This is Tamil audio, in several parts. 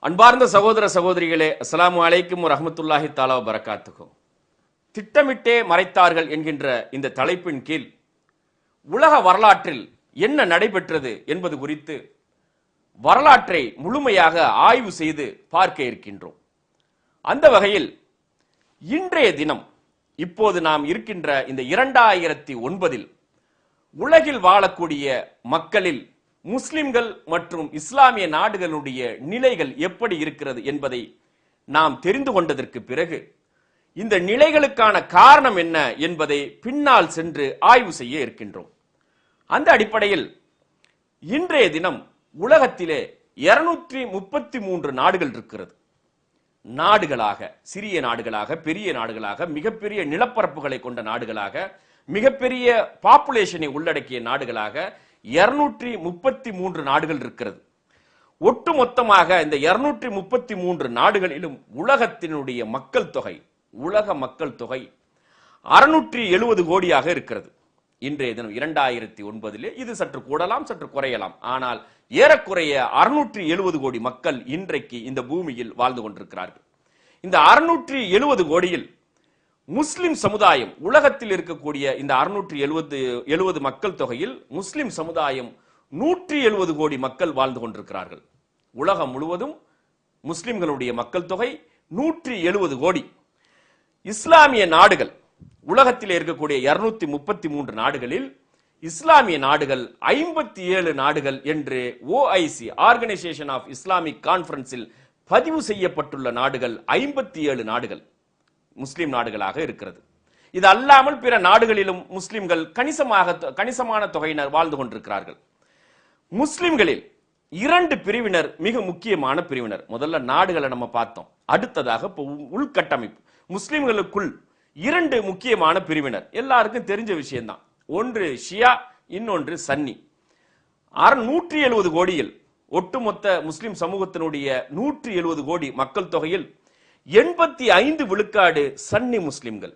அன்பார்ந்த சகோதர சகோதரிகளே, அஸ்ஸலாமு அலைக்கும் வரஹ்மத்துல்லாஹி தஆலா வபரகாத்துஹு. திட்டமிட்டே மறைத்தார்கள் என்கின்ற இந்த தலைப்பின் கீழ் உலக வரலாற்றில் என்ன நடைபெற்றது என்பது குறித்து வரலாற்றை முழுமையாக ஆய்வு செய்து பார்க்க இருக்கின்றோம். அந்த வகையில் இன்றைய தினம் இப்போது நாம் இருக்கின்ற இந்த 2009 உலகில் வாழக்கூடிய மக்களில் முஸ்லிம்கள் மற்றும் இஸ்லாமிய நாடுகளுடைய நிலைகள் எப்படி இருக்கிறது என்பதை நாம் தெரிந்து கொண்டதற்கு பிறகு இந்த நிலைகளுக்கான காரணம் என்ன என்பதை பின்னால் சென்று ஆய்வு செய்ய இருக்கின்றோம். அந்த அடிப்படையில் இன்றைய தினம் உலகத்திலே 233 நாடுகள் இருக்கிறது. நாடுகளாக, சிறிய நாடுகளாக, பெரிய நாடுகளாக, மிகப்பெரிய நிலப்பரப்புகளை கொண்ட நாடுகளாக, மிகப்பெரிய பாப்புலேஷனை உள்ளடக்கிய நாடுகளாக 233 நாடுகள் இருக்கிறது. ஒட்டுமொத்தமாக இந்த 233 நாடுகளிலும் உலகத்தினுடைய மக்கள் தொகை, உலக மக்கள் தொகை 670 கோடியாக இருக்கிறது. இன்றைய தினம் 2009 இது சற்று கூடலாம், சற்று குறையலாம். ஆனால் ஏறக்குறைய 670 கோடி மக்கள் இன்றைக்கு இந்த பூமியில் வாழ்ந்து கொண்டிருக்கிறார்கள். இந்த 670 கோடியில் முஸ்லிம் சமுதாயம், உலகத்தில் இருக்கக்கூடிய இந்த 670 மக்கள் தொகையில் முஸ்லிம் சமுதாயம் 170 கோடி மக்கள் வாழ்ந்து கொண்டிருக்கிறார்கள். உலகம் முழுவதும் முஸ்லிம்களுடைய மக்கள் தொகை 170 கோடி. இஸ்லாமிய நாடுகள், உலகத்தில் இருக்கக்கூடிய 233 நாடுகளில் இஸ்லாமிய நாடுகள் 57 நாடுகள் என்று OIC, ஆர்கனைசேஷன் ஆஃப் இஸ்லாமிக் கான்ஃபரன்ஸில் பதிவு செய்யப்பட்டுள்ள நாடுகள் 57 நாடுகள் முஸ்லிம் நாடுகளாக இருக்கிறது. இது அல்லாமல் பிற நாடுகளிலும் முஸ்லிம்கள் கணிசமான தொகையினர் வாழ்ந்து கொண்டிருக்கிறார்கள். முஸ்லிம்களில் 2 பிரிவினர் மிக முக்கியமான பிரிவினர். முதல்ல நாடுகளை நம்ம பார்த்தோம். அடுத்ததாக உள்கட்டமைப்பு. முஸ்லிம்களுக்குள் 2 முக்கியமான பிரிவினர், எல்லாருக்கும் தெரிஞ்ச விஷயம்தான். ஒன்று ஷியா, இன்னொன்று சன்னி. 170 கோடியில், ஒட்டுமொத்த முஸ்லிம் சமூகத்தினுடைய 170 கோடி மக்கள் தொகையில் 85 விழுக்காடு சன்னி முஸ்லிம்கள்,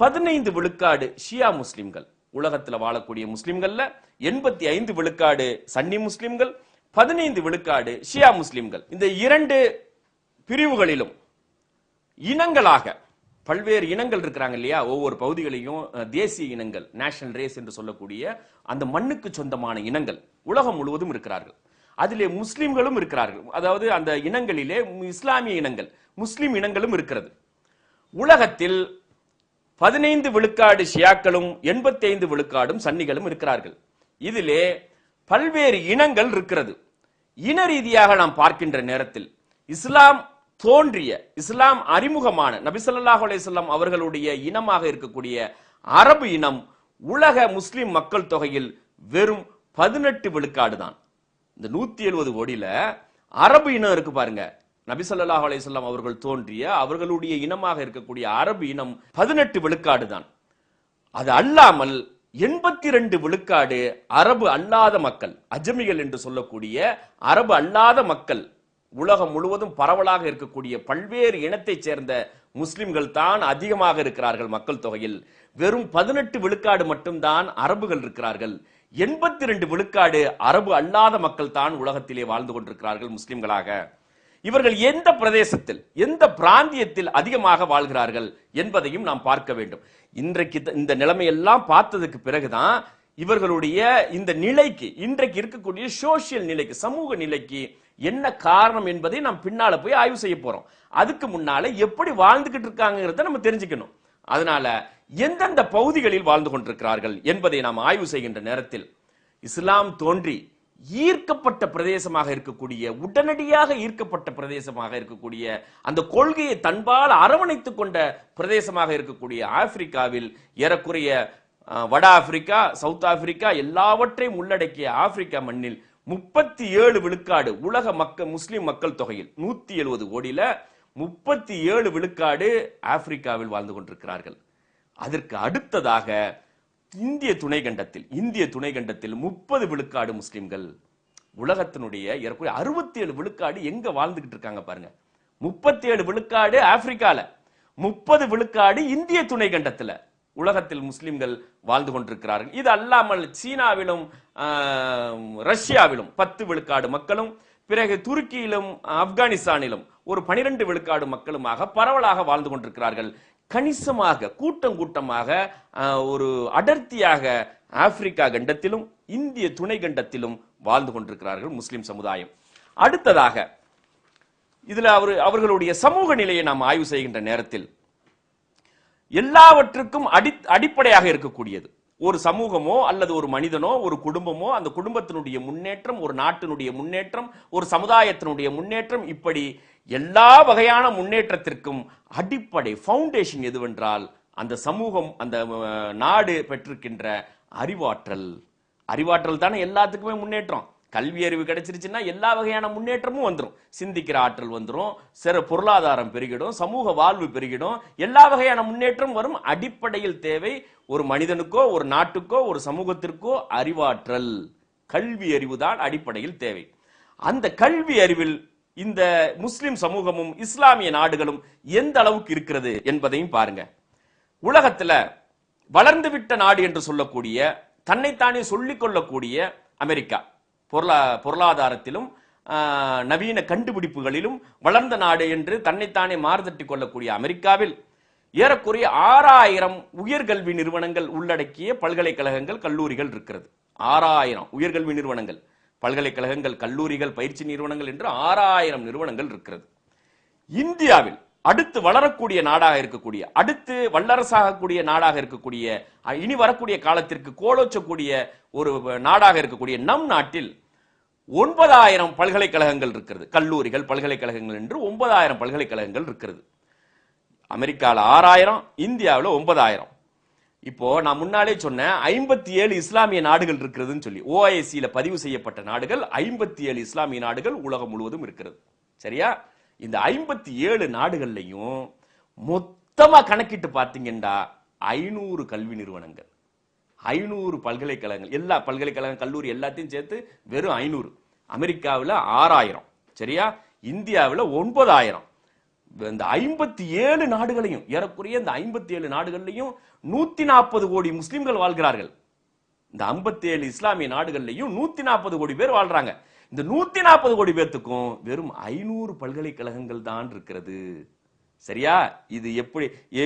15 விழுக்காடு ஷியா முஸ்லிம்கள். உலகத்தில் வாழக்கூடிய முஸ்லிம்கள்ல 85 விழுக்காடு சன்னி முஸ்லிம்கள், 15 விழுக்காடு ஷியா முஸ்லிம்கள். இந்த 2 பிரிவுகளிலும் இனங்களாக பல்வேறு இனங்கள் இருக்கிறாங்க இல்லையா? ஒவ்வொரு பகுதிகளையும் தேசிய இனங்கள், நேஷனல் ரேஸ் என்று சொல்லக்கூடிய அந்த மண்ணுக்கு சொந்தமான இனங்கள் உலகம் முழுவதும் இருக்கிறார்கள். அதிலே முஸ்லிம்களும் இருக்கிறார்கள். அதாவது அந்த இனங்களிலே இஸ்லாமிய இனங்கள், முஸ்லிம் இனங்களும் இருக்கிறது. உலகத்தில் 15 விழுக்காடு ஷியாக்களும் 85 விழுக்காடும் சன்னிகளும் இருக்கிறார்கள். இதிலே பல்வேறு இனங்கள் இருக்கிறது. இன ரீதியாக நாம் பார்க்கின்ற நேரத்தில் இஸ்லாம் தோன்றிய, இஸ்லாம் அறிமுகமான நபி ஸல்லல்லாஹு அலைஹி வஸல்லம் அவர்களுடைய இனமாக இருக்கக்கூடிய அரபு இனம் உலக முஸ்லிம் மக்கள் தொகையில் வெறும் 18 விழுக்காடு தான். இந்த 170 கோடியில அரபு இனம் இருக்கு பாருங்க. நபி ஸல்லல்லாஹு அலைஹி வஸல்லம் அவர்கள் தோன்றிய அவர்களுடைய இனமாக இருக்கக்கூடிய அரபு இனம் 18 விழுக்காடு தான். அது அல்லாமல் 82 விழுக்காடு அரபு அல்லாத மக்கள், அஜமிகள் என்று சொல்லக்கூடிய அரபு அல்லாத மக்கள், உலகம் முழுவதும் பரவலாக இருக்கக்கூடிய பல்வேறு இனத்தைச் சேர்ந்த முஸ்லிம்கள் தான் அதிகமாக இருக்கிறார்கள் மக்கள் தொகையில். வெறும் 18 விழுக்காடு மட்டும்தான் அரபுகள் இருக்கிறார்கள். 82 விழுக்காடு அரபு அல்லாத மக்கள் தான் உலகத்திலே வாழ்ந்து கொண்டிருக்கிறார்கள் முஸ்லிம்களாக. இவர்கள் எந்த பிரதேசத்தில், எந்த பிராந்தியத்தில் அதிகமாக வாழ்கிறார்கள் என்பதையும் நாம் பார்க்க வேண்டும். இன்றைக்கு இந்த நிலைமையெல்லாம் பார்த்ததுக்கு பிறகுதான் இவர்களுடைய இந்த நிலைக்கு, இன்றைக்கு இருக்கக்கூடிய சோசியல் நிலைக்கு, சமூக நிலைக்கு என்ன காரணம் என்பதை நாம் பின்னால போய் ஆய்வு செய்ய போறோம். அதுக்கு முன்னால எப்படி வாழ்ந்துகிட்டு இருக்காங்கிறத நம்ம தெரிஞ்சுக்கணும். அதனால எந்தெந்த பகுதிகளில் வாழ்ந்து கொண்டிருக்கிறார்கள் என்பதை நாம் ஆய்வு செய்கின்ற நேரத்தில் இஸ்லாம் தோன்றி ஈர்க்கப்பட்ட பிரதேசமாக இருக்கக்கூடிய, உடனடியாக ஈர்க்கப்பட்ட பிரதேசமாக இருக்கக்கூடிய, அந்த கொள்கையை தன்பால் அரவணைத்துக் கொண்ட பிரதேசமாக இருக்கக்கூடிய ஆப்பிரிக்காவில் ஏறக்குறைய வட ஆப்பிரிக்கா, சவுத் ஆப்பிரிக்கா எல்லாவற்றையும் உள்ளடக்கிய ஆப்பிரிக்கா மண்ணில் 37 விழுக்காடு உலக முஸ்லிம் மக்கள் தொகையில் 170 கோடியில 37 விழுக்காடு ஆப்பிரிக்காவில் வாழ்ந்து கொண்டிருக்கிறார்கள். அதற்கு அடுத்ததாக இந்திய துணைக்கண்டத்தில் 30 விழுக்காடு முஸ்லிம்கள். உலகத்தினுடைய ஏறக்குறைய 67 விழுக்காடு எங்க வாழ்ந்துகிட்டு இருக்காங்க பாருங்க. 37 விழுக்காடு ஆப்பிரிக்கால, 30 விழுக்காடு இந்திய துணைக்கண்டத்துல உலகத்தில் முஸ்லிம்கள் வாழ்ந்து கொண்டிருக்கிறார்கள். இது அல்லாமல் சீனாவிலும் ரஷ்யாவிலும் 10 விழுக்காடு மக்களும், பிறகு துருக்கியிலும் ஆப்கானிஸ்தானிலும் ஒரு 12 விழுக்காடு மக்களுமாக பரவலாக வாழ்ந்து கொண்டிருக்கிறார்கள். கணிசமாக கூட்டம் கூட்டமாக ஒரு அடர்த்தியாக ஆப்பிரிக்கா கண்டத்திலும் இந்திய துணை கண்டத்திலும் வாழ்ந்து கொண்டிருக்கிறார்கள் முஸ்லிம் சமுதாயம். அடுத்ததாக இதுல அவர்களுடைய சமூக நிலையை நாம் ஆய்வு செய்கின்ற நேரத்தில் எல்லாவற்றுக்கும் அடிப்படையாக இருக்கக்கூடியது ஒரு சமூகமோ அல்லது ஒரு மனிதனோ ஒரு குடும்பமோ, அந்த குடும்பத்தினுடைய முன்னேற்றம், ஒரு நாட்டினுடைய முன்னேற்றம், ஒரு சமுதாயத்தினுடைய முன்னேற்றம், இப்படி எல்லா வகையான முன்னேற்றத்திற்கும் அடிப்படை ஃபவுண்டேஷன் எதுவென்றால் அந்த சமூகம், அந்த நாடு பெற்றிருக்கின்ற அறிவாற்றல். அறிவாற்றல் தானே எல்லாத்துக்குமே முன்னேற்றம். கல்வி அறிவு கிடைச்சிருச்சுன்னா எல்லா வகையான முன்னேற்றமும் வந்துடும். சிந்திக்கிற ஆற்றல் வந்துடும், பொருளாதாரம் பெருகிடும், சமூக வாழ்வு பெருகிடும், எல்லா வகையான முன்னேற்றம் வரும். அடிப்படையில் தேவை ஒரு மனிதனுக்கோ ஒரு நாட்டுக்கோ ஒரு சமூகத்திற்கோ அறிவாற்றல், கல்வி அறிவு தான் அடிப்படையில் தேவை. அந்த கல்வி அறிவில் இந்த முஸ்லிம் சமூகமும் இஸ்லாமிய நாடுகளும் எந்த அளவுக்கு இருக்கிறது என்பதையும் பாருங்க. உலகத்துல வளர்ந்துவிட்ட நாடு என்று சொல்லக்கூடிய, தன்னைத்தானே சொல்லிக் கொள்ளக்கூடிய அமெரிக்கா, பொருளாதாரத்திலும் நவீன கண்டுபிடிப்புகளிலும் வளர்ந்த நாடு என்று தன்னைத்தானே மாறுதட்டி கொள்ளக்கூடிய அமெரிக்காவில் ஏறக்குறைய 6000 உயர்கல்வி நிறுவனங்கள் உள்ளடக்கிய பல்கலைக்கழகங்கள், கல்லூரிகள் இருக்கிறது. 6000 உயர்கல்வி நிறுவனங்கள், பல்கலைக்கழகங்கள், கல்லூரிகள், பயிற்சி நிறுவனங்கள் என்று 6000 நிறுவனங்கள் இருக்கிறது. இந்தியாவில் அடுத்து வளரக்கூடிய நாடாக இருக்கக்கூடிய, அடுத்து வல்லரசாகக்கூடிய நாடாக இருக்கக்கூடிய, இனி வரக்கூடிய காலத்திற்கு கோலோச்சக்கூடிய ஒரு நாடாக இருக்கக்கூடிய நம் நாட்டில் 9000 பல்கலைக்கழகங்கள் இருக்கிறது. கல்லூரிகள், பல்கலைக்கழகங்கள் என்று 9000 பல்கலைக்கழகங்கள் இருக்கிறது. அமெரிக்காவில் 6000, இந்தியாவில் 9000. இப்போ நான் முன்னாலே சொன்னேன் 57 இஸ்லாமிய நாடுகள் இருக்கிறதுன்னு சொல்லி. OIC பதிவு செய்யப்பட்ட நாடுகள் 57 இஸ்லாமிய நாடுகள் உலகம் முழுவதும் இருக்கிறது. சரியா? இந்த 57 நாடுகள்லையும் மொத்தமா கணக்கிட்டு பார்த்தீங்கன்னா 500 கல்வி நிறுவனங்கள், 500 பல்கலைக்கழகங்கள், எல்லா பல்கலைக்கழகம், கல்லூரி எல்லாத்தையும் சேர்த்து வெறும் 500. அமெரிக்காவில் 6000. சரியா? இந்தியாவில் 9000. இந்த 57 நாடுகளையும், ஏறக்குறைய இந்த 57 நாடுகள்லையும் 140 கோடி முஸ்லிம்கள் வாழ்கிறார்கள். இந்த 57 இஸ்லாமிய நாடுகள்லையும் 140 கோடி பேர் வாழ்றாங்க. இந்த 140 கோடி பேர்த்துக்கும் வெறும் 500 பல்கலைக்கழகங்கள் தான் இருக்கிறது. சரியா? இது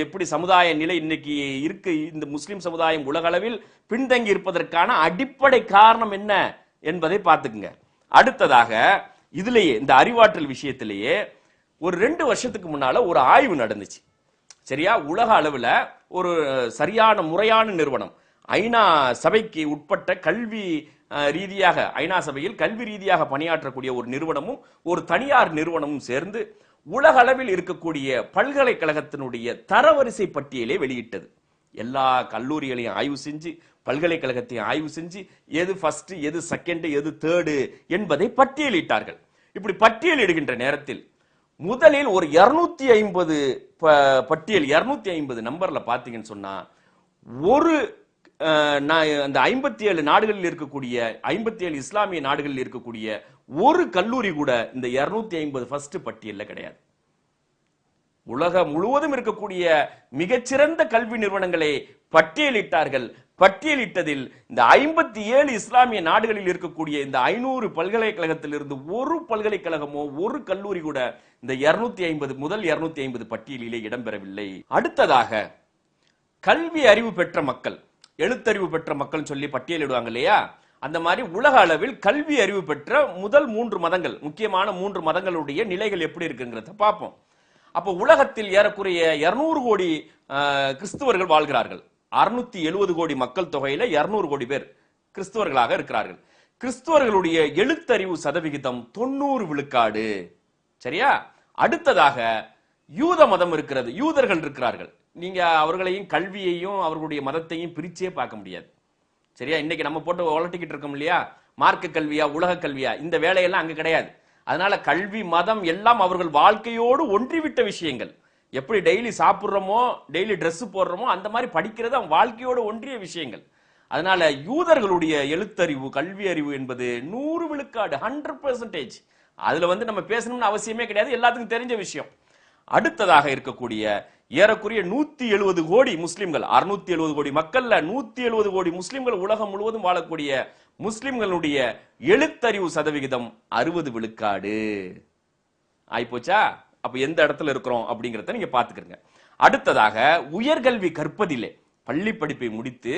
எப்படி சமுதாய நிலை இன்னைக்கு இருக்கு? இந்த முஸ்லிம் சமுதாயம் உலக அளவில் பின்தங்கி இருப்பதற்கான அடிப்படை காரணம் என்ன என்பதை பார்த்துக்குங்க. அடுத்ததாக இதுலயே இந்த அறிவாற்றல் விஷயத்திலேயே ஒரு 2 வருஷத்துக்கு முன்னால ஒரு ஆய்வு நடந்துச்சு. சரியா? உலக அளவில் ஒரு சரியான முறையான நிறுவனம், ஐநா சபைக்கு உட்பட்ட கல்வி ரீதியாக, ஐநா சபையில் கல்வி ரீதியாக பணியாற்றக்கூடிய ஒரு நிறுவனமும் ஒரு தனியார் நிறுவனமும் சேர்ந்து உலக அளவில் இருக்கக்கூடிய பல்கலைக்கழகத்தினுடைய தரவரிசை பட்டியலை வெளியிட்டது. எல்லா கல்லூரிகளையும் ஆய்வு செஞ்சு, பல்கலைக்கழகத்தையும் ஆய்வு செஞ்சு, எது ஃபர்ஸ்ட், எது செகண்ட், எது தேர்டு என்பதை பட்டியலிட்டார்கள். இப்படி பட்டியலிடுகின்ற நேரத்தில் முதலில் ஒரு 250 பட்டியல், 250 நம்பர்ல பாத்தீங்கன்னு சொன்னா, ஒரு அந்த 57 நாடுகளில் இருக்கக்கூடிய, 57 இஸ்லாமிய நாடுகளில் இருக்கக்கூடிய ஒரு கல்லூரி கூட இந்த 250 ஃபர்ஸ்ட் பட்டியல்ல கிடையாது. உலகம் முழுவதும் இருக்கக்கூடிய மிகச்சிறந்த கல்வி நிறுவனங்களை பட்டியலிட்டார்கள். பட்டியலிட்டதில் இந்த 57 இஸ்லாமிய நாடுகளில் இருக்கக்கூடிய இந்த 500 பல்கலைக்கழகத்திலிருந்து ஒரு பல்கலைக்கழகமோ ஒரு கல்லூரி கூட இந்த 250 முதல் 250 பட்டியலிலே இடம்பெறவில்லை. அடுத்ததாக கல்வி அறிவு பெற்ற மக்கள், எழுத்தறிவு பெற்ற மக்கள் சொல்லி பட்டியலிடுவாங்க இல்லையா? அந்த மாதிரி உலக அளவில் கல்வி அறிவு பெற்ற முதல் 3 மதங்கள், முக்கியமான 3 மதங்களுடைய நிலைகள் எப்படி இருக்குங்கிறத பார்ப்போம். அப்போ உலகத்தில் ஏறக்குறைய 200 கோடி கிறிஸ்துவர்கள் வாழ்கிறார்கள். 670 கோடி மக்கள் தொகையில 200 கோடி பேர் கிறிஸ்துவர்களாக இருக்கிறார்கள். கிறிஸ்துவர்களுடைய எழுத்தறிவு சதவிகிதம் 90 விழுக்காடு. சரியா? அடுத்ததாக யூத மதம் இருக்கிறது, யூதர்கள் இருக்கிறார்கள். நீங்க அவர்களையும் கல்வியையும் அவர்களுடைய மதத்தையும் பிரிச்சே பார்க்க முடியாது. சரியா? இன்னைக்கு நம்ம போட்டு உலட்டிக்கிட்டு இருக்கோம் இல்லையா, மார்க்க கல்வியா உலக கல்வியா, இந்த வேலையெல்லாம் அங்க கிடையாது. அதனால கல்வி மதம் எல்லாம் அவர்கள் வாழ்க்கையோடு ஒன்றிவிட்ட விஷயங்கள். எப்படி டெய்லி சாப்பிட்றோமோ, டெய்லி ட்ரெஸ் போடுறோமோ, அந்த மாதிரி படிக்கிறது அவன் வாழ்க்கையோடு ஒன்றிய விஷயங்கள். அதனால யூதர்களுடைய எழுத்தறிவு, கல்வி அறிவு என்பது 100 விழுக்காடு, 100%. அதுல நம்ம பேசணும்னு அவசியமே கிடையாது, எல்லாத்துக்கும் தெரிஞ்ச விஷயம். அடுத்ததாக இருக்கக்கூடிய ஏறக்குறைய 170 கோடி முஸ்லிம்கள், 670 கோடி மக்கள்ல 170 கோடி முஸ்லிம்கள் உலகம் முழுவதும் வாழக்கூடிய முஸ்லிம்களுடைய எழுத்தறிவு சதவிகிதம் 60 விழுக்காடு ஆயிப்போச்சா. அப்ப எந்த இடத்துல இருக்கிறோம் அப்படிங்கறத நீங்க பாத்துக்கிறீங்க. அடுத்ததாக உயர்கல்வி கற்பதிலே, பள்ளி படிப்பை முடித்து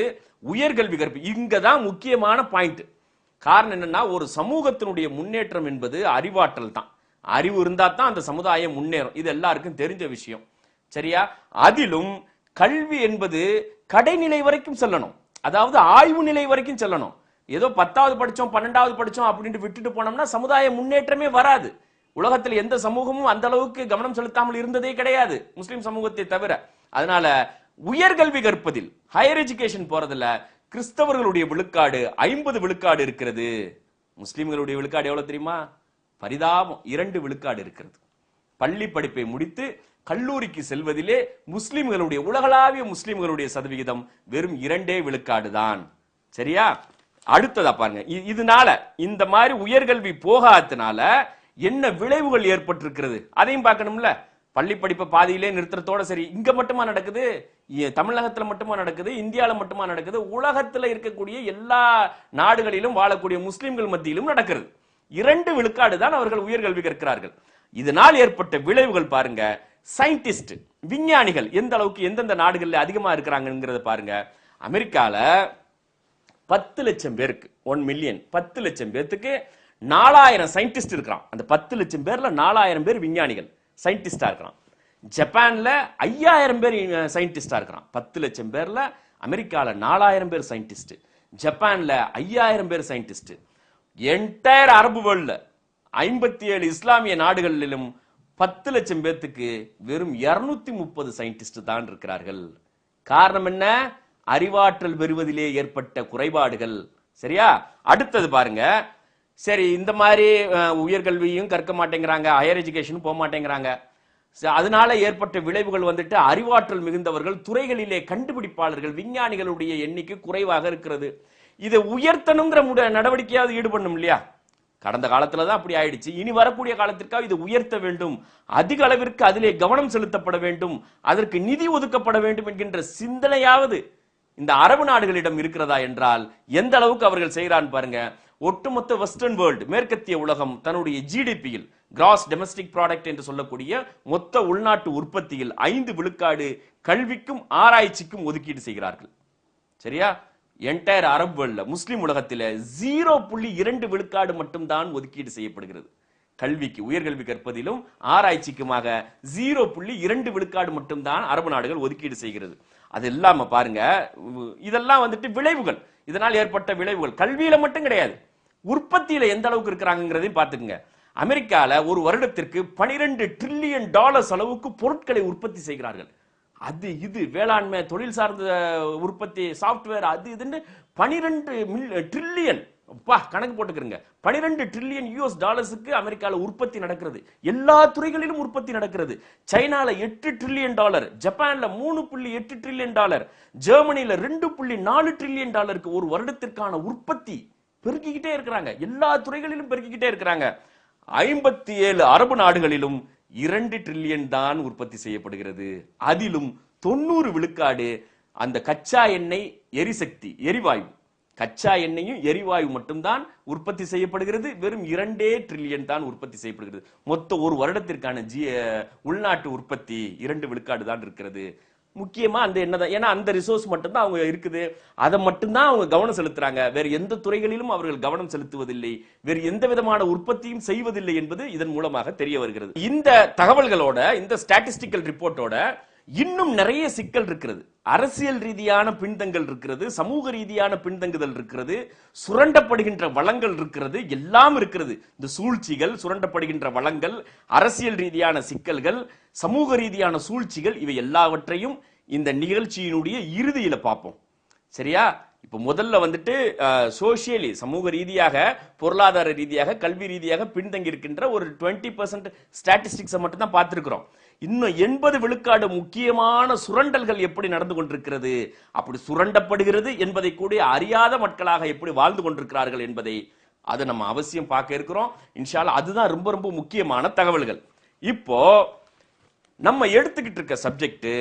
உயர்கல்வி கற்பு, இங்கதான் முக்கியமான பாயிண்ட். காரணம் என்னன்னா, ஒரு சமூகத்தினுடைய முன்னேற்றம் என்பது அறிவாற்றல் தான். அறிவு இருந்தா தான் அந்த சமுதாயம் முன்னேறும். இது எல்லாருக்கும் தெரிஞ்ச விஷயம், சரியா? அதிலும் கல்வி என்பது கடைநிலை வரைக்கும் செல்லணும், அதாவது ஆய்வு நிலை வரைக்கும் செல்லணும். ஏதோ 10வது படிச்சோம் 12வது படிச்சோம் அப்படின்ட்டு விட்டுட்டு போனோம்னா சமுதாய முன்னேற்றமே வராது. உலகத்தில் எந்த சமூகமும் அந்த அளவுக்கு கவனம் செலுத்தாமல் இருந்ததே கிடையாது, முஸ்லிம் சமூகத்தை தவிர. அதனால உயர்கல்வி கற்பதில், ஹையர் எஜுகேஷன் போறதுல கிறிஸ்தவர்களுடைய விழுக்காடு 50 விழுக்காடு இருக்கிறது. முஸ்லிம்களுடைய விழுக்காடு எவ்வளவு தெரியுமா? பரிதாபம், 2 விழுக்காடு இருக்கிறது. பள்ளி படிப்பை முடித்து கல்லூரிக்கு செல்வதிலே முஸ்லிம்களுடைய, உலகளாவிய முஸ்லிம்களுடைய சதவிகிதம் வெறும் 2 விழுக்காடு தான், சரியா? அடுத்ததா பாருங்க, இதனால இந்த மாதிரி உயர்கல்வி போகாதனால என்ன விளைவுகள் ஏற்பட்டிருக்கிறது அதையும் பார்க்கணும்ல. பள்ளி படிப்பை பாதியிலே நிறுத்தத்தோட சரி, இங்க மட்டுமா நடக்குது? தமிழகத்துல மட்டுமா நடக்குது? இந்தியாவில மட்டுமா நடக்குது? உலகத்துல இருக்கக்கூடிய எல்லா நாடுகளிலும் வாழக்கூடிய முஸ்லிம்கள் மத்தியிலும் நடக்கிறது. 2 விழுக்காடு தான் அவர்கள் உயர்கல்வி கற்கிறார்கள். இதனால் ஏற்பட்ட விளைவுகள் பாருங்க. சயின்டிஸ்ட், விஞ்ஞானிகள் எந்த அளவுக்கு எந்தெந்த நாடுகள்ல அதிகமா இருக்கிறாங்கிறத பாருங்க. அமெரிக்கால 10 லட்சம் பேருக்கு, 1 மில்லியன், 10 லட்சம் பேருக்கு 4000 சயின்டிஸ்ட் இருக்கிறான். அந்த 10 லட்சம் பேர்ல 4000 பேர் விஞ்ஞானிகள் சயின்டிஸ்டா இருக்கிறான். ஜப்பான்ல 5000 பேர் சயின்டிஸ்டா இருக்கிறான். 10 லட்சம் பேர்ல அமெரிக்கால 4000 பேர் சயின்டிஸ்ட், ஜப்பான்ல 5000 பேர் சயின்டிஸ்ட். என்டையர் அரபு வேர்ல்ட்ல 57 இஸ்லாமிய நாடுகளிலும் 10 லட்சம் பேத்துக்கு வெறும் 230 சயின்டிஸ்ட் தான் இருக்கிறார்கள். காரணம் என்ன? அறிவாற்றல் பெறுவதிலே ஏற்பட்ட குறைபாடுகள், சரியா? அடுத்தது பாருங்க. சரி, இந்த மாதிரி உயர்கல்வியும் கற்க மாட்டேங்கிறாங்க, ஹையர் எஜுகேஷன் போக மாட்டேங்கிறாங்க. அதனால ஏற்பட்ட விளைவுகள் வந்துட்டு அறிவாற்றல் மிகுந்தவர்கள், துறைகளிலே கண்டுபிடிப்பாளர்கள், விஞ்ஞானிகளுடைய எண்ணிக்கை குறைவாக இருக்கிறது. இதை உயர்த்தணுங்கிற நடவடிக்கையாவது ஈடுபடணும் இல்லையா? கடந்த காலத்துல தான் அப்படி ஆயிடுச்சு. இனி வரக்கூடிய காலத்திற்காக இதை உயர்த்த வேண்டும், அதிக அளவிற்கு அதிலே கவனம் செலுத்தப்பட வேண்டும், அதற்கு நிதி ஒதுக்கப்பட வேண்டும் என்கின்ற சிந்தனையாவது இந்த அரபு நாடுகளிடம் இருக்கிறதா என்றால் எந்த அளவுக்கு அவர்கள் செய்கிறான் பாருங்க. ஒட்டுமொத்த வெஸ்டர்ன் வேர்ல்டு, மேற்கத்திய உலகம், தன்னுடைய ஜிடிபியில், கிராஸ் டொமஸ்டிக் ப்ராடக்ட் என்று சொல்லக்கூடிய மொத்த உள்நாட்டு உற்பத்தியில் 5 விழுக்காடு கல்விக்கும் ஆராய்ச்சிக்கும் ஒதுக்கீடு செய்கிறார்கள், சரியா? என்டையர் அரபு வேர்ல்ட்ல, முஸ்லிம் உலகத்தில் 0.2 விழுக்காடு மட்டும்தான் ஒதுக்கீடு செய்யப்படுகிறது கல்விக்கு. உயர்கல்வி கற்பதிலும் ஆராய்ச்சிக்குமாக 0.2 விழுக்காடு மட்டும்தான் அரபு நாடுகள் ஒதுக்கீடு செய்கிறது. அது இல்லாம பாருங்க, இதெல்லாம் வந்துட்டு விளைவுகள், இதனால் ஏற்பட்ட விளைவுகள் கல்வியில மட்டும் கிடையாது, உற்பத்தியில எந்த அளவுக்கு இருக்கிறாங்கிறதையும் பார்த்துக்குங்க. அமெரிக்கால ஒரு வருடத்திற்கு $12 டிரில்லியன் அளவுக்கு பொருட்களை உற்பத்தி செய்கிறார்கள். அது இது வேளாண்மை, தொழில் சார்ந்த உற்பத்தி, சாப்ட்வேர், அது இதுன்னு 12 டிரில்லியன், கணக்கு போட்டுக்கிறங்க, $12 டிரில்லியன் அமெரிக்கால உற்பத்தி நடக்கிறது. எல்லா துறைகளிலும் உற்பத்தி நடக்கிறது. சைனால $8 டிரில்லியன், ஜப்பான்ல $3.8 டிரில்லியன், ஜெர்மனில $2.4 டிரில்லியன் ஒரு வருடத்திற்கான உற்பத்தி பெருக்கிக்கிட்டே இருக்கிறாங்க. எல்லா துறைகளிலும் பெருக்கிக்கிட்டே இருக்கிறாங்க. 57 அரபு நாடுகளிலும் 2 டிரில்லியன் தான் உற்பத்தி செய்யப்படுகிறது. அதிலும் 90 விழுக்காடு அந்த கச்சா எண்ணெய், எரிசக்தி, எரிவாயு, கச்சா எண்ணெயும் எரிவாயு மட்டும்தான் உற்பத்தி செய்யப்படுகிறது. வெறும் 2 டிரில்லியன் தான் உற்பத்தி செய்யப்படுகிறது. மொத்த ஒரு வருடத்திற்கான உள்நாட்டு உற்பத்தி 2 விழுக்காடு தான் இருக்கிறது. முக்கியமா அந்த என்னதான், ஏன்னா அந்த ரிசோர்ஸ் மட்டும்தான் அவங்க இருக்குது, அதை மட்டும்தான் அவங்க கவனம் செலுத்துறாங்க. வேற எந்த துறைகளிலும் அவர்கள் கவனம் செலுத்துவதில்லை, வேறு எந்த விதமான உற்பத்தியும் செய்வதில்லை என்பது இதன் மூலமாக தெரிய வருகிறது. இந்த தகவல்களோட, இந்த ஸ்டாட்டிஸ்டிக்கல் ரிப்போர்ட்டோட இன்னும் நிறைய சிக்கல் இருக்கிறது. அரசியல் ரீதியான பின்தங்கல் இருக்கிறது, சமூக ரீதியான பின்தங்குதல் இருக்கிறது, சுரண்டப்படுகின்ற வளங்கள் இருக்கிறது, எல்லாம் இருக்கிறது. இந்த சூழ்ச்சிகள், சுரண்டப்படுகின்ற வளங்கள், அரசியல் ரீதியான சிக்கல்கள், சமூக ரீதியான சூழ்ச்சிகள், இவை எல்லாவற்றையும் இந்த நிகழ்ச்சியினுடைய இறுதியில பார்ப்போம், சரியா? இப்ப முதல்ல வந்துட்டு சோசியலி, சமூக ரீதியாக, பொருளாதார ரீதியாக, கல்வி ரீதியாக பின்தங்கி இருக்கின்ற ஒரு 20% ஸ்டாட்டிஸ்டிக்ஸை மட்டும் தான் பார்த்திருக்கிறோம். இன்னும் 80 விழுக்காடு முக்கியமான சுரண்டல்கள் எப்படி நடந்து கொண்டிருக்கிறது, அப்படி சுரண்டப்படுகிறது என்பதை கூட அறியாத மக்களாக எப்படி வாழ்ந்து கொண்டிருக்கிறார்கள் என்பதை அதை நம்ம அவசியம் பார்க்க இருக்கிறோம். இன்ஷா அல்லாஹ் அதுதான் ரொம்ப ரொம்ப முக்கியமான தகவல்கள். இப்போ நம்ம எடுத்துக்கிட்டு இருக்க சப்ஜெக்ட்,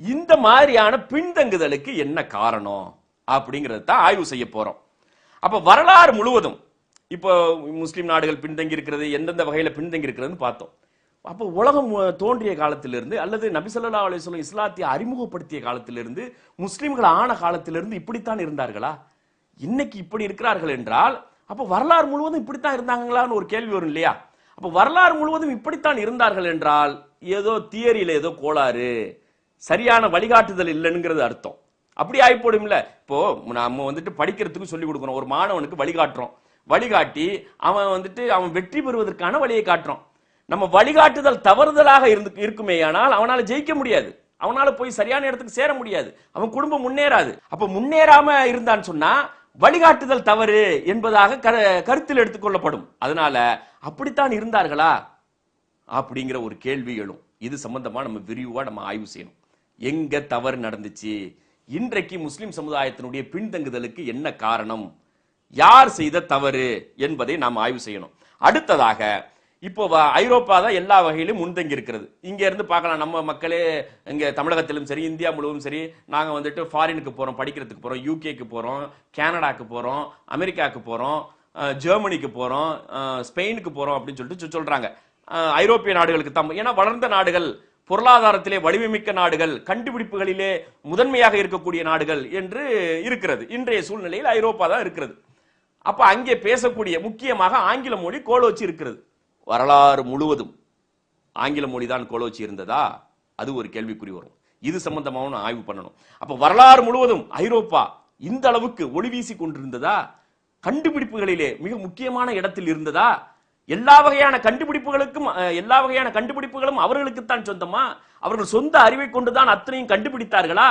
இந்த மாதிரியான பின்தங்குதலுக்கு என்ன காரணம் அப்படிங்கறது தான் ஆய்வு செய்ய போறோம். அப்ப வரலாறு முழுவதும் இப்போ முஸ்லிம் நாடுகள் பின்தங்கி இருக்கிறது, எந்தெந்த வகையில பின்தங்கி இருக்கிறதுன்னு பார்த்தோம். அப்போ உலகம் தோன்றிய காலத்திலிருந்து அல்லது நபி ஸல்லல்லாஹு அலைஹி வஸல்லம் இஸ்லாத்தை அறிமுகப்படுத்திய காலத்திலிருந்து, முஸ்லிம்கள் ஆன காலத்திலிருந்து இப்படித்தான் இருந்தார்களா? இன்னைக்கு இப்படி இருக்கிறார்கள் என்றால் அப்ப வரலாறு முழுவதும் இப்படித்தான் இருந்தாங்களான்னு ஒரு கேள்வி வரும் இல்லையா? அப்ப வரலாறு முழுவதும் இப்படித்தான் இருந்தார்கள் என்றால் ஏதோ தியரியில ஏதோ கோளாறு, சரியான வழிகாட்டுதல் இல்லைங்கிறது அர்த்தம். அப்படி ஆயிப்போடும் இல்ல. இப்போ நம்ம படிக்கிறதுக்கு சொல்லி கொடுக்கிறோம், ஒரு மாணவனுக்கு வழிகாட்டுறோம், வழிகாட்டி அவன் வெற்றி பெறுவதற்கான வழியை காட்டுறோம். நம்ம வழிகாட்டுதல் தவறுதலாக இருக்குமேயானால் அவனால ஜெயிக்க முடியாது, அவனால போய் சரியான இடத்துக்கு சேர முடியாது, அவன் குடும்பம் முன்னேறாது. அப்ப முன்னேறாம இருந்தான்னு சொன்னா வழிகாட்டுதல் தவறு என்பதாக கருத்தில் எடுத்துக்கொள்ளப்படும். அதனால அப்படித்தான் இருந்தார்களா அப்படிங்கிற ஒரு கேள்வி எழும். இது சம்பந்தமா நம்ம விரிவா ஆய்வு செய்யணும். எங்க தவறு நடந்துச்சு, இன்றைக்கு முஸ்லிம் சமுதாயத்தினுடைய பின்தங்குதலுக்கு என்ன காரணம், யார் செய்த தவறு என்பதை நாம் ஆய்வு செய்யணும். அடுத்ததாக இப்போ ஐரோப்பா தான் எல்லா வகையிலும் முன்தங்கி இருக்கிறது. இங்க இருந்து பார்க்கலாம், நம்ம மக்களே இங்க தமிழகத்திலும் சரி இந்தியா முழுவதும் சரி, நாங்க ஃபாரினுக்கு போறோம், படிக்கிறதுக்கு போறோம், யூகேக்கு போறோம், கனடாக்கு போறோம், அமெரிக்காவுக்கு போறோம், ஜெர்மனிக்கு போறோம், ஸ்பெயினுக்கு போறோம் அப்படின்னு சொல்றாங்க. ஐரோப்பிய நாடுகளுக்கு தான். ஏன்னா வளர்ந்த நாடுகள், பொருளாதாரத்திலே வலிமைமிக்க நாடுகள், கண்டுபிடிப்புகளிலே முதன்மையாக இருக்கக்கூடிய நாடுகள் என்று இருக்கிறது. இன்றைய சூழ்நிலையில் ஐரோப்பா தான் இருக்கிறது. அப்ப அங்கே பேசக்கூடிய முக்கியமாக ஆங்கில மொழி கோலோச்சி இருக்கிறது. வரலாறு முழுவதும் ஆங்கில மொழி தான் கோலோச்சி இருந்ததா? அது ஒரு கேள்விக்குறி வரும். இது சம்பந்தமாக ஆய்வு பண்ணணும். அப்ப வரலாறு முழுவதும் ஐரோப்பா இந்த அளவுக்கு ஒளி வீசி கொண்டிருந்ததா? கண்டுபிடிப்புகளிலே மிக முக்கியமான இடத்தில் இருந்ததா? எல்லா வகையான கண்டுபிடிப்புகளும் அவர்களுக்குத்தான் சொந்தமா? அவர்கள் சொந்த அறிவை கொண்டுதான் அத்தனையும் கண்டுபிடித்தார்களா?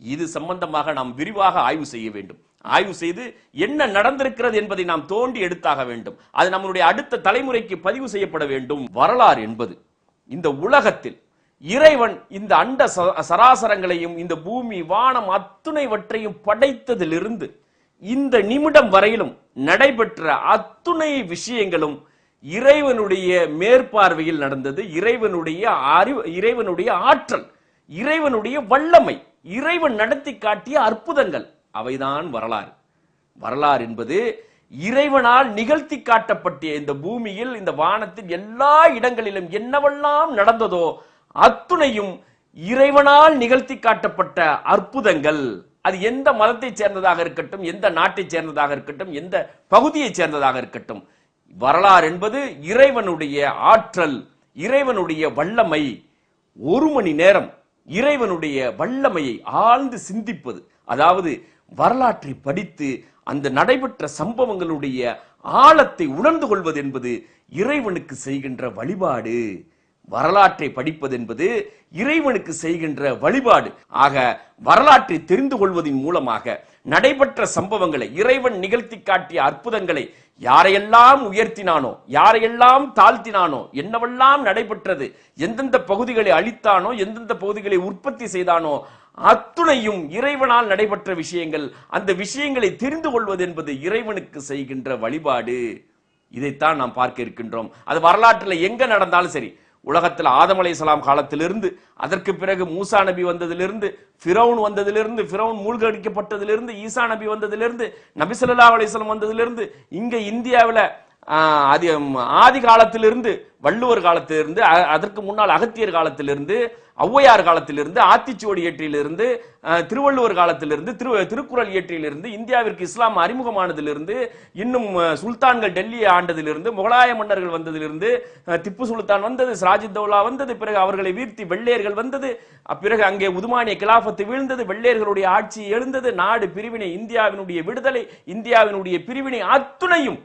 இது சம்பந்தமாக நாம் விரிவாக ஆய்வு செய்ய வேண்டும். ஆய்வு செய்து என்ன நடந்திருக்கிறது என்பதை நாம் தோண்டி எடுத்தாக வேண்டும். அது நம்முடைய அடுத்த தலைமுறைக்கு பதிவு செய்யப்பட வேண்டும். வரலாறு என்பது இந்த உலகத்தில் இறைவன் இந்த அண்ட சராசரங்களையும் இந்த பூமி வானம் அத்துணைவற்றையும் படைத்ததிலிருந்து இந்த நிமிடம் வரையிலும் நடைபெற்ற அத்துணை விஷயங்களும் இறைவனுடைய மேற்பார்வையில் நடந்தது. இறைவனுடைய அறிவு, இறைவனுடைய ஆற்றல், இறைவனுடைய வல்லமை, இறைவன் நடத்தி காட்டிய அற்புதங்கள், அவைதான் வரலாறு. வரலாறு என்பது இறைவனால் நிகழ்த்தி காட்டப்பட்ட இந்த பூமியில், இந்த வானத்தில் எல்லா இடங்களிலும் என்னவெல்லாம் நடந்ததோ அத்துணையும் இறைவனால் நிகழ்த்தி காட்டப்பட்ட அற்புதங்கள். அது எந்த மதத்தை சேர்ந்ததாக இருக்கட்டும், எந்த நாட்டை சேர்ந்ததாக இருக்கட்டும், எந்த பகுதியை சேர்ந்ததாக இருக்கட்டும், வரலாறு என்பது இறைவனுடைய ஆற்றல், இறைவனுடைய வல்லமை. ஒரு மணி நேரம் இறைவனுடைய வல்லமையை ஆழ்ந்து சிந்திப்பது, அதாவது வரலாற்றை படித்து அந்த நடைபெற்ற சம்பவங்களுடைய ஆழத்தை உணர்ந்து கொள்வது என்பது இறைவனுக்கு செய்கின்ற வழிபாடு. வரலாற்றை படிப்பது என்பது இறைவனுக்கு செய்கின்ற வழிபாடு. ஆக வரலாற்றை தெரிந்து கொள்வதன் மூலமாக நடைபெற்ற சம்பவங்களை, இறைவன் நிகழ்த்தி காட்டிய அற்புதங்களை, யாரையெல்லாம் உயர்த்தினானோ, யாரையெல்லாம் தாழ்த்தினானோ, என்னவெல்லாம் நடைபெற்றது, எந்தெந்த பகுதிகளை அழித்தானோ, எந்தெந்த பகுதிகளை உற்பத்தி செய்தானோ, அத்துணையும் இறைவனால் நடைபெற்ற விஷயங்கள். அந்த விஷயங்களை தெரிந்து கொள்வது என்பது இறைவனுக்கு செய்கின்ற வழிபாடு. இதைத்தான் நாம் பார்க்க இருக்கின்றோம். அது வரலாற்றில் எங்க நடந்தாலும் சரி, உலகத்தில் ஆதம் அலைஹிஸ்ஸலாம் காலத்திலிருந்து, அதற்கு பிறகு மூசா நபி வந்ததிலிருந்து, ஃபிரௌன் வந்ததிலிருந்து, ஃபிரௌன் மூழ்கடிக்கப்பட்டதிலிருந்து, ஈசா நபி வந்ததிலிருந்து, நபி ஸல்லல்லாஹு அலைஹி வஸல்லம் வந்ததிலிருந்து, இங்க இந்தியாவில் ஆதி காலத்திலிருந்து, வள்ளுவர் காலத்திலிருந்து, அதற்கு முன்னால் அகத்தியர் காலத்திலிருந்து, ஔவையார் காலத்திலிருந்து, ஆத்திச்சூடி இயற்றியிலிருந்து, திருவள்ளுவர் காலத்திலிருந்து, திருக்குறள் இயற்றியிலிருந்து, இந்தியாவிற்கு இஸ்லாம் அறிமுகமானதிலிருந்து, இன்னும் சுல்தான்கள் டெல்லியை ஆண்டதிலிருந்து, முகலாய மன்னர்கள் வந்ததிலிருந்து, திப்பு சுல்தான் வந்தது, சிராஜுத்தௌலா வந்தது, பிறகு அவர்களை வீழ்த்தி வெள்ளையர்கள் வந்தது, பிறகு அங்கே உதுமானிய கிலாபத்து வீழ்ந்தது, வெள்ளையர்களுடைய ஆட்சி எழுந்தது, நாடு பிரிவினை, இந்தியாவினுடைய விடுதலை, இந்தியாவினுடைய பிரிவினை, அத்துணையும்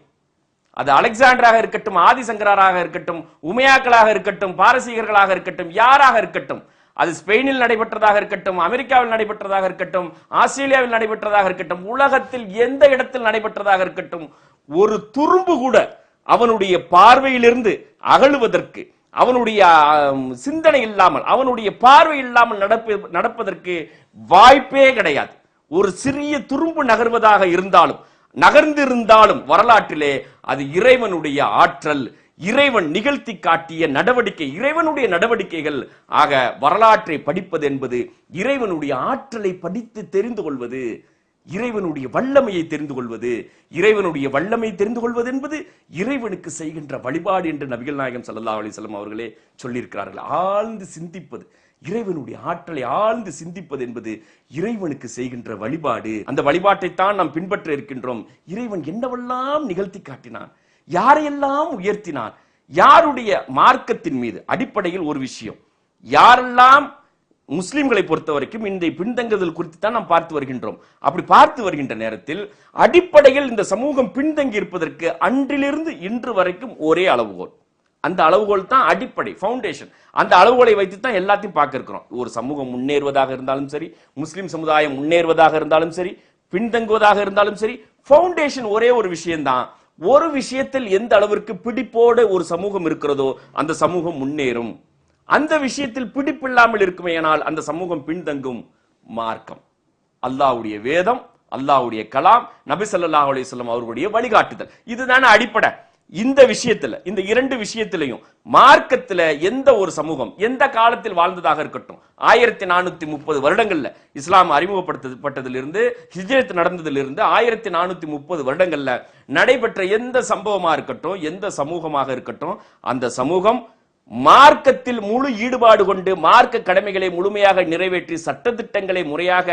அது அலெக்சாண்டராக இருக்கட்டும், ஆதிசங்கராக இருக்கட்டும், உமையாக்களாக இருக்கட்டும், பாரசீகர்களாக இருக்கட்டும், யாராக இருக்கட்டும், அது ஸ்பெயினில் நடைபெற்றதாக இருக்கட்டும், அமெரிக்காவில் நடைபெற்றதாக இருக்கட்டும், ஆஸ்திரேலியாவில் நடைபெற்றதாக இருக்கட்டும், உலகத்தில் எந்த இடத்தில் நடைபெற்றதாக இருக்கட்டும், ஒரு துரும்பு கூட அவனுடைய பார்வையிலிருந்து அகழுவதற்கு, அவனுடைய சிந்தனை இல்லாமல், அவனுடைய பார்வை இல்லாமல் நடப்பதற்கு வாய்ப்பே கிடையாது. ஒரு சிறிய துரும்பு நகர்வதாக இருந்தாலும், நகர்ந்திருந்தாலும் வரலாற்றிலே அது இறைவனுடைய ஆற்றல், இறைவன் நிகழ்த்தி காட்டிய நடவடிக்கை, இறைவனுடைய நடவடிக்கைகள். ஆக வரலாற்றை படிப்பது என்பது இறைவனுடைய ஆற்றலை படித்து தெரிந்து கொள்வது. இறைவனுடைய வல்லமையை தெரிந்து கொள்வது. இறைவனுடைய வல்லமை தெரிந்து கொள்வது என்பது இறைவனுக்கு செய்கின்ற வழிபாடு என்று நபிகள் நாயகம் ஸல்லல்லாஹு அலைஹி வஸல்லம் அவர்களே சொல்லியிருக்கிறார்கள். ஆழ்ந்து சிந்திப்பது, இறைவனுடைய ஆற்றலை ஆழ்ந்து சிந்திப்பது என்பது இறைவனுக்கு செய்கின்ற வழிபாடு. அந்த வழிபாட்டை தான் நாம் பின்பற்ற இருக்கின்றோம். இறைவன் என்னவெல்லாம் நிகழ்த்தி காட்டினான், யாரையெல்லாம் உயர்த்தினான், யாருடைய மார்க்கத்தின் மீது அடிப்படையில் ஒரு விஷயம், யாரெல்லாம் முஸ்லிம்களை பொறுத்த வரைக்கும் இந்த பின்தங்குதல் குறித்து தான் நாம் பார்த்து வருகின்றோம். அப்படி பார்த்து வருகின்ற நேரத்தில் அடிப்படையில் இந்த சமூகம் பின்தங்கி இருப்பதற்கு அன்றிலிருந்து இன்று வரைக்கும் ஒரே அளவுகோல். அந்த அளவுகோல் தான் அடிப்படை, ஃபவுண்டேஷன். அந்த அளவுகோலை வைத்து தான் எல்லாத்தையும் பார்க்க இருக்கிறோம். ஒரு சமூகம் முன்னேறுவதாக இருந்தாலும் சரி, முஸ்லிம் சமுதாயம் முன்னேறுவதாக இருந்தாலும் சரி, பின்தங்குவதாக இருந்தாலும் சரி, ஃபவுண்டேஷன் ஒரே ஒரு விஷயம்தான். ஒரு விஷயத்தில் எந்த அளவிற்கு பிடிப்போடு ஒரு சமூகம் இருக்கிறதோ அந்த சமூகம் முன்னேறும். அந்த விஷயத்தில் பிடிப்பில்லாமல் இருக்குமேயானால் அந்த சமூகம் பின்தங்கும். மார்க்கம், அல்லாஹ்வுடைய வேதம், அல்லாஹ்வுடைய கலாம், நபி ஸல்லல்லாஹு அலைஹி வஸல்லம் அவர்களுடைய வழிகாட்டுதல், இதுதானே அடிப்படை. இந்த விஷயத்துல, இந்த இரண்டு விஷயத்திலையும் மார்க்கத்துல எந்த ஒரு சமூகம் எந்த காலத்தில் வாழ்ந்ததாக இருக்கட்டும், 1430 வருடங்கள்ல இஸ்லாம் அறிமுகப்படுத்தப்பட்டதிலிருந்து ஹிஜ்ரத் நடந்ததிலிருந்து 1430 வருடங்கள்ல நடைபெற்ற எந்த சம்பவமா இருக்கட்டும், எந்த சமூகமாக இருக்கட்டும், அந்த சமூகம் மார்க்கத்தில் முழு ஈடுபாடு கொண்டு மார்க்க கடமைகளை முழுமையாக நிறைவேற்றி சட்டதிட்டங்களை முறையாக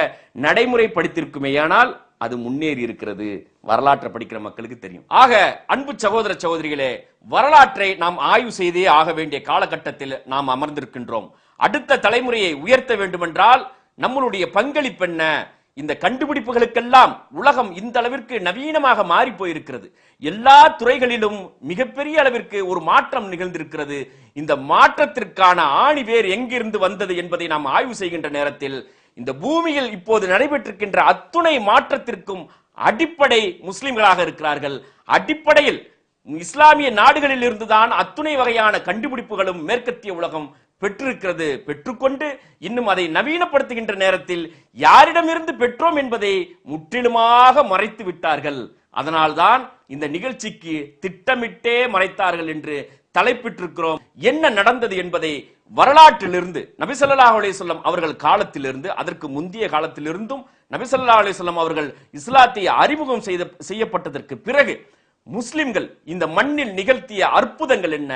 நடைமுறைப்படுத்தியிருக்குமேயானால் அது முன்னேறி இருக்கிறது. வரலாற்றை படிக்கிற மக்களுக்கு தெரியும். ஆக அன்பு சகோதர சகோதரிகளே, வரலாற்றை நாம் ஆய்வு செய்தே ஆக வேண்டிய காலகட்டத்தில் நாம் அமர்ந்திருக்கின்றோம். அடுத்த தலைமுறையை உயர்த்த வேண்டுமென்றால் நம்மளுடைய பங்களிப்பு என்ன? இந்த கண்டுபிடிப்புகளுக்கெல்லாம் உலகம் இந்த அளவிற்கு நவீனமாக மாறி போயிருக்கிறது. எல்லா துறைகளிலும் மிகப்பெரிய அளவிற்கு ஒரு மாற்றம் நிகழ்ந்திருக்கிறது. இந்த மாற்றத்திற்கான ஆணிவேர் எங்கிருந்து வந்தது என்பதை நாம் ஆய்வு செய்கின்ற நேரத்தில் இந்த பூமியில் இப்போது நடைபெற்றிருக்கின்ற அத்துணை மாற்றத்திற்கும் அடிப்படை முஸ்லிம்களாக இருக்கிறார்கள். அடிப்படையில் இஸ்லாமிய நாடுகளில் இருந்துதான் அத்துணை வகையான கண்டுபிடிப்புகளும் மேற்கத்திய உலகம் பெற்றிருக்கிறது. பெற்றுக்கொண்டு இன்னும் அதை நவீனப்படுத்துகின்ற நேரத்தில் யாரிடமிருந்து பெற்றோம் என்பதை முற்றிலுமாக மறைத்து விட்டார்கள். அதனால்தான் இந்த நிகழ்ச்சிக்கு திட்டமிட்டே மறைத்தார்கள் என்று தலைப்பிட்டிருக்கிறோம். என்ன நடந்தது என்பதை வரலாற்றிலிருந்து, நபி ஸல்லல்லாஹு அலைஹி வஸல்லம் அவர்கள் காலத்திலிருந்து, அதற்கு முந்தைய காலத்திலிருந்தும், நபி ஸல்லல்லாஹு அலைஹி வஸல்லம் அவர்கள் இஸ்லாத்தை அறிமுகம் செய்யப்பட்டதற்கு பிறகு முஸ்லிம்கள் இந்த மண்ணில் நிகழ்த்திய அற்புதங்கள் என்ன,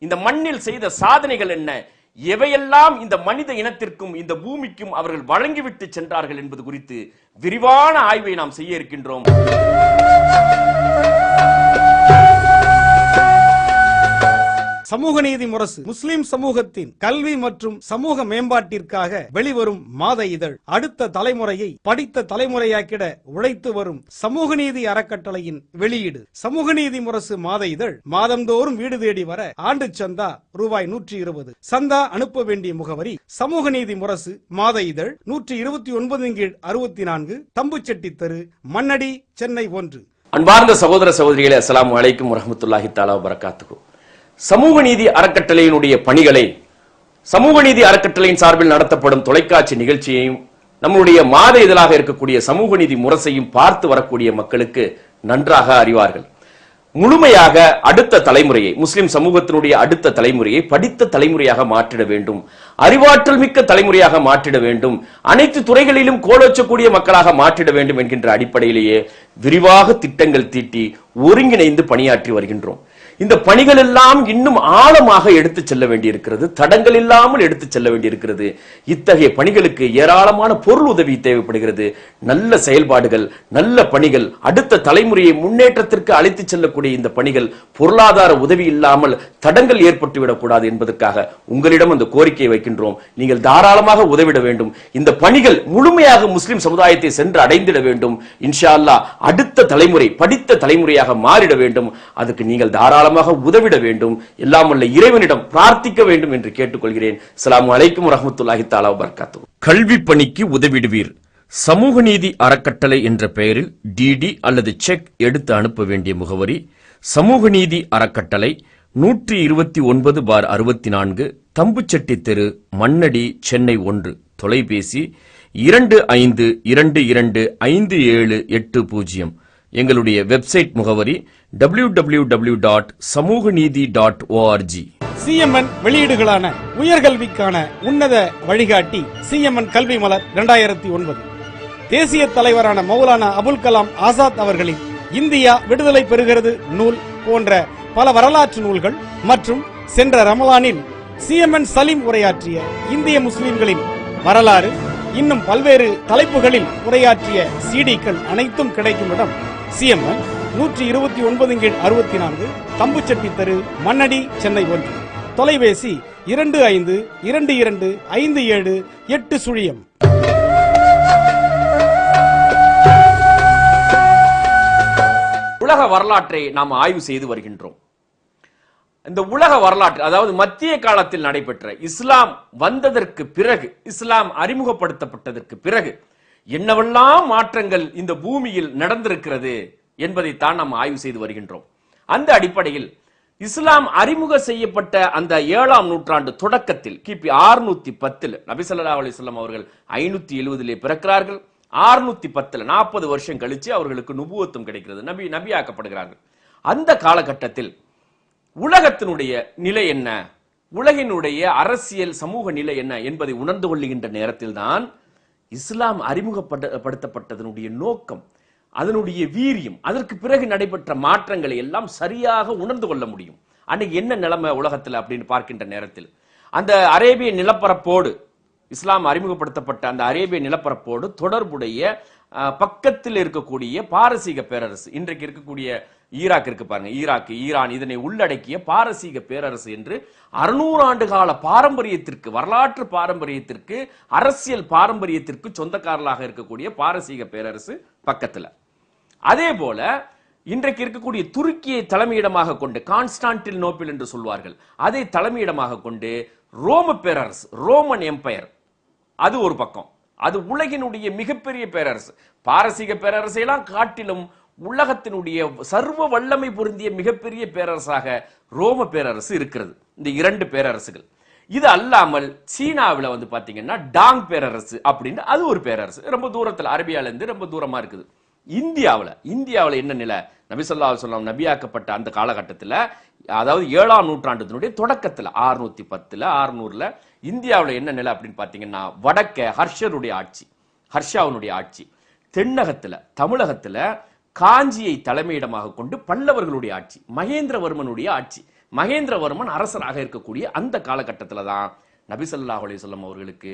இந்த மண்ணில் செய்த சாதனைகள் என்ன, எவையெல்லாம் இந்த மனித இனத்திற்கும் இந்த பூமிக்கும் அவர்கள் வழங்கிவிட்டு சென்றார்கள் என்பது குறித்து விரிவான ஆய்வை நாம் செய்ய இருக்கின்றோம். சமூக நீதி முரசு முஸ்லிம் சமூகத்தின் கல்வி மற்றும் சமூக மேம்பாட்டிற்காக வெளிவரும் மாத இதழ். அடுத்த தலைமுறையை படித்த தலைமுறையாக்கிட உழைத்து வரும் சமூக நீதி அறக்கட்டளையின் வெளியீடு. சமூக நீதி முரசு மாத இதழ் மாதந்தோறும் வீடு தேடி வர ஆண்டு சந்தா ரூபாய் 120. சந்தா அனுப்ப வேண்டிய முகவரி சமூக நீதி முரசு மாத இதழ் 129/64 தம்புச்செட்டி தெரு, மண்ணடி, சென்னை 1. அன்பார்ந்த சகோதர சகோதரிகளே, அஸ்ஸலாமு அலைக்கும் வரஹ்மத்துல்லாஹி தஆலா வபரகாத்துஹு. சமூக நீதி அறக்கட்டளையினுடைய பணிகளை, சமூக நீதி அறக்கட்டளையின் சார்பில் நடத்தப்படும் தொலைக்காட்சி நிகழ்ச்சியையும் நம்முடைய மாத இதழாக இருக்கக்கூடிய சமூக நீதி முரசையும் பார்த்து வரக்கூடிய மக்களுக்கு நன்றாக அறிவார்கள். முழுமையாக அடுத்த தலைமுறையை, முஸ்லிம் சமூகத்தினுடைய அடுத்த தலைமுறையை படித்த தலைமுறையாக மாற்றிட வேண்டும், அறிவாற்றல் மிக்க தலைமுறையாக மாற்றிட வேண்டும், அனைத்து துறைகளிலும் கோலோச்சக்கூடிய மக்களாக மாற்றிட வேண்டும் என்கின்ற அடிப்படையிலேயே விரிவாக திட்டங்கள் தீட்டி ஒருங்கிணைந்து பணியாற்றி வருகின்றோம். இந்த பணிகள் எல்லாம் இன்னும் ஆழமாக எடுத்து செல்ல வேண்டியிருக்கிறது, தடங்கள் இல்லாமல் எடுத்து செல்ல வேண்டியிருக்கிறது. இத்தகைய பணிகளுக்கு ஏராளமான பொருள் உதவி தேவைப்படுகிறது. நல்ல செயல்பாடுகள், நல்ல பணிகள், அடுத்த தலைமுறையை முன்னேற்றத்திற்கு அழைத்து செல்லக்கூடிய இந்த பணிகள் பொருளாதார உதவி இல்லாமல் தடங்கள் ஏற்பட்டுவிடக் கூடாது என்பதற்காக உங்களிடம் அந்த கோரிக்கையை வைக்கின்றோம். நீங்கள் தாராளமாக உதவிட வேண்டும். இந்த பணிகள் முழுமையாக முஸ்லிம் சமுதாயத்தை சென்று அடைந்திட வேண்டும். இன்ஷா அல்லாஹ் அடுத்த தலைமுறை படித்த தலைமுறையாக மாறிட வேண்டும். அதுக்கு நீங்கள் தாராளமாக உதவிட வேண்டும். எல்லாம் வல்ல இறைவனிடம் பிரார்த்திக்க வேண்டும் என்று கேட்டுக்கொள்கிறேன். அஸ்ஸலாமு அலைக்கும் வரஹ்மத்துல்லாஹி தஆலா வபரகாத்துஹு. கல்வி பணிக்கு உதவிடுவீர். சமூக நீதி அறக்கட்டளை என்ற பெயரில் டிடி அல்லது செக் எடுத்து அனுப்ப வேண்டிய முகவரி சமூக நீதி அறக்கட்டளை 129/64 தம்புச்செட்டி தெரு, மண்ணடி, சென்னை 1. தொலைபேசி 25225780. எங்களுடைய வெப்சைட் முகவரி www.samuganidhi.org. சிஎம்என் வெளியீடுகளான உயர்கல்விக்கான உன்னத வழிகாட்டி சிஎம்என் கல்வி மலர் 2009, தேசிய தலைவரான மௌலானா அபுல் கலாம் ஆசாத் அவர்களின் இந்தியா விடுதலை பெறுகிறது நூல் போன்ற பல வரலாற்று நூல்கள் மற்றும் சென்ற ரமலானில் CMN சலீம் உரையாற்றிய இந்திய முஸ்லிம்களின் வரலாறு இன்னும் பல்வேறு தலைப்புகளில் உரையாற்றிய CDக்கள் அனைத்தும் கிடைக்கும் இடம் CMN 129/64 தம்புச்செட்டி தெரு, மண்ணடி, சென்னை 1. தொலைபேசி 25225780. உலக வரலாற்றை நாம் ஆய்வு செய்து வருகின்றோம். இந்த உலக வரலாற்று, அதாவது மத்திய காலத்தில் நடைபெற்ற இஸ்லாம் வந்ததற்கு பிறகு, இஸ்லாம் அறிமுகப்படுத்தப்பட்டதற்கு பிறகு என்னவெல்லாம் மாற்றங்கள் இந்த பூமியில் நடந்திருக்கிறது என்பதைத்தான் நாம் ஆய்வு செய்து வருகின்றோம். அந்த அடிப்படையில் இஸ்லாம் அறிமுக செய்யப்பட்ட அந்த 7ஆம் நூற்றாண்டு தொடக்கத்தில் கிபி 610 நபி ஸல்லல்லாஹு அலைஹி வஸல்லம் அவர்கள் 570 பிறக்கிறார்கள். 610 40 வருஷம் கழிச்சு அவர்களுக்கு நுபுவத்தும் கிடைக்கிறது, நபியாக்கப்படுகிறார்கள். அந்த காலகட்டத்தில் உலகத்தினுடைய நிலை என்ன, உலகினுடைய அரசியல் சமூக நிலை என்ன என்பதை உணர்ந்து கொள்ளுகின்ற நேரத்தில் தான் இஸ்லாம் அறிமுகப்படுத்தப்பட்டதனுடைய நோக்கம், அதனுடைய வீரியம், அதற்கு பிறகு நடைபெற்ற மாற்றங்களை எல்லாம் சரியாக உணர்ந்து கொள்ள முடியும். அன்னைக்கு என்ன நிலைமை உலகத்தில் அப்படின்னு பார்க்கின்ற நேரத்தில் அந்த அரேபிய நிலப்பரப்போடு, இஸ்லாம் அறிமுகப்படுத்தப்பட்ட அந்த அரேபிய நிலப்பரப்போடு தொடர்புடைய பக்கத்தில் இருக்கக்கூடிய பாரசீக பேரரசு, இன்றைக்கு இருக்கக்கூடிய ஈராக் இருக்கு பாருங்க, ஈராக், ஈரான், இதனை உள்ளடக்கிய பாரசீக பேரரசு என்று 600 ஆண்டு கால பாரம்பரியத்திற்கு, வரலாற்று பாரம்பரியத்திற்கு, அரசியல் பாரம்பரியத்திற்கு சொந்தக்காரர்களாக இருக்கக்கூடிய பாரசீக பேரரசு பக்கத்துல. அதே போல இன்றைக்கு இருக்கக்கூடிய துருக்கியை தலைமையிடமாக கொண்டு, கான்ஸ்டான்டினோப்பிள் என்று சொல்வார்கள், அதை தலைமையிடமாக கொண்டு ரோம பேரரசு, ரோமன் எம்பையர், அது ஒரு பக்கம். அது உலகினுடைய மிகப்பெரிய பேரரசு. பாரசீக பேரரசை எல்லாம் காட்டிலும் உலகத்தினுடைய சர்வ வல்லமை பொருந்திய மிகப்பெரிய பேரரசாக ரோம பேரரசு இருக்கிறது. இந்த 2 பேரரசுகள். இது அல்லாமல் சீனாவில் வந்து பாத்தீங்கன்னா டாங் பேரரசு அப்படின்னு அது ஒரு பேரரசு, ரொம்ப தூரத்தில், அரேபியால இருந்து ரொம்ப தூரமா இருக்குது. இந்தியாவில் என்ன நிலை, நபி ஸல்லல்லாஹு அலைஹி வஸல்லம் நபியாக்கப்பட்ட அந்த காலகட்டத்தில், அதாவது 7ஆம் நூற்றாண்டினுடைய தொடக்கத்தில் 610 600 இந்தியாவில் என்ன நிலை அப்படின்னு பாத்தீங்கன்னா, வடக்க ஹர்ஷருடைய ஆட்சி, ஹர்ஷாவுடைய ஆட்சி, தென்னகத்துல தமிழகத்துல காஞ்சியை தலைமையிடமாக கொண்டு பல்லவர்களுடைய ஆட்சி, மகேந்திரவர்மனுடைய ஆட்சி, மகேந்திரவர்மன் அரசராக இருக்கக்கூடிய அந்த காலகட்டத்தில் தான் நபி ஸல்லல்லாஹு அலைஹி வஸல்லம் அவர்களுக்கு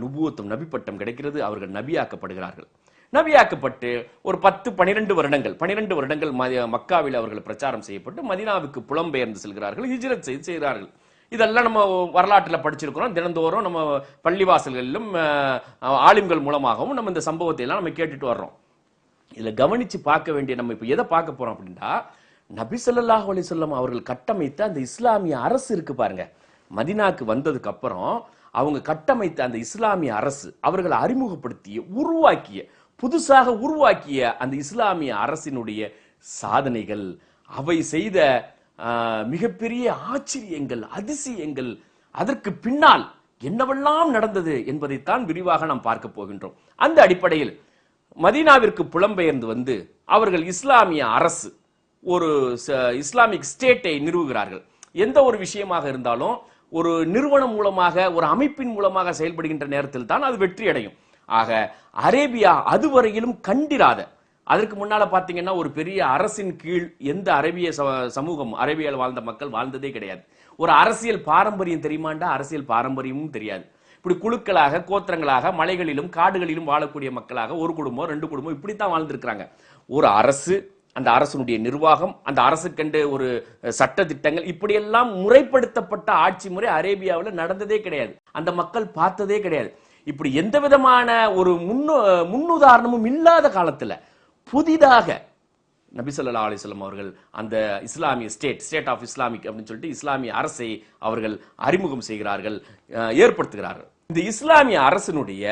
நுபுவத்தும், நபிப்பட்டம் கிடைக்கிறது. அவர்கள் நபியாக்கப்படுகிறார்கள். நபியாக்கப்பட்டு ஒரு 10-12 வருடங்கள் மக்காவில் அவர்கள் பிரச்சாரம் செய்யப்பட்டு மதீனாவுக்கு புலம்பெயர்ந்து செல்கிறார்கள், ஹிஜ்ரத் செய்கிறார்கள். இதெல்லாம் நம்ம வரலாற்றில் படிச்சிருக்கிறோம். தினந்தோறும் நம்ம பள்ளிவாசல்களிலும் ஆலிம்கள் மூலமாகவும் நம்ம இந்த சம்பவத்தை எல்லாம் நம்ம கேட்டுட்டு வர்றோம். இதுல கவனிச்சு பார்க்க வேண்டிய நம்ம இப்ப எதை பார்க்க போறோம் அப்படின்னா, நபி ஸல்லல்லாஹு அலைஹி வஸல்லம் அவர்கள் கட்டமைத்த அந்த இஸ்லாமிய அரசு இருக்கு பாருங்க, மதீனாக்கு வந்ததுக்கு அப்புறம் அவங்க கட்டமைத்த அந்த இஸ்லாமிய அரசு, அவர்கள் அறிமுகப்படுத்திய, உருவாக்கிய, புதுசாக உருவாக்கிய அந்த இஸ்லாமிய அரசினுடைய சாதனைகள், அவை செய்த மிகப்பெரிய ஆச்சரியங்கள், அதிசயங்கள், அதற்கு பின்னால் என்னவெல்லாம் நடந்தது என்பதைத்தான் விரிவாக நாம் பார்க்க போகின்றோம். அந்த அடிப்படையில் மதீனாவிற்கு புலம்பெயர்ந்து வந்து அவர்கள் இஸ்லாமிய அரசு, ஒரு இஸ்லாமிக் ஸ்டேட்டை நிறுவுகிறார்கள். எந்த ஒரு விஷயமாக இருந்தாலும் ஒரு நிறுவனம் மூலமாக, ஒரு அமைப்பின் மூலமாக செயல்படுகின்ற நேரத்தில் தான் அது வெற்றி அடையும். ஆக அரேபியா அதுவரையிலும் கண்டிராத, அதற்கு முன்னால பாத்தீங்கன்னா ஒரு பெரிய அரசின் கீழ் எந்த அரேபிய சமூகம், அரேபியாவில் வாழ்ந்த மக்கள் வாழ்ந்ததே கிடையாது. ஒரு அரசியல் பாரம்பரியம் தெரியுமாண்டா, அரசியல் பாரம்பரியமும் தெரியாது. இப்படி குழுக்களாக, கோத்திரங்களாக, மலைகளிலும் காடுகளிலும் வாழக்கூடிய மக்களாக, ஒரு குடும்பம் 2 குடும்பம் இப்படித்தான் வாழ்ந்திருக்கிறாங்க. ஒரு அரசு, அந்த அரசனுடைய நிர்வாகம், அந்த அரசுக்கென்று ஒரு சட்ட திட்டங்கள், இப்படியெல்லாம் முறைப்படுத்தப்பட்ட ஆட்சி முறை அரேபியாவில் நடந்ததே கிடையாது. அந்த மக்கள் பார்த்ததே கிடையாது. இப்படி எந்த விதமான ஒரு முன்னுதாரணமும் இல்லாத காலத்துல புதிதாக நபி ஸல்லல்லாஹு அலைஹி வஸல்லம் அவர்கள் அந்த இஸ்லாமிய ஸ்டேட் ஆஃப் இஸ்லாமிக் அப்படின்னு சொல்லிட்டு இஸ்லாமிய அரசை அவர்கள் அறிமுகம் செய்கிறார்கள், ஏற்படுத்துகிறார்கள். இந்த இஸ்லாமிய அரசினுடைய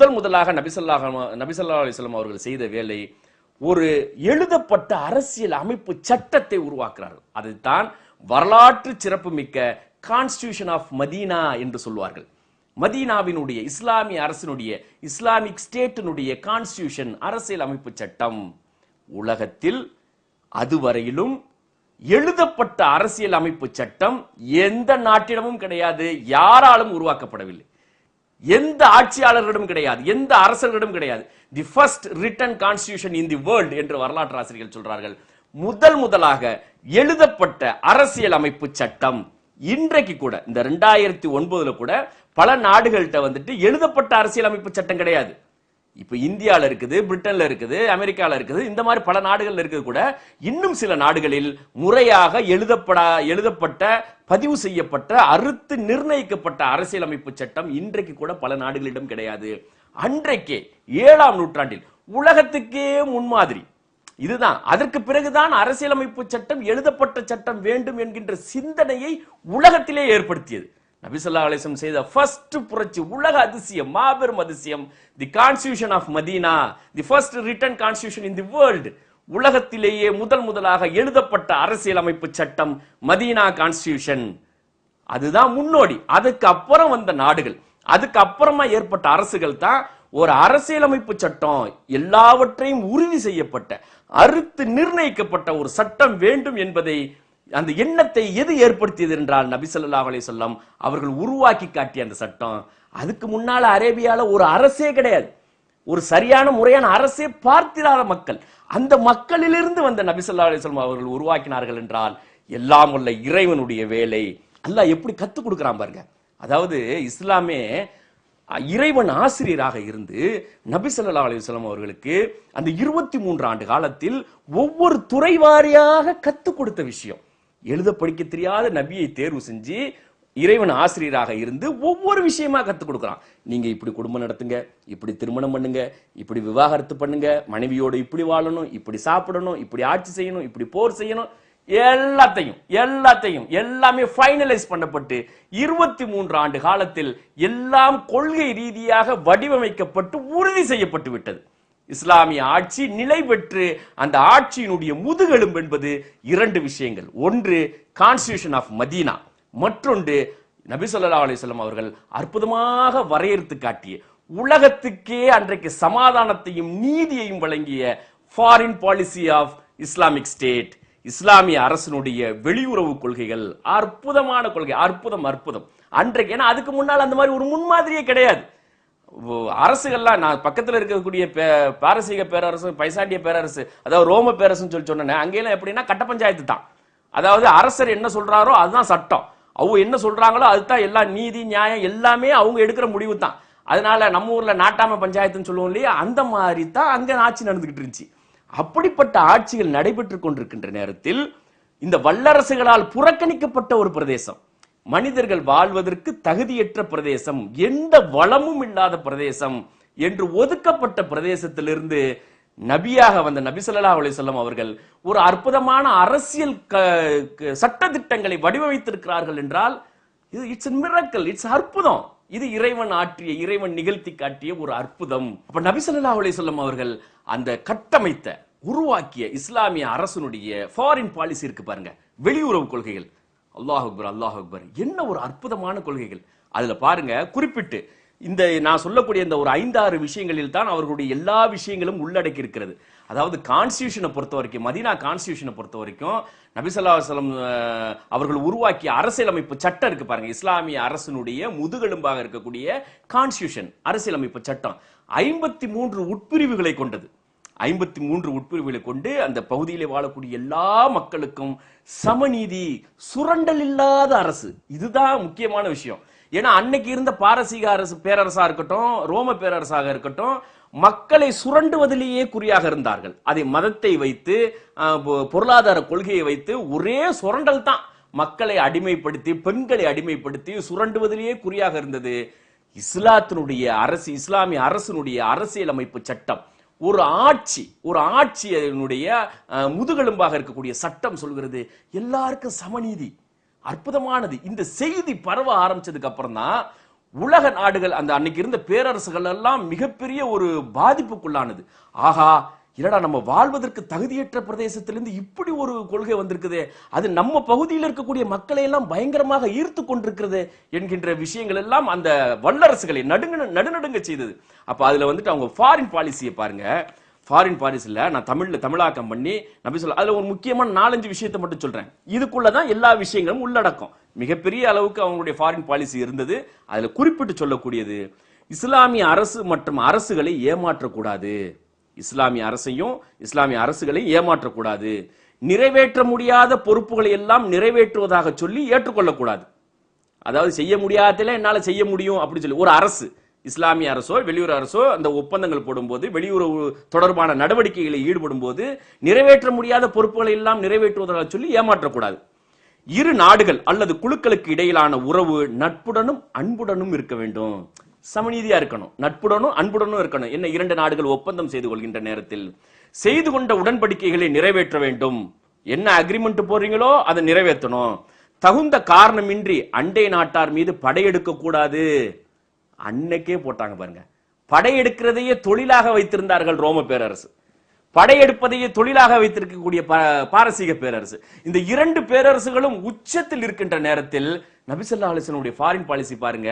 முதலாக நபி ஸல்லல்லாஹு அலைஹி வஸல்லம் அவர்கள் செய்த வேலை, ஒரு எழுதப்பட்ட அரசியல் அமைப்பு சட்டத்தை உருவாக்குறார்கள். அதுதான் வரலாற்று சிறப்புமிக்க கான்ஸ்டிடியூஷன் ஆஃப் மதீனா என்று சொல்வார்கள். மதீனாவினுடைய இஸ்லாமிய அரசினுடைய, இஸ்லாமிக் ஸ்டேட்டினுடைய கான்ஸ்டிடியூஷன், அரசியல் அமைப்பு சட்டம். உலகத்தில் அதுவரையிலும் எழுதப்பட்ட அரசியல் அமைப்பு சட்டம் எந்த நாட்டிடமும் கிடையாது, யாராலும் உருவாக்கப்படவில்லை. எந்த ஆட்சியாளர்களிடம் கிடையாது, எந்த அரசர்களிடம் கிடையாது. The first written constitution in the world என்று வரலாற்று ஆசிரியர்கள் சொல்றார்கள். முதலாக எழுதப்பட்ட அரசியல் அமைப்பு சட்டம். இன்றைக்கு கூட இந்த 2009 கூட பல நாடுகள்கிட்ட வந்துட்டு எழுதப்பட்ட அரசியல் அமைப்பு சட்டம் கிடையாது. இப்ப இந்தியால இருக்குது, பிரிட்டன்ல இருக்குது, அமெரிக்கால இருக்குது, இந்த மாதிரி பல நாடுகள்ல இருக்குது கூட இன்னும் சில நாடுகளில் முறையாக எழுதப்பட்ட பதிவு செய்யப்பட்ட அறுத்து நிர்ணயிக்கப்பட்ட அரசியலமைப்பு சட்டம் இன்றைக்கு கூட பல நாடுகளிடம் கிடையாது. அன்றைக்கே 7ஆம் நூற்றாண்டில் உலகத்துக்கே முன்மாதிரி இதுதான். அதற்கு பிறகுதான் அரசியலமைப்பு சட்டம், எழுதப்பட்ட சட்டம் வேண்டும் என்கின்ற சிந்தனையை உலகத்திலே ஏற்படுத்தியது. நபி ஸல்லல்லாஹு அலைஹி வஸல்லம் செய்த ஃபர்ஸ்ட் புரட்சி, உலக அதிசயம், மாபெரும் அதிசயம், the constitution of Medina, the first written constitution in the world. உலகத்திலேயே முதலாக எழுதப்பட்ட அரசியலமைப்பு சட்டம் மதீனா கான்ஸ்டிடியூஷன். அதுதான் முன்னோடி. அதுக்கு அப்புறம் வந்த நாடுகள், அதுக்கு அப்புறமா ஏற்பட்ட அரசுகள் தான் ஒரு அரசியலமைப்பு சட்டம், எல்லாவற்றையும் உறுதி செய்யப்பட்ட, அறுத்து நிர்ணயிக்கப்பட்ட ஒரு சட்டம் வேண்டும் என்பதை, அந்த எண்ணத்தை எது ஏற்படுத்தியது என்றால் நபி ஸல்லல்லாஹு அலைஹி வஸல்லம் அவர்கள் உருவாக்கி காட்டிய அந்த சட்டம். அதுக்கு முன்னால அரேபியால ஒரு அரசே கிடையாது, ஒரு சரியான முறையான அரசே பார்த்திராத மக்கள். அந்த மக்களிலிருந்து வந்த நபி ஸல்லல்லாஹு அலைஹி வஸல்லம் அவர்கள் உருவாக்கினார்கள் என்றால் எல்லாம் உள்ள இறைவனுடைய வேலை. அல்லாஹ் எப்படி கத்துக் கொடுக்கிறான் பாருங்க. அதாவது இஸ்லாமே இறைவன் ஆசிரியராக இருந்து நபி ஸல்லல்லாஹு அலைஹி வஸல்லம் அவர்களுக்கு அந்த 23 ஆண்டு காலத்தில் ஒவ்வொரு துறை வாரியாக கத்துக் கொடுத்த விஷயம். எழுத படிக்க தெரியாத நபியை தேர்வு செஞ்சு இறைவன் ஆசிரியராக இருந்து ஒவ்வொரு விஷயமா கத்துக் கொடுக்கிறான். நீங்க இப்படி குடும்பம் நடத்துங்க, இப்படி திருமணம் பண்ணுங்க, இப்படி விவாகரத்து பண்ணுங்க, மனைவியோடு இப்படி வாழணும், இப்படி சாப்பிடணும், இப்படி ஆட்சி செய்யணும், இப்படி போர் செய்யணும், எல்லாமே ஃபைனலைஸ் பண்ணப்பட்டு 23 ஆண்டு காலத்தில் எல்லாம் கொள்கை ரீதியாக வடிவமைக்கப்பட்டு உறுதி செய்யப்பட்டு விட்டது. இஸ்லாமிய ஆட்சி நிலை பெற்று அந்த ஆட்சியினுடைய முதுகெலும்பு என்பது 2 விஷயங்கள். ஒன்று கான்ஸ்டிடியூஷன் ஆஃப் மதீனா, மற்றொன்று நபி ஸல்லல்லாஹு அலைஹி வஸல்லம் அவர்கள் அற்புதமாக வரையறுத்து காட்டிய, உலகத்துக்கே அன்றைக்கு சமாதானத்தையும் நீதியையும் வழங்கிய foreign policy of Islamic state, இஸ்லாமிய அரசனுடைய வெளியுறவு கொள்கைகள். அற்புதமான கொள்கை, அற்புதம். அன்றைக்கு, ஏன்னா அதுக்கு முன்னால் அந்த மாதிரி ஒரு முன்மாதிரியே கிடையாது. அரசுகள்லாம், நான் பக்கத்தில் இருக்கக்கூடிய பாரசீக பேரரசு, பைசாண்டிய பேரரசு, அதாவது ரோம பேரரசுன்னு சொல்லி சொன்னேன், அங்கெல்லாம் எப்படின்னா கட்ட பஞ்சாயத்து தான். அதாவது அரசர் என்ன சொல்றாரோ அதுதான் சட்டம், அவங்க என்ன சொல்றாங்களோ அதுதான் எல்லாம், நீதி நியாயம் எல்லாமே அவங்க எடுக்கிற முடிவு தான். அதனால நம்ம ஊர்ல நாட்டாம பஞ்சாயத்துன்னு சொல்லுவோம் இல்லையா, அந்த மாதிரி தான் அங்க ஆட்சி நடந்துகிட்டு இருந்துச்சு. அப்படிப்பட்ட ஆட்சிகள் நடைபெற்று கொண்டிருக்கின்ற நேரத்தில் இந்த வல்லரசுகளால் புறக்கணிக்கப்பட்ட ஒரு பிரதேசம், மனிதர்கள் வாழ்வதற்கு தகுதியற்ற பிரதேசம், எந்த வளமும் இல்லாத பிரதேசம் என்று ஒதுக்கப்பட்ட பிரதேசத்திலிருந்து நபியாக வந்த நபி ஸல்லல்லாஹு அலைஹி வஸல்லம் அவர்கள் ஒரு அற்புதமான அரசியல் சட்ட திட்டங்களை வடிவமைத்திருக்கிறார்கள் என்றால் இட்ஸ் a miracle, இட்ஸ் அற்புதம். இது இறைவன் ஆற்றிய, இறைவன் நிகழ்த்தி காட்டிய ஒரு அற்புதம். அப்ப நபி ஸல்லல்லாஹு அலைஹி வஸல்லம் அவர்கள் அந்த கட்டமைத்த, உருவாக்கிய இஸ்லாமிய அரசனுடைய ஃபாரின் பாலிசி இருக்கு பாருங்க, வெளியுறவு கொள்கைகள். அல்லாஹ் அக்பர், அல்லாஹ் அக்பர், என்ன ஒரு அற்புதமான கொள்கைகள். அதுல பாருங்க, குறிப்பிட்டு இந்த நான் சொல்லக்கூடிய இந்த ஒரு 5-6 விஷயங்களில் தான் அவர்களுடைய எல்லா விஷயங்களும் உள்ளடக்கி இருக்கிறது. அதாவது கான்ஸ்டிடியூஷனை பொறுத்த வரைக்கும், மதீனா கான்ஸ்டிடியூஷனை பொறுத்த வரைக்கும் நபி ஸல்லல்லாஹு அலைஹி வஸல்லம் அவர்கள் உருவாக்கிய அரசியலமைப்பு சட்டம் இருக்கு பாருங்க, இஸ்லாமிய அரசனுடைய முதுகெலும்பாக இருக்கக்கூடிய கான்ஸ்டிடியூஷன், அரசியலமைப்பு சட்டம் 53 உட்பிரிவுகளை கொண்டது. 53 உட்பிரிவுகளை கொண்டு அந்த பகுதியிலே வாழக்கூடிய எல்லா மக்களுக்கும் சமநீதி, சுரண்டல் இல்லாத அரசு. இதுதான் முக்கியமான விஷயம். ஏன்னா அன்னைக்கு இருந்த பாரசீக அரசு பேரரசா இருக்கட்டும், ரோம பேரரசாக இருக்கட்டும், மக்களை சுரண்டுவதிலேயே குறியாக இருந்தார்கள். அதை மதத்தை வைத்து, பொருளாதார கொள்கையை வைத்து ஒரே சுரண்டல் தான். மக்களை அடிமைப்படுத்தி, பெண்களை அடிமைப்படுத்தி சுரண்டுவதிலேயே குறியாக இருந்தது. இஸ்லாத்தினுடைய அரசு, இஸ்லாமிய அரசனுடைய அரசியலமைப்பு சட்டம், ஒரு ஆட்சியினுடைய முதுகெலும்பாக இருக்கக்கூடிய சட்டம் சொல்கிறது எல்லாருக்கும் சமநீதி. அற்புதமானது. இந்த செய்தி பரவ ஆரம்பிச்சதுக்கு அப்புறம் தான் உலக நாடுகள், அந்த அன்னைக்கு இருந்த பேரரசுகள் எல்லாம் மிகப்பெரிய ஒரு பாதிப்புக்குள்ளானது. ஆகா, இல்லடா, நம்ம வாழ்வதற்கு தகுதியற்ற பிரதேசத்திலிருந்து இப்படி ஒரு கொள்கை வந்திருக்குது, அது நம்ம பகுதியில் இருக்கக்கூடிய மக்களை எல்லாம் பயங்கரமாக ஈர்த்து கொண்டிருக்கிறது என்கின்ற விஷயங்கள் எல்லாம் அந்த வல்லரசுகளை நடுநடுங்க செய்தது. அப்ப அதுல வந்துட்டு அவங்க ஃபாரின் பாலிசியை பாருங்க. ஃபாரின் பாலிசில நான் தமிழாக்கம் பண்ணி நபி சொல்ல, அதுல ஒரு முக்கியமான 4-5 விஷயத்தை மட்டும் சொல்றேன். இதுக்குள்ளதான் எல்லா விஷயங்களும் உள்ளடக்கம். மிகப்பெரிய அளவுக்கு அவங்களுடைய ஃபாரின் பாலிசி இருந்தது. அதுல குறிப்பிட்டு சொல்லக்கூடியது, இஸ்லாமிய அரசு மற்றும் அரசுகளை ஏமாற்றக்கூடாது. இஸ்லாமிய அரசையும் இஸ்லாமிய அரசுகளை ஏமாற்றக்கூடாது. நிறைவேற்ற முடியாத பொறுப்புகளை எல்லாம் நிறைவேற்றுவதாக சொல்லி ஏற்றுக்கொள்ளக்கூடாது. அதாவது செய்ய முடியாதல என்னால செய்ய முடியும் அப்படின்னு சொல்லி ஒரு அரசு, இஸ்லாமிய அரசோ வெளியுறவு அரசோ அந்த ஒப்பந்தங்கள் போடும்போது, வெளியுறவு தொடர்பான நடவடிக்கைகளை ஈடுபடும் போது நிறைவேற்ற முடியாத பொறுப்புகளை எல்லாம் நிறைவேற்றுவதாக சொல்லி ஏமாற்றக்கூடாது. இரு நாடுகள் அல்லது குழுக்களுக்கு இடையிலான உறவு நட்புடனும் அன்புடனும் இருக்க வேண்டும். சமநீதியா இருக்கணும், நட்புடனும் அன்புடனும் இருக்கணும். என்ன, இரண்டு நாடுகள் ஒப்பந்தம் செய்து கொள்கின்ற நேரத்தில் செய்து கொண்ட உடன்படிக்கைகளை நிறைவேற்ற வேண்டும். என்ன அக்ரிமெண்ட் போறீங்களோ அதை நிறைவேற்றணும். தகுந்த காரணமின்றி அண்டை நாட்டார் மீது படையெடுக்க கூடாது. அன்னைக்கே போட்டாங்க பாருங்க, படையெடுக்கிறதையே தொழிலாக வைத்திருந்தார்கள் ரோம பேரரசு, படையெடுப்பதையே தொழிலாக வைத்திருக்கக்கூடிய பாரசீக பேரரசு. இந்த இரண்டு பேரரசுகளும் உச்சத்தில் இருக்கின்ற நேரத்தில் நபி ஸல்லல்லாஹு அலைஹி வஸல்லம் ஃபாரின் பாலிசி பாருங்க,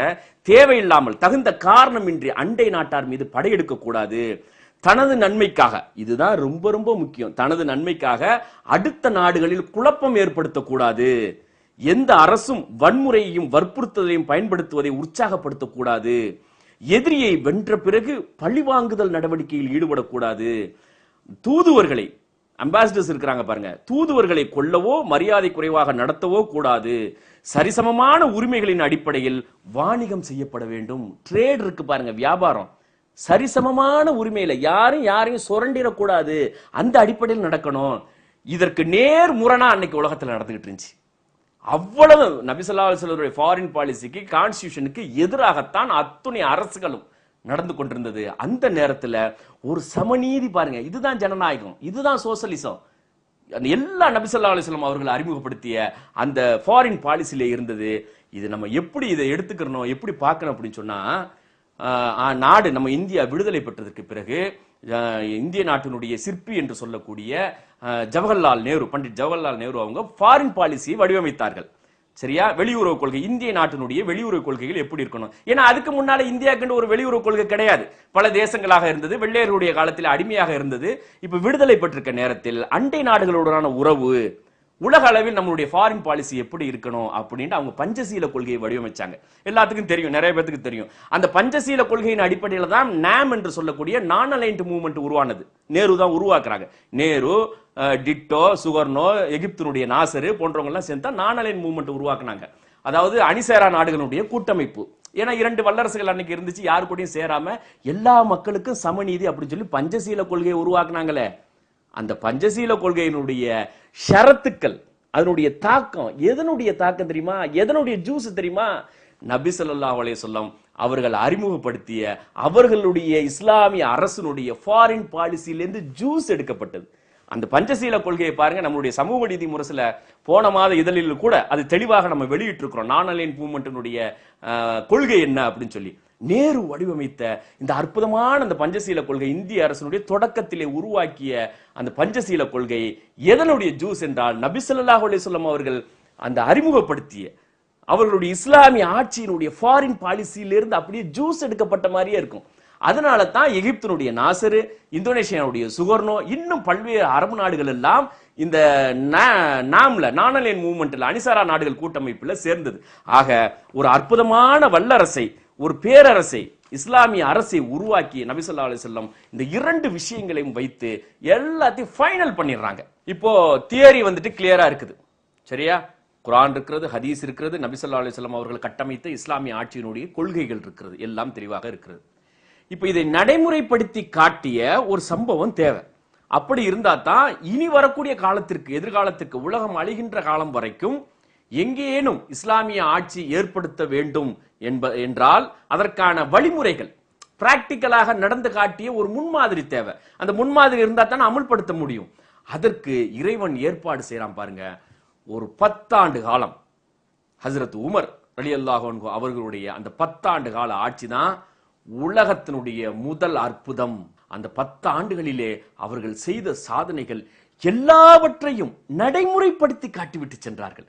தேவையில்லாமல் தகுந்த காரணமின்றி அண்டை நாட்டார் மீது படையெடுக்க கூடாது. தனது நன்மைக்காக, இதுதான் ரொம்ப ரொம்ப முக்கியம், தனது நன்மைக்காக அடுத்த நாடுகளில் குழப்பம் ஏற்படுத்தக்கூடாது. எந்த அரசும் வன்முறையையும் வற்புறுத்தலையும் பயன்படுத்துவதை உற்சாகப்படுத்தக்கூடாது. எதிரியை வென்ற பிறகு பழிவாங்குதல் நடவடிக்கையில் ஈடுபடக்கூடாது. தூதுவர்களை, அம்பாசிடர்ஸ் இருக்கிறாங்க பாருங்க, தூதுவர்களை கொல்லவோ மரியாதை குறைவாக நடத்தவோ கூடாது. சரிசமமான உரிமைகளின் அடிப்படையில் வாணிகம் செய்யப்பட வேண்டும். ட்ரேட் இருக்கு பாருங்க, வியாபாரம், சரிசமமான உரிமையில யாரையும் சுரண்டிடக்கூடாது, அந்த அடிப்படையில் நடக்கணும். இதற்கு நேர் முரணா அன்னைக்கு உலகத்தில் நடந்துகிட்டு இருந்துச்சு. அவ்வளவு நபி ஸல்லல்லாஹு அலைஹி வஸல்லம் ஃபாரின் பாலிசிக்கு, கான்ஸ்டிடியூஷனுக்கு எதிராகத்தான் அத்துணை அரசுகளும் நடந்து கொண்டிருந்தது. அந்த நேரத்தில் ஒரு சமநீதி பாருங்க, இதுதான் ஜனநாயகம், இதுதான் சோசலிசம். எல்லா நபி ஸல்லல்லாஹு அலைஹி வஸல்லம் அவர்கள் அறிமுகப்படுத்திய அந்த ஃபாரின் பாலிசியில இருந்தது. இது நம்ம எப்படி இதை எடுத்துக்கிறோம், எப்படி பார்க்கணும் அப்படின்னு சொன்னா, நாடு நம்ம இந்தியா விடுதலை பெற்றதற்கு பிறகு இந்திய நாட்டினுடைய சிற்பி என்று சொல்லக்கூடிய ஜவஹர்லால் நேரு, பண்டிட் ஜவஹர்லால் நேரு அவங்க ஃபாரின் பாலிசியை வடிவமைத்தார்கள். சரியா, வெளியுறவு கொள்கை, இந்திய நாட்டினுடைய வெளியுறவு கொள்கைகள் எப்படி இருக்கணும். ஏன்னா அதுக்கு முன்னால இந்தியாவுக்கு ஒரு வெளியுறவு கொள்கை கிடையாது, பல தேசங்களாக இருந்தது, வெள்ளையர்களுடைய காலத்தில் அடிமையாக இருந்தது. இப்ப விடுதலை பெற்றிருக்க நேரத்தில் அண்டை நாடுகளுடனான உறவு, உலக அளவில் நம்மளுடைய ஃபாரின் பாலிசி எப்படி இருக்கணும் அப்படின்னு அவங்க பஞ்சசீல கொள்கையை வடிவமைச்சாங்க. எல்லாத்துக்கும் தெரியும், நிறைய பேருக்கு தெரியும். அந்த பஞ்சசீல கொள்கையின் அடிப்படையில் தான் நாம் என்று சொல்லக்கூடிய நான் அலைன்ட் மூவ்மெண்ட் உருவானது. நேரு தான் உருவாக்குறாங்க. நேரு, டிட்டோ, சுகர்னோ, எகிப்தினுடைய நாசரு போன்றவங்க எல்லாம் சேர்ந்தா நான் அலைன் மூவ்மெண்ட் உருவாக்குனாங்க. அதாவது அணிசேரா நாடுகளுடைய கூட்டமைப்பு. ஏன்னா இரண்டு வல்லரசுகள் அன்னைக்கு இருந்துச்சு, யாரு கூடயும் சேராம எல்லா மக்களுக்கும் சமநீதி அப்படின்னு சொல்லி பஞ்சசீல கொள்கையை உருவாக்குனாங்களே. அந்த பஞ்சசீல கொள்கையினுடைய ஷரத்துக்கள், அதனுடைய தாக்கம், எதனுடைய தாக்கம் தெரியுமா, எதனுடைய ஜூஸ் தெரியுமா, நபி ஸல்லல்லாஹு அலைஹி வஸல்லம் அவர்கள் அறிமுகப்படுத்திய அவர்களுடைய இஸ்லாமிய அரசினுடைய ஃபாரின் பாலிசியிலிருந்து ஜூஸ் எடுக்கப்பட்டது. அந்த பஞ்சசீல கொள்கையை பாருங்க, நம்மளுடைய சமூக நீதி முரசுல போன மாத இதழில் கூட அது தெளிவாக நம்ம வெளியிட்டு இருக்கிறோம். நான் அலைன் மூவ்மெண்ட்டினுடைய கொள்கை என்ன அப்படின்னு சொல்லி நேரு வடிவமைத்த இந்த அற்புதமான அந்த பஞ்சசீல கொள்கை, இந்திய அரசினுடைய தொடக்கத்திலே உருவாக்கிய அந்த பஞ்சசீல கொள்கை எதனுடைய ஜூஸ் என்றால் நபி ஸல்லல்லாஹு அலைஹி வஸல்லம் அவர்கள் அந்த அறிமுகப்படுத்திய அவர்களுடைய இஸ்லாமிய ஆட்சியினுடைய ஃபாரின் பாலிசியிலிருந்து அப்படியே ஜூஸ் எடுக்கப்பட்ட மாதிரியே இருக்கும். அதனால தான் எகிப்தினுடைய நாசரு, இந்தோனேஷியாவுடைய சுகர்னோ, இன்னும் பல்வேறு அரபு நாடுகள் எல்லாம் இந்த நாம்ல நான் அலைன் மூவ்மெண்ட்ல அணிசாரா நாடுகள் கூட்டமைப்புல சேர்ந்தது. ஆக ஒரு அற்புதமான வல்லரசை, ஒரு பேரரசை, இஸ்லாமிய அரசை உருவாக்கிய நபி ஸல்லல்லாஹு அலைஹி வஸல்லம் இந்த இரண்டு விஷயங்களையும் வைத்து எல்லாத்தையும் ஃபைனல் பண்ணிடுறாங்க. இப்போ தியரி வந்துட்டு கிளியரா இருக்குது. சரியா, குர்ஆன் இருக்கிறது, ஹதீஸ் இருக்கிறது, நபி ஸல்லல்லாஹு அலைஹி வஸல்லம் அவர்கள் கட்டமைத்த இஸ்லாமிய ஆட்சியினுடைய கொள்கைகள் இருக்கிறது, எல்லாம் தெளிவாக இருக்கிறது. இப்ப இதை நடைமுறைப்படுத்தி காட்டிய ஒரு சம்பவம் தேவை. அப்படி இருந்தா தான் இனி வரக்கூடிய காலத்திற்கு, எதிர்காலத்திற்கு, உலகம் அழிகின்ற காலம் வரைக்கும் எங்கேனும் இஸ்லாமிய ஆட்சி ஏற்படுத்த வேண்டும் என்றால் அதற்கான வழிமுறைகள் பிராக்டிக்கலாக நடந்து காட்டிய ஒரு முன்மாதிரி தேவை. அந்த முன்மாதிரி இருந்தா தான் அமல்படுத்த முடியும். அதற்கு இறைவன் ஏற்பாடு செய்யறான் பாருங்க. ஒரு 10 ஆண்டு காலம் ஹஜ்ரத் உமர் ரலியல்லாஹு அன்ஹு அவர்களுடைய அந்த 10 ஆண்டு கால ஆட்சி தான் உலகத்தினுடைய முதல் அற்புதம். அந்த 10 ஆண்டுகளிலே அவர்கள் செய்த சாதனைகள் எல்லாவற்றையும் நடைமுறைப்படுத்தி காட்டிவிட்டு சென்றார்கள்.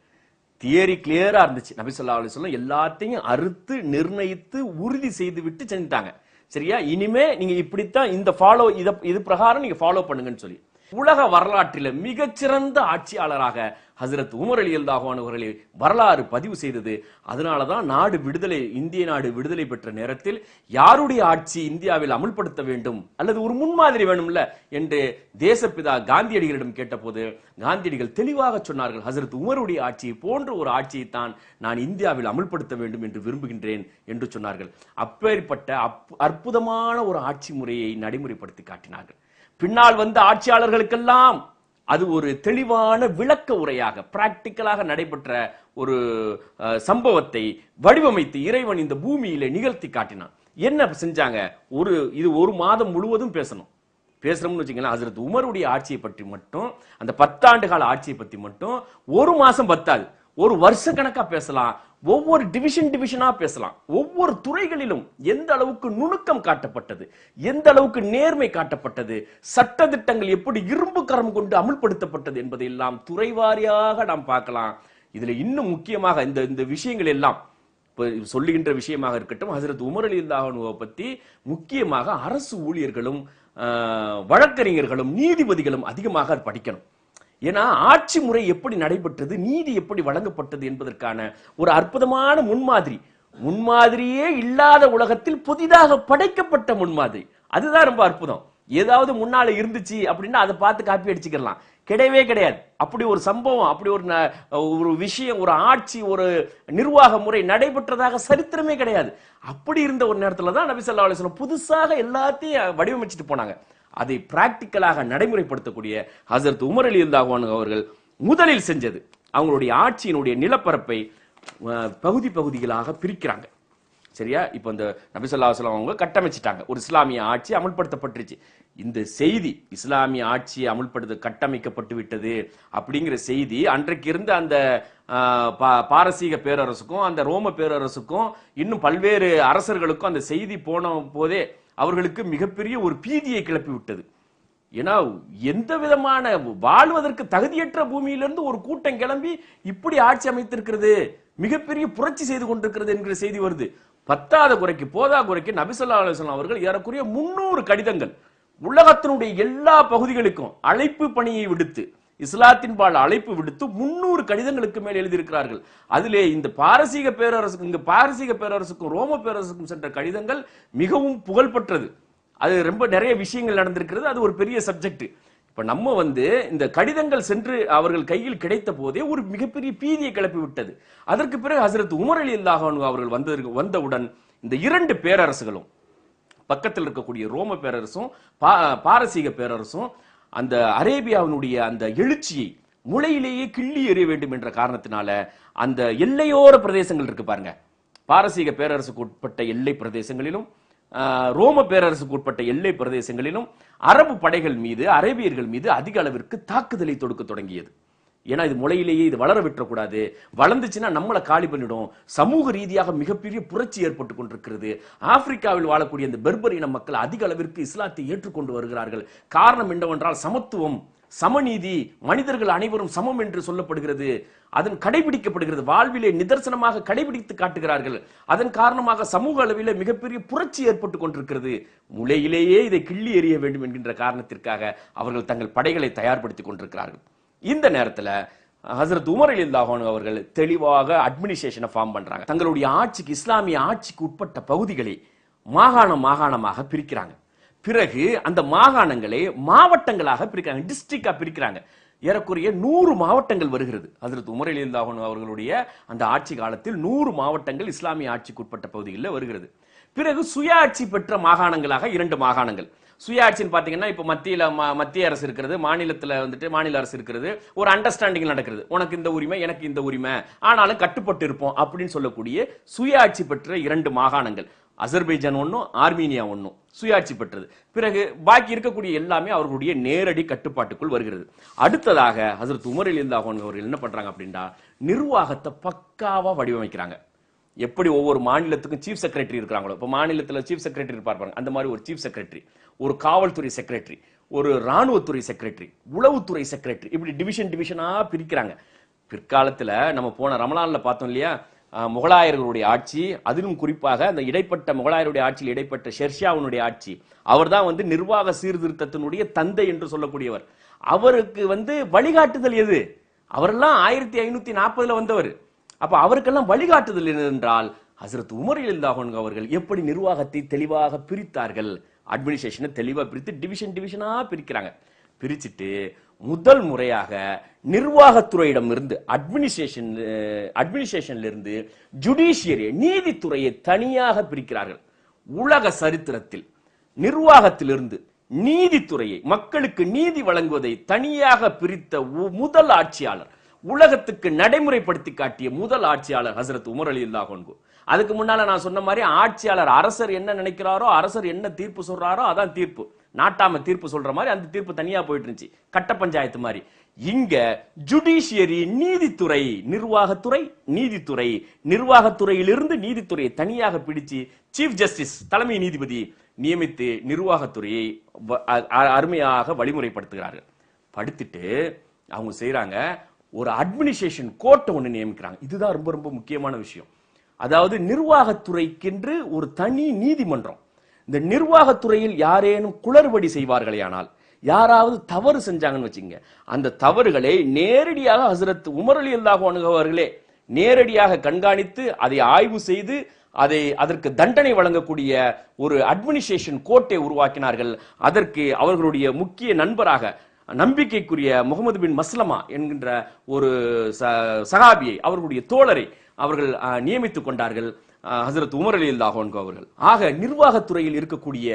தியரி கிளியரா இருந்துச்சு. நபி ஸல்லல்லாஹு அலைஹி வஸல்லம் எல்லாத்தையும் அறுத்து நிர்ணயித்து உறுதி செய்து விட்டு செஞ்சிட்டாங்க. சரியா, இனிமே நீங்க இப்படித்தான் இந்த ஃபாலோ இது பிரகாரம் நீங்க ஃபாலோ பண்ணுங்கன்னு சொல்லி உலக வரலாற்றில் மிகச்சிறந்த ஆட்சியாளராக ஹசரத் உமர் ரலியல்லாஹு அன்ஹு அவர்களை வரலாறு பதிவு செய்தது. அதனாலதான் நாடு விடுதலை, இந்திய நாடு விடுதலை பெற்ற நேரத்தில் யாருடைய ஆட்சி இந்தியாவில் அமுல்படுத்த வேண்டும் அல்லது ஒரு முன்மாதிரி வேணும்ல என்று தேசப்பிதா காந்தியடிகளிடம் கேட்டபோது காந்தியடிகள் தெளிவாக சொன்னார்கள், ஹசரத் உமருடைய ஆட்சியை போன்ற ஒரு ஆட்சியை தான் நான் இந்தியாவில் அமுல்படுத்த வேண்டும் என்று விரும்புகின்றேன் என்று சொன்னார்கள். அப்பேற்பட்ட அற்புதமான ஒரு ஆட்சி முறையை நடைமுறைப்படுத்தி காட்டினார்கள். பின்னால் வந்த ஆட்சியாளர்களுக்கெல்லாம் அது ஒரு தெளிவான விளக்க உரையாக பிராக்டிக்கலாக நடைபெற்ற ஒரு சம்பவத்தை வடிவமைத்து இறைவன் இந்த பூமியில நிகழ்த்தி காட்டினான். என்ன செஞ்சாங்க? இது ஒரு மாதம் முழுவதும் பேசணும்னு வச்சுக்கலாம். ஹசரத் உமருடைய ஆட்சியை பற்றி மட்டும், அந்த 10 ஆண்டு கால ஆட்சியை பற்றி மட்டும் ஒரு மாசம் பத்தாது, ஒரு வருஷ கணக்கா பேசலாம். ஒவ்வொரு டிவிஷனா பேசலாம். ஒவ்வொரு துறைகளிலும் எந்த அளவுக்கு நுணுக்கம் காட்டப்பட்டது, எந்த அளவுக்கு நேர்மை காட்டப்பட்டது, சட்ட திட்டங்கள் எப்படி இரும்பு கரம் கொண்டு அமுல்படுத்தப்பட்டது என்பதை எல்லாம் துறைவாரியாக நாம் பார்க்கலாம். இதுல இன்னும் முக்கியமாக இந்த விஷயங்கள் எல்லாம் சொல்லுகின்ற விஷயமாக இருக்கட்டும், ஹசரத் உமர் ரலியல்லாஹு அன்ஹு பத்தி முக்கியமாக அரசு ஊழியர்களும் வழக்கறிஞர்களும் நீதிபதிகளும் அதிகமாக படிக்கணும். ஏன்னா ஆட்சி முறை எப்படி நடைபெற்றது, நீதி எப்படி வழங்கப்பட்டது என்பதற்கான ஒரு அற்புதமான முன்மாதிரியே இல்லாத உலகத்தில் புதிதாக படைக்கப்பட்ட முன்மாதிரி. அதுதான் ரொம்ப அற்புதம். ஏதாவது முன்னால இருந்துச்சு அப்படின்னா அதை பார்த்து காப்பி அடிச்சுக்கலாம், கிடையவே கிடையாது. அப்படி ஒரு சம்பவம், அப்படி ஒரு விஷயம், ஒரு ஆட்சி, ஒரு நிர்வாக முறை நடைபெற்றதாக சரித்திரமே கிடையாது. அப்படி இருந்த ஒரு நேரத்துல தான் நபி ஸல்லல்லாஹு அலைஹி வஸல்லம் புதுசாக எல்லாத்தையும் வடிவமைச்சிட்டு போனாங்க. அதை பிராக்டிக்கலாக நடைமுறைப்படுத்தக்கூடிய ஹசரத் உமர் ரலியல்லாஹு அன்ஹு அவர்கள் முதலில் செஞ்சது, அவங்களுடைய ஆட்சியினுடைய நிலப்பரப்பை பகுதிகளாக பிரிக்கிறாங்க. சரியா? இப்ப இந்த நபி ஸல்லல்லாஹு அலைஹி வஸல்லம் அவங்க கட்டமைச்சிட்டாங்க, ஒரு இஸ்லாமிய ஆட்சி அமல்படுத்தப்பட்டுருச்சு. இந்த செய்தி, இஸ்லாமிய ஆட்சி கட்டமைக்கப்பட்டு விட்டது அப்படிங்கிற செய்தி அன்றைக்கு இருந்த அந்த பாரசீக பேரரசுக்கும் அந்த ரோம பேரரசுக்கும் இன்னும் பல்வேறு அரசர்களுக்கும் அந்த செய்தி போன போதே அவர்களுக்கு மிகப்பெரிய ஒரு பீதியை கிளப்பி விட்டது. ஏன்னா எந்த விதமான வாழ்வதற்கு தகுதியற்ற பூமியிலிருந்து ஒரு கூட்டம் கிளம்பி இப்படி ஆட்சி அமைத்திருக்கிறது, மிகப்பெரிய புரட்சி செய்து கொண்டிருக்கிறது என்கிற செய்தி வருது. போதா குறைக்கு நபி ஸல்லல்லாஹு அலைஹி வஸல்லம் அவர்கள் ஏறக்குறைய 300 கடிதங்கள் உலகத்தினுடைய எல்லா பகுதிகளுக்கும் அழைப்பு பணியை விடுத்து, இஸ்லாத்தின் பால் அழைப்பு விடுத்து 300 கடிதங்களுக்கு மேல் எழுதியிருக்கிறார்கள். அதிலே இந்த பாரசீக பேரரசுக்கும் ரோம பேரரசுக்கும் சென்ற கடிதங்கள் மிகவும் புகழ்பெற்றது. அது ரொம்ப நிறைய விஷயங்கள் நடந்திருக்கிறது. அது ஒரு பெரிய சப்ஜெக்ட். இப்ப நம்ம இந்த கடிதங்கள் சென்று அவர்கள் கையில் கிடைத்த போதே ஒரு மிகப்பெரிய பீதியை கிளப்பி விட்டது. அதற்கு பிறகு ஹசரத் உமர் ரலியல்லாஹு அன்ஹு அவர்கள் வந்தவுடன் இந்த 2 பேரரசுகளும், பக்கத்தில் இருக்கக்கூடிய ரோம பேரரசும் பாரசீக பேரரசும், அந்த அரேபியாவினுடைய அந்த எழுச்சியை முளையிலேயே கிள்ளி எறிய வேண்டும் என்ற காரணத்தினால அந்த எல்லையோர பிரதேசங்கள் இருக்கு பாருங்க, பாரசீக பேரரசுக்கு உட்பட்ட எல்லை பிரதேசங்களிலும் ரோம பேரரசுக்கு உட்பட்ட எல்லை பிரதேசங்களிலும் அரபு படைகள் மீது, அரேபியர்கள் மீது அதிக அளவிற்கு தாக்குதலை தொடுக்க தொடங்கியது. ஏன்னா இது முளையிலேயே இது வளர விட்டுறக்கூடாது, வளர்ந்துச்சுன்னா நம்மளை காலி பண்ணிடும், சமூக ரீதியாக மிகப்பெரிய புரட்சி ஏற்பட்டு கொண்டிருக்கிறது. ஆப்பிரிக்காவில் வாழக்கூடிய இந்த பெர்பர் இன மக்கள் அதிக அளவிற்கு இஸ்லாத்தை ஏற்றுக்கொண்டு வருகிறார்கள். காரணம் என்னவென்றால் சமத்துவம், சமநீதி, மனிதர்கள் அனைவரும் சமம் என்று சொல்லப்படுகிறது, அதன் கடைபிடிக்கப்படுகிறது, வாழ்விலே நிதர்சனமாக கடைபிடித்து காட்டுகிறார்கள். அதன் காரணமாக சமூக அளவிலே மிகப்பெரிய புரட்சி ஏற்பட்டு கொண்டிருக்கிறது. முளையிலேயே இதை கிள்ளி எறிய வேண்டும் என்கின்ற காரணத்திற்காக அவர்கள் தங்கள் படைகளை தயார்படுத்திக் கொண்டிருக்கிறார்கள். இந்த நேரத்தில் ஹசரத் உமர் ரலியல்லாஹு அன்ஹு அவர்கள் தெளிவாக அட்மினிஸ்ட்ரேஷனை ஃபார்ம் பண்றாங்க. தங்களுடைய ஆட்சிக்கு, இஸ்லாமிய ஆட்சிக்கு உட்பட்ட பகுதிகளை மாகாணமாக பிரிக்கிறாங்க. பிறகு அந்த மாகாணங்களை மாவட்டங்களாக பிரிக்கிறாங்க, டிஸ்ட்ரிக்டா பிரிக்கிறாங்க. ஏறக்குறைய 100 மாவட்டங்கள் வருகிறது. ஹசரத் உமர் ரலியல்லாஹு அன்ஹு அவர்களுடைய அந்த ஆட்சி காலத்தில் 100 மாவட்டங்கள் இஸ்லாமிய ஆட்சிக்கு உட்பட்ட பகுதிகளில் வருகிறது. பிறகு சுயாட்சி பெற்ற மாகாணங்களாக 2 மாகாணங்கள். சுயாட்சின்னு பாத்தீங்கன்னா இப்ப மத்திய அரசு இருக்கிறது, மாநிலத்துல மாநில அரசு இருக்கிறது, ஒரு அண்டர்ஸ்டாண்டிங் நடக்கிறது, உனக்கு இந்த உரிமை எனக்கு இந்த உரிமை, ஆனாலும் கட்டுப்பட்டு இருப்போம் அப்படின்னு சொல்லக்கூடிய சுயாட்சி பெற்ற 2 மாகாணங்கள். அசர்பைஜான் ஒன்னும், ஆர்மீனியா ஒன்னும் சுயாட்சி பெற்றது. பிறகு பாக்கி இருக்கக்கூடிய எல்லாமே அவர்களுடைய நேரடி கட்டுப்பாட்டுக்குள் வருகிறது. அடுத்ததாக ஹசரத் உமர் ரலியல்லாஹு அன்ஹு அவர்கள் என்ன பண்றாங்க அப்படின்னா, நிர்வாகத்தை பக்காவா வடிவமைக்கிறாங்க. எப்படி ஒவ்வொரு மாநிலத்துக்கும் சீஃப் செக்ரட்டரி இருக்கிறாங்களோ, இப்ப மாநிலத்துல சீஃப் செக்ரட்டரி இருப்பாங்க, அந்த மாதிரி ஒரு சீஃப் செக்ரட்டரி, ஒரு காவல்துறை செக்ரட்டரி, ஒரு ராணுவத்துறை செக்ரட்டரி, உளவுத்துறை செக்ரட்டரி, இப்படி டிவிஷனா பிரிக்கிறாங்க. பிற்காலத்துல நம்ம போன ரமலான்ல பார்த்தோம் இல்லையா, முகலாயர்களுடைய ஆட்சி, அதிலும் குறிப்பாக அந்த இடைப்பட்ட முகலாயருடைய ஆட்சியில் இடைப்பட்ட ஷெர்ஷாவுடைய ஆட்சி, அவர் தான் நிர்வாக சீர்திருத்தத்தினுடைய தந்தை என்று சொல்லக்கூடியவர். அவருக்கு வழிகாட்டுதல் எது? அவரெல்லாம் 1540 வந்தவர். அப்ப அவருக்கெல்லாம் வழிகாட்டுதல் என்றால் ஹஜ்ரத் உமர் ரலியல்லாஹு அன்ஹு அவர்கள் எப்படி நிர்வாகத்தை தெளிவாக பிரித்தார்கள். அட்மினிஸ்ட்ரேஷனை தெளிவா பிரித்து டிவிஷனா பிரிக்கிறாங்க. பிரிச்சுட்டு முதல் முறையாக நிர்வாகத்துறையிடம் இருந்து அட்மினிஸ்ட்ரேஷன்ல இருந்து ஜுடிஷியரி நீதித்துறையை தனியாக பிரிக்கிறார்கள். உலக சரித்திரத்தில் நிர்வாகத்திலிருந்து நீதித்துறையை, மக்களுக்கு நீதி வழங்குவதை தனியாக பிரித்த முதல் ஆட்சியாளர், உலகத்துக்கு நடைமுறைப்படுத்தி காட்டிய முதல் ஆட்சியாளர் ஹஜ்ரத் உமர் ரலியல்லாஹு அன்ஹு. அதுக்கு முன்னால நான் சொன்ன மாதிரி ஆட்சியாளர் அரசர் என்ன நினைக்கிறாரோ, அரசர் என்ன தீர்ப்பு சொல்றாரோ அதான் தீர்ப்பு. நாட்டாம தீர்ப்பு சொல்ற மாதிரி அந்த தீர்ப்பு தனியா போயிட்டு இருந்துச்சு, கட்ட பஞ்சாயத்து மாதிரி. இங்க ஜுடிஷியரி நீதித்துறை, நிர்வாகத்துறை நீதித்துறை, நிர்வாகத்துறையிலிருந்து நீதித்துறையை தனியாக பிடிச்சு சீஃப் ஜஸ்டிஸ் தலைமை நீதிபதி நியமித்து நிர்வாகத்துறையை அருமையாக வழிமுறைப்படுத்துகிறார்கள். படுத்திட்டு அவங்க செய்யறாங்க, ஒரு அட்மினிஸ்ட்ரேஷன் கோர்ட்டை ஒண்ணு நியமிக்கிறாங்க. இதுதான் ரொம்ப ரொம்ப முக்கியமான விஷயம். அதாவது நிர்வாகத்துறைக்கென்று ஒரு தனி நீதிமன்றம். இந்த நிர்வாகத்துறையில் யாரேனும் குளறுபடி செய்வார்களேயானால், யாராவது தவறு செஞ்சாங்கன்னு வச்சுங்க, அந்த தவறுகளை நேரடியாக ஹஜ்ரத் உமர் ரலியல்லாஹு அன்ஹு அவர்களே நேரடியாக கண்காணித்து அதை ஆய்வு செய்து அதற்கு தண்டனை வழங்கக்கூடிய ஒரு அட்மினிஸ்ட்ரேஷன் கோர்ட்டை உருவாக்கினார்கள். அதற்கு அவர்களுடைய முக்கிய நண்பராக நம்பிக்கைக்குரிய முகமது பின் மஸ்லமா என்கின்ற ஒரு சஹாபியை, அவர்களுடைய தோழரை அவர்கள் நியமித்துக் கொண்டார்கள் ஹஜ்ரத் உமர் ரலியல்லாஹு அன்ஹு அவர்கள். ஆக நிர்வாகத்துறையில் இருக்கக்கூடிய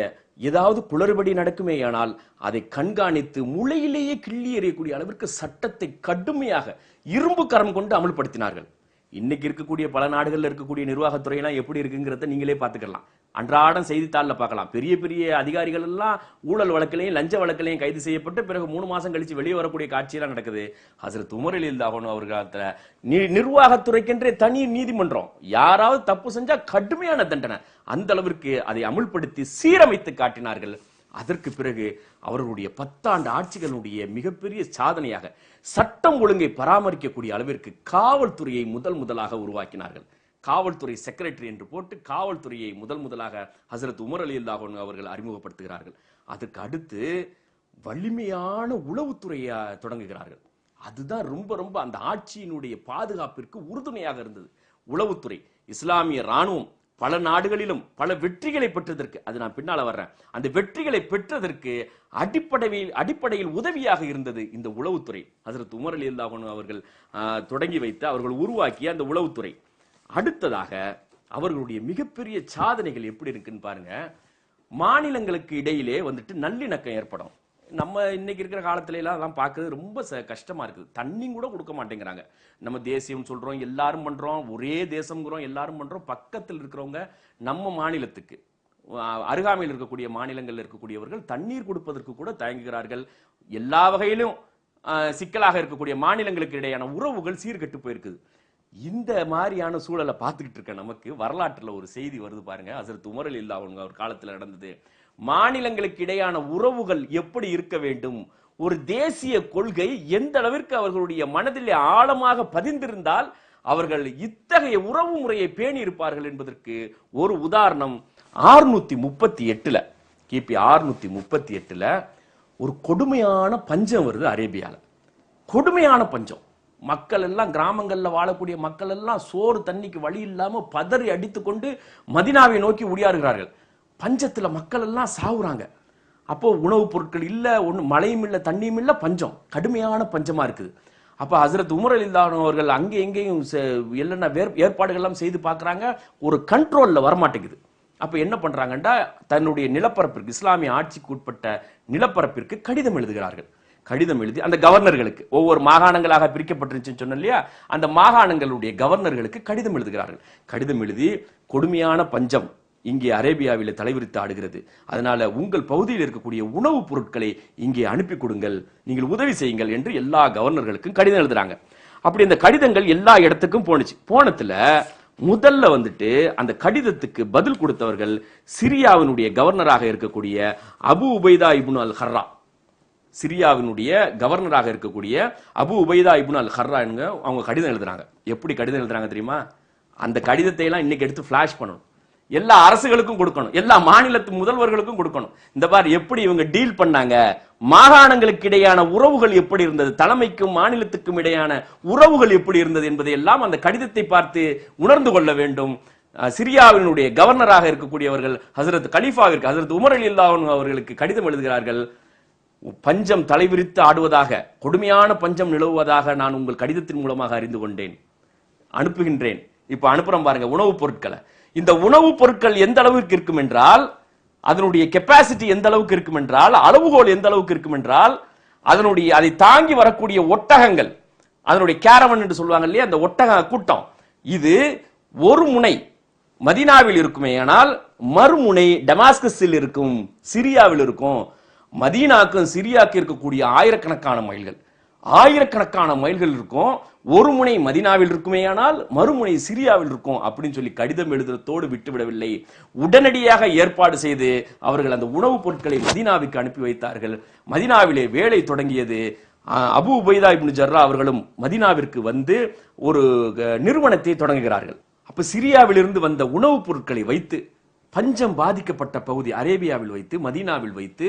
ஏதாவது குளறுபடி நடக்குமேயானால் அதை கண்காணித்து முளையிலேயே கிள்ளி எறியக்கூடிய அளவிற்கு சட்டத்தை கடுமையாக இரும்பு கரம் கொண்டு அமல்படுத்தினார்கள். இன்னைக்கு இருக்கக்கூடிய பல நாடுகள்ல இருக்கக்கூடிய நிர்வாகத்துறையெல்லாம் எப்படி இருக்குங்கிறத நீங்களே பார்த்துக்கலாம். அன்றாடம் செய்தித்தாள்ல பார்க்கலாம். பெரிய பெரிய அதிகாரிகள் எல்லாம் ஊழல் வழக்கிலையும் லஞ்ச வழக்கிலையும் கைது செய்யப்பட்டு பிறகு 3 மாசம் கழிச்சு வெளியே வரக்கூடிய காட்சியெல்லாம் நடக்குது. ஹஜ்ரத் உமர் ரலியல்லாஹு அன்ஹு அவர்களால நிர்வாகத்துறைக்கென்றே தனி நீதிமன்றம், யாராவது தப்பு செஞ்சா கடுமையான தண்டனை, அந்த அளவிற்கு அதை அமுல்படுத்தி சீரமைத்து காட்டினார்கள். அதற்கு பிறகு அவர்களுடைய 10 ஆண்டு ஆட்சிகளுடைய மிகப்பெரிய சாதனையாக சட்டம் ஒழுங்கை பராமரிக்கக்கூடிய அளவிற்கு காவல்துறையை முதலாக உருவாக்கினார்கள். காவல்துறை செக்ரட்டரி என்று போட்டு காவல்துறையை முதலாக ஹஜ்ரத் உமர் ரலியல்லாஹு அன்ஹு அவர்கள் அறிமுகப்படுத்துகிறார்கள். அதுக்கு அடுத்து வலிமையான உளவுத்துறையை தொடங்குகிறார்கள். அதுதான் ரொம்ப ரொம்ப அந்த ஆட்சியினுடைய பாதுகாப்பிற்கு உறுதுணையாக இருந்தது. உளவுத்துறை, இஸ்லாமிய ராணுவம் பல நாடுகளிலும் பல வெற்றிகளை பெற்றதற்கு, அது நான் பின்னால வர்றேன், அந்த வெற்றிகளை பெற்றதற்கு அடிப்படையில் உதவியாக இருந்தது இந்த உளவுத்துறை. ஹஜ்ரத் உமர் ரலியல்லாஹு அன்ஹு அவர்கள் தொடங்கி வைத்து அவர்கள் உருவாக்கிய அந்த உளவுத்துறை. அடுத்ததாக அவர்களுடைய மிகப்பெரிய சாதனைகள் எப்படி இருக்குன்னு பாருங்க. மாநிலங்களுக்கு இடையிலே நல்லிணக்கம் ஏற்படும். நம்ம இன்னைக்கு இருக்கிற காலத்துல எல்லாம் பார்க்கறது ரொம்ப கஷ்டமா இருக்குது. தண்ணி கூட கொடுக்க மாட்டேங்கிறாங்க. நம்ம தேசியம் சொல்றோம், எல்லாரும் பண்றோம், ஒரே தேசம்ங்கிறோம், எல்லாரும் பண்றோம். பக்கத்தில் இருக்கிறவங்க நம்ம மாநிலத்துக்கு அருகாமையில் இருக்கக்கூடிய மாநிலங்களில் இருக்கக்கூடியவர்கள் தண்ணீர் கொடுப்பதற்கு கூட தயங்குகிறார்கள். எல்லா வகையிலும் சிக்கலாக இருக்கக்கூடிய மாநிலங்களுக்கு இடையான உறவுகள் சீர்கெட்டு போயிருக்குது. இந்த மாதிரியான சூழலை பார்த்துக்கிட்டு இருக்க நமக்கு வரலாற்றுல ஒரு செய்தி வருது பாருங்க. ஹஜ்ரத் உமர் ரலியல்லாஹு அன்ஹு அவர் காலத்துல நடந்தது. மாநிலங்களுக்கு இடையான உறவுகள் எப்படி இருக்க வேண்டும், ஒரு தேசிய கொள்கை எந்த அளவிற்கு அவர்களுடைய மனதிலே ஆழமாக பதிந்திருந்தால் அவர்கள் இத்தகைய உறவு முறையை பேணி இருப்பார்கள் என்பதற்கு ஒரு உதாரணம். 638 கிபி 638 ஒரு கொடுமையான பஞ்சம் வருது அரேபியால. கொடுமையான பஞ்சம். மக்கள் எல்லாம், கிராமங்கள்ல வாழக்கூடிய மக்கள் எல்லாம் சோறு தண்ணிக்கு வழி இல்லாம பதறி அடித்துக்கொண்டு மதினாவை நோக்கி ஓடியாருகிறார்கள். பஞ்சத்துல மக்கள் எல்லாம் சாவுறாங்க. அப்போ உணவுப் பொருட்கள் இல்ல, ஒண்ணு மழையும் இல்ல, தண்ணியும் இல்ல, பஞ்சம், கடுமையான பஞ்சமா இருக்குது. அப்ப ஹஜ்ரத் உமர் ரலியல்லாஹு அன்ஹு அவர்கள் அங்கே எங்கேயும் என்னென்ன ஏற்பாடுகள் எல்லாம் செய்து பார்க்கறாங்க, ஒரு கண்ட்ரோல்ல வரமாட்டேங்குது. அப்ப என்ன பண்றாங்கண்டா, தன்னுடைய நிலப்பரப்பிற்கு, இஸ்லாமிய ஆட்சிக்கு உட்பட்ட நிலப்பரப்பிற்கு கடிதம் எழுதுகிறார்கள். கடிதம் எழுதி அந்த கவர்னர்களுக்கு, ஒவ்வொரு மாகாணங்களாக பிரிக்கப்பட்டிருச்சுன்னு சொன்ன இல்லையா, அந்த மாகாணங்களுடைய கவர்னர்களுக்கு கடிதம் எழுதுகிறார்கள். கடிதம் எழுதி, கொடுமையான பஞ்சம் இங்கே அரேபியாவில் தலைவிரித்து ஆடுகிறது, அதனால உங்கள் பகுதியில் இருக்கக்கூடிய உணவுப் பொருட்களை இங்கே அனுப்பி கொடுங்கள், நீங்கள் உதவி செய்யுங்கள் என்று எல்லா கவர்னர்களுக்கும் கடிதம் எழுதுறாங்க. அப்படி இந்த கடிதங்கள் எல்லா இடத்துக்கும் போனுச்சு. போனதுல முதல்ல அந்த கடிதத்துக்கு பதில் கொடுத்தவர்கள் சிரியாவினுடைய கவர்னராக இருக்கக்கூடிய அபு உபைதா இப்னு அல் ஹர்ரா. சிரியாவினுடைய கவர்னராக இருக்கக்கூடிய அபு உபைதா இப்னு அல் ஹர்ரா அவங்க கடிதம் எழுதுறாங்க. எப்படி கடிதம் எழுதுறாங்க தெரியுமா? அந்த கடிதத்தை எல்லாம் இன்னைக்கு எடுத்து பிளாஷ் பண்ணணும். எல்லா அரசுகளுக்கும் கொடுக்கணும், எல்லா மாநிலத்து முதல்வர்களுக்கும் கொடுக்கணும். இந்த பார் எப்படி இவங்க டீல் பண்ணாங்க, மாகாணங்களுக்கு இடையான உறவுகள் எப்படி இருந்தது, தலைமைக்கும் மாநிலத்துக்கும் இடையான உறவுகள் எப்படி இருந்தது என்பதை எல்லாம் அந்த கடிதத்தை பார்த்து உணர்ந்து கொள்ள வேண்டும். சிரியாவினுடைய கவர்னராக இருக்கக்கூடியவர்கள் ஹசரத் கலீஃபாவிற்கு, ஹசரத் உமர் ரலியல்லாஹு அன்ஹு அவர்களுக்கு கடிதம் எழுதுகிறார்கள். பஞ்சம் தலைவிரித்து ஆடுவதாக, கொடுமையான பஞ்சம் நிலவுவதாக நான் உங்கள் கடிதத்தின் மூலமாக அறிந்து கொண்டேன், அனுப்புகின்றேன். இப்ப அனுப்புறோம் பாருங்க உணவுப் பொருட்களை. இந்த உணவுப் பொருட்கள் எந்த அளவுக்கு இருக்கும் என்றால், அதனுடைய கெப்பாசிட்டி எந்த அளவுக்கு இருக்கும் என்றால், அளவுகோல் எந்த அளவுக்கு இருக்கும் என்றால், அதை தாங்கி வரக்கூடிய ஒட்டகங்கள், அதனுடைய கேரவன் என்று சொல்லுவாங்க இல்லையா, அந்த ஒட்டக கூட்டம், இது ஒரு முனை மதீனாவில் இருக்குமே, ஆனால் மறுமுனை டமாஸ்கஸில் இருக்கும், சிரியாவில் இருக்கும். மதீனாக்கும் சிரியாவுக்கு இருக்கக்கூடிய ஆயிரக்கணக்கான மைல்கள் இருக்கும். ஒரு முனை மதீனாவில் இருக்குமே, ஆனால் மறுமுனை சிரியாவில் இருக்கும் அப்படின்னு சொல்லி கடிதம் எழுதுறதோடு விட்டுவிடவில்லை. உடனடியாக ஏற்பாடு செய்து அவர்கள் அந்த உணவுப் பொருட்களை மதீனாவுக்கு அனுப்பி வைத்தார்கள். மதீனாவிலே வேலை தொடங்கியது. அபூ உபைதா இப்னு ஜர்ரா அவர்களும் மதீனாவிற்கு வந்து ஒரு நிறுவனத்தை தொடங்குகிறார்கள். அப்ப சிரியாவிலிருந்து வந்த உணவுப் பொருட்களை வைத்து பஞ்சம் பாதிக்கப்பட்ட பகுதி அரேபியாவில் வைத்து, மதீனாவில் வைத்து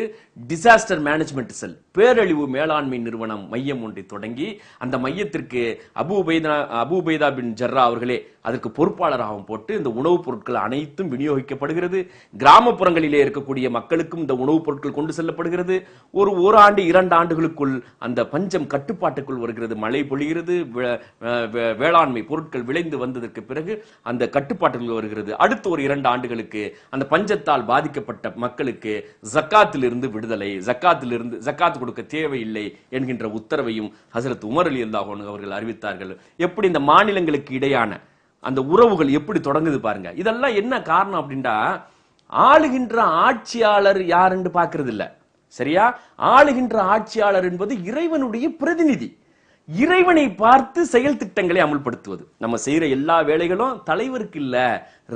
டிசாஸ்டர் மேனேஜ்மெண்ட் செல், பேரழிவு மேலாண்மை நிறுவனம் மையம் ஒன்றை தொடங்கி, அந்த மையத்திற்கு அபூ உபைதா பின் ஜர்ரா அவர்களே அதற்கு பொறுப்பாளராகவும் போட்டு இந்த உணவுப் பொருட்கள் அனைத்தும் விநியோகிக்கப்படுகிறது. கிராமப்புறங்களிலே இருக்கக்கூடிய மக்களுக்கும் இந்த உணவுப் பொருட்கள் கொண்டு செல்லப்படுகிறது. ஒரு ஆண்டு 2 ஆண்டுகளுக்குள் அந்த பஞ்சம் கட்டுப்பாட்டுக்குள் வருகிறது. மழை பொழிகிறது, வேளாண்மை பொருட்கள் விளைந்து வந்ததற்கு பிறகு அந்த கட்டுப்பாட்டுக்குள் வருகிறது. அடுத்த ஒரு 2 ஆண்டுகளுக்கு அந்த பஞ்சத்தால் பாதிக்கப்பட்ட மக்களுக்கு ஜக்காத்திலிருந்து விடுதலை, ஜக்காத் கொடுக்க தேவையில்லை என்கின்ற உத்தரவையும் ஹசரத் உமர் ரலியல்லாஹு அன்ஹு அவர்கள் அறிவித்தார்கள். எப்படி இந்த மாநிலங்களுக்கு இடையான அந்த உறவுகள் எப்படி தொடங்குது பாருங்க. இதெல்லாம் என்ன காரணம் அப்படின்னா, ஆளுகின்ற ஆட்சியாளர் யார் என்று பார்க்கிறது இல்ல, சரியா? ஆளுகின்ற ஆட்சியாளர் என்பது இறைவனுடைய பிரதிநிதி. இறைவனை பார்த்து செயல் திட்டங்களை அமல்படுத்துவது. நம்ம செய்யற எல்லா வேலைகளும் தலைவருக்கு இல்ல,